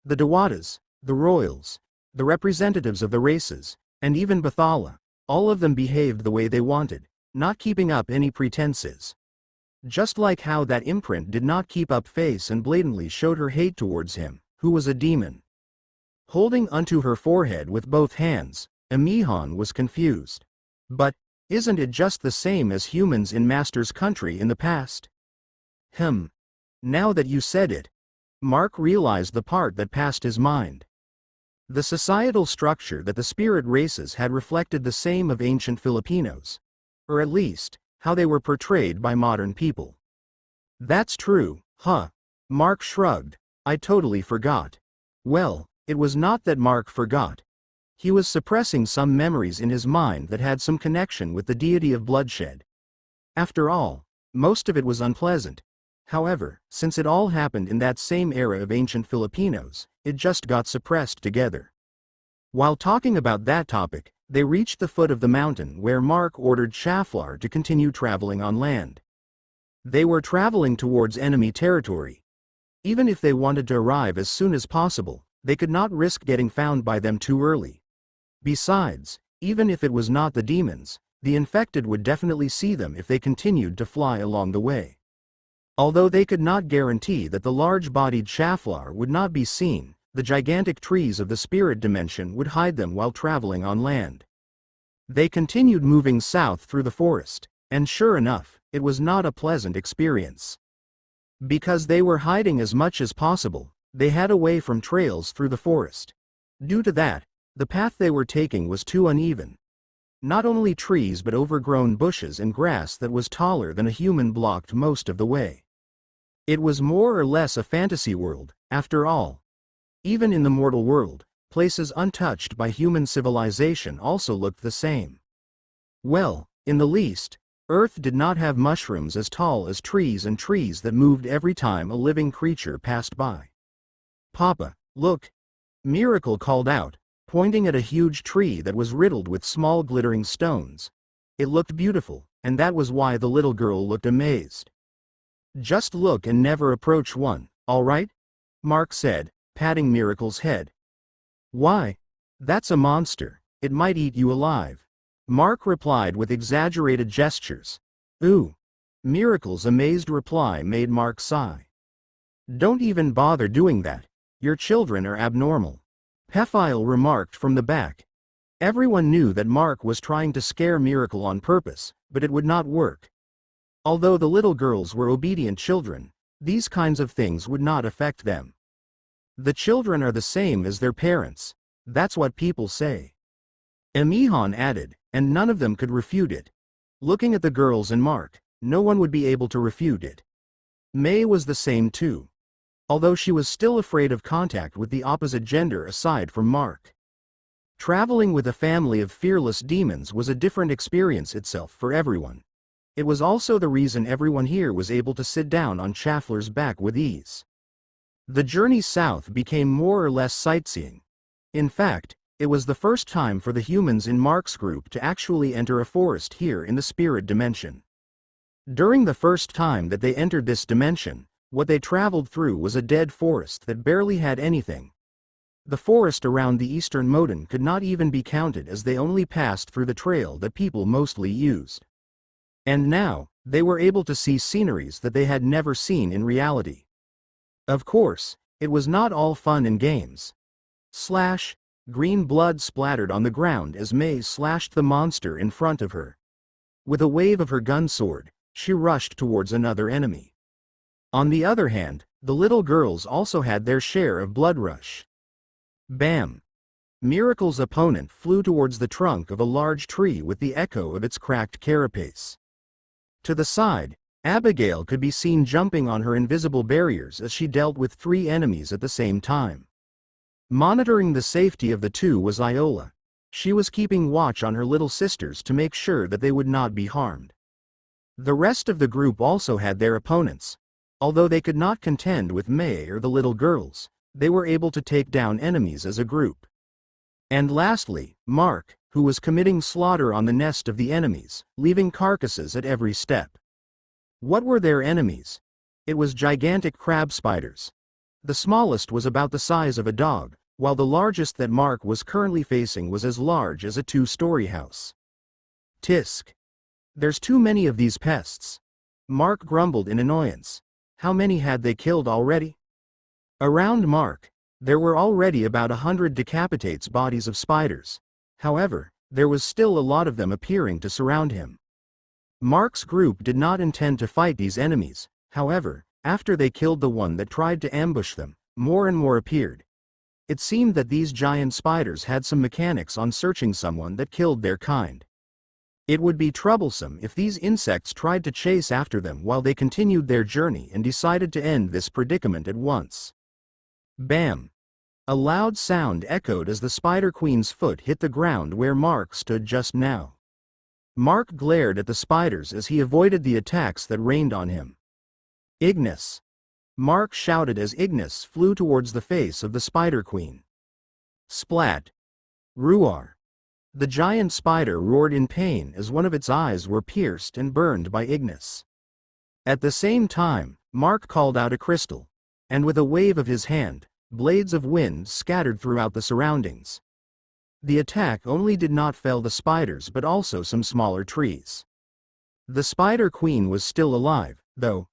The Dewatas, the royals, the representatives of the races, and even Bathala, all of them behaved the way they wanted, not keeping up any pretenses. Just like how that imprint did not keep up face and blatantly showed her hate towards him, who was a demon. Holding onto her forehead with both hands, Amihan was confused. But, isn't it just the same as humans in Master's country in the past? Now that you said it, Mark realized the part that passed his mind. The societal structure that the spirit races had reflected the same of ancient Filipinos. Or at least, how they were portrayed by modern people. That's true, huh? Mark shrugged. I totally forgot. Well, it was not that Mark forgot. He was suppressing some memories in his mind that had some connection with the deity of bloodshed. After all, most of it was unpleasant. However, since it all happened in that same era of ancient Filipinos, it just got suppressed together. While talking about that topic, they reached the foot of the mountain where Mark ordered Shaflar to continue traveling on land. They were traveling towards enemy territory. Even if they wanted to arrive as soon as possible, they could not risk getting found by them too early. Besides, even if it was not the demons, the infected would definitely see them if they continued to fly along the way. Although they could not guarantee that the large-bodied Shaflar would not be seen, the gigantic trees of the spirit dimension would hide them while traveling on land. They continued moving south through the forest, and sure enough, it was not a pleasant experience. Because they were hiding as much as possible, they had away from trails through the forest. Due to that, the path they were taking was too uneven. Not only trees but overgrown bushes and grass that was taller than a human blocked most of the way. It was more or less a fantasy world, after all. Even in the mortal world, places untouched by human civilization also looked the same. Well, in the least, Earth did not have mushrooms as tall as trees and trees that moved every time a living creature passed by. Papa, look! Miracle called out, pointing at a huge tree that was riddled with small glittering stones. It looked beautiful, and that was why the little girl looked amazed. Just look and never approach one, all right? Mark said, patting Miracle's head. Why? That's a monster, it might eat you alive. Mark replied with exaggerated gestures. Ooh. Miracle's amazed reply made Mark sigh. Don't even bother doing that, your children are abnormal. Pephile remarked from the back. Everyone knew that Mark was trying to scare Miracle on purpose, but it would not work. Although the little girls were obedient children, these kinds of things would not affect them. The children are the same as their parents, that's what people say. Amihan added, and none of them could refute it. Looking at the girls and Mark, no one would be able to refute it. May was the same too. Although she was still afraid of contact with the opposite gender aside from Mark. Traveling with a family of fearless demons was a different experience itself for everyone. It was also the reason everyone here was able to sit down on Shaflar's back with ease. The journey south became more or less sightseeing. In fact, it was the first time for the humans in Mark's group to actually enter a forest here in the spirit dimension. During the first time that they entered this dimension, what they traveled through was a dead forest that barely had anything. The forest around the eastern Moden could not even be counted as they only passed through the trail that people mostly used. And now, they were able to see sceneries that they had never seen in reality. Of course, it was not all fun and games. Slash, green blood splattered on the ground as May slashed the monster in front of her. With a wave of her gun sword, she rushed towards another enemy. On the other hand, the little girls also had their share of blood rush. Bam! Miracle's opponent flew towards the trunk of a large tree with the echo of its cracked carapace. To the side, Abigail could be seen jumping on her invisible barriers as she dealt with 3 enemies at the same time. Monitoring the safety of the 2 was Iola. She was keeping watch on her little sisters to make sure that they would not be harmed. The rest of the group also had their opponents. Although they could not contend with May or the little girls, they were able to take down enemies as a group. And lastly, Mark, who was committing slaughter on the nest of the enemies, leaving carcasses at every step. What were their enemies? It was gigantic crab spiders. The smallest was about the size of a dog, while the largest that Mark was currently facing was as large as a 2-story house. Tisk. There's too many of these pests. Mark grumbled in annoyance. How many had they killed already? Around Mark, there were already about 100 decapitates bodies of spiders. However, there was still a lot of them appearing to surround him. Mark's group did not intend to fight these enemies. However, after they killed the one that tried to ambush them, more and more appeared. It seemed that these giant spiders had some mechanics on searching someone that killed their kind. It would be troublesome if these insects tried to chase after them while they continued their journey and decided to end this predicament at once. Bam! A loud sound echoed as the Spider Queen's foot hit the ground where Mark stood just now. Mark glared at the spiders as he avoided the attacks that rained on him. Ignis! Mark shouted as Ignis flew towards the face of the Spider Queen. Splat! Ruar! The giant spider roared in pain as one of its eyes were pierced and burned by Ignis. At the same time, Mark called out a crystal, and with a wave of his hand, blades of wind scattered throughout the surroundings. The attack only did not fell the spiders but also some smaller trees. The Spider Queen was still alive, though.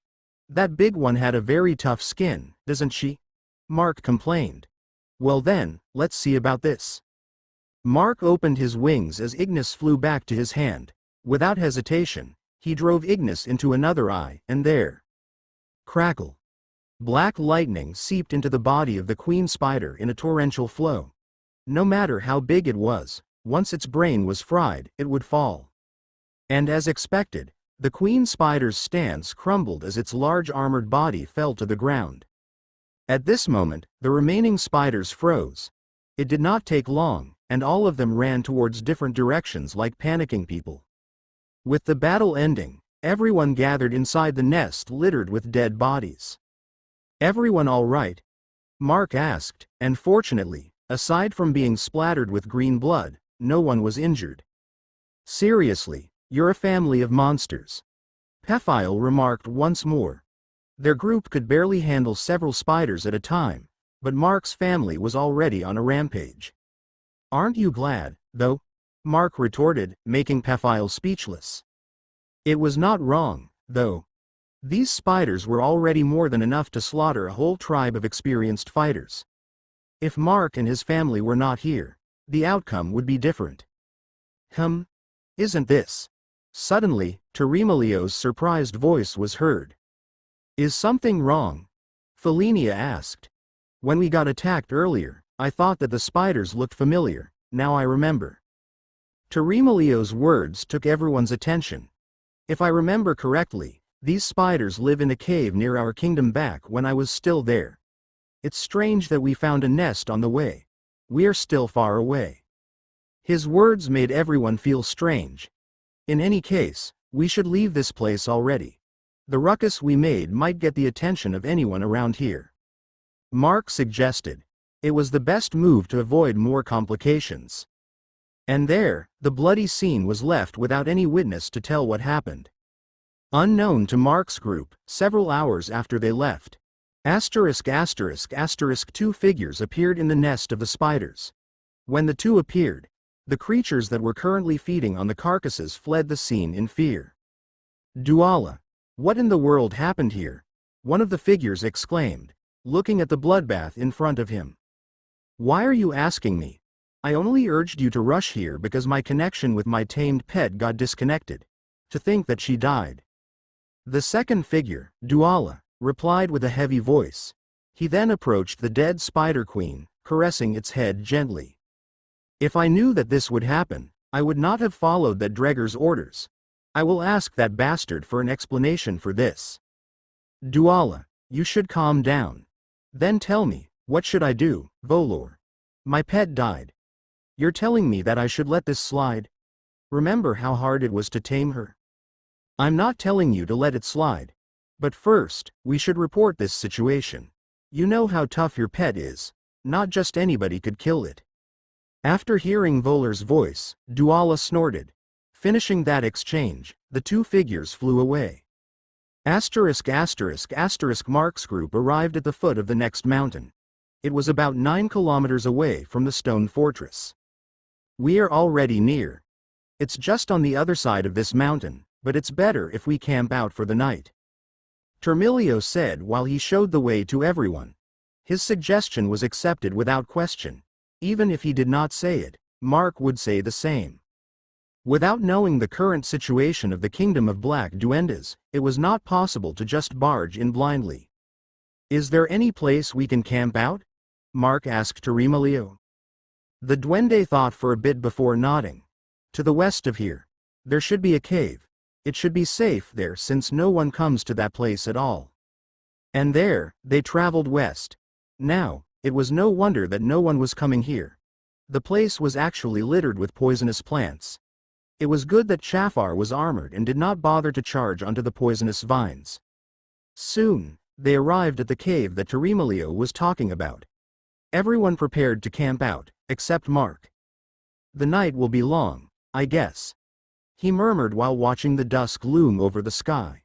That big one had a very tough skin, doesn't she? Mark complained. Well then, let's see about this. Mark opened his wings as Ignis flew back to his hand. Without hesitation, he drove Ignis into another eye, and there. Crackle! Black lightning seeped into the body of the queen spider in a torrential flow. No matter how big it was, once its brain was fried, it would fall. And as expected, the queen spider's stance crumbled as its large armored body fell to the ground. At this moment, the remaining spiders froze. It did not take long, and all of them ran towards different directions like panicking people. With the battle ending, everyone gathered inside the nest littered with dead bodies. Everyone all right? Mark asked, and fortunately, aside from being splattered with green blood, no one was injured. Seriously, you're a family of monsters. Pephile remarked once more. Their group could barely handle several spiders at a time, but Mark's family was already on a rampage. Aren't you glad, though? Mark retorted, making Pephile speechless. It was not wrong, though. These spiders were already more than enough to slaughter a whole tribe of experienced fighters. If Mark and his family were not here, the outcome would be different. Isn't this? Suddenly, Teremalio's surprised voice was heard. Is something wrong? Felinia asked. When we got attacked earlier, I thought that the spiders looked familiar, now I remember. Teremalio's words took everyone's attention. If I remember correctly, these spiders live in a cave near our kingdom back when I was still there. It's strange that we found a nest on the way. We are still far away. His words made everyone feel strange. In any case, we should leave this place already. The ruckus we made might get the attention of anyone around here. Mark suggested. It was the best move to avoid more complications. And there, the bloody scene was left without any witness to tell what happened. Unknown to Mark's group, several hours after they left, *******2 figures appeared in the nest of the spiders. When the 2 appeared, the creatures that were currently feeding on the carcasses fled the scene in fear. Duala! What in the world happened here? One of the figures exclaimed, looking at the bloodbath in front of him. Why are you asking me? I only urged you to rush here because my connection with my tamed pet got disconnected. To think that she died. The second figure, Duala, replied with a heavy voice. He then approached the dead Spider Queen, caressing its head gently. If I knew that this would happen, I would not have followed that Dreger's orders. I will ask that bastard for an explanation for this. Duala, you should calm down. Then tell me, what should I do, Volor? My pet died. You're telling me that I should let this slide? Remember how hard it was to tame her? I'm not telling you to let it slide. But first, we should report this situation. You know how tough your pet is. Not just anybody could kill it. After hearing Volor's voice, Duala snorted. Finishing that exchange, the two figures flew away. Mark's group arrived at the foot of the next mountain. It was about 9 kilometers away from the stone fortress. We are already near. It's just on the other side of this mountain, but it's better if we camp out for the night. Termilio said while he showed the way to everyone. His suggestion was accepted without question. Even if he did not say it, Mark would say the same. Without knowing the current situation of the Kingdom of Black Duendes, it was not possible to just barge in blindly. Is there any place we can camp out? Mark asked Termilio. The Duende thought for a bit before nodding. To the west of here. There should be a cave. It should be safe there since no one comes to that place at all. And there, they traveled west. Now, it was no wonder that no one was coming here. The place was actually littered with poisonous plants. It was good that Chafar was armored and did not bother to charge onto the poisonous vines. Soon, they arrived at the cave that Termilio was talking about. Everyone prepared to camp out, except Mark. The night will be long, I guess. He murmured while watching the dusk loom over the sky.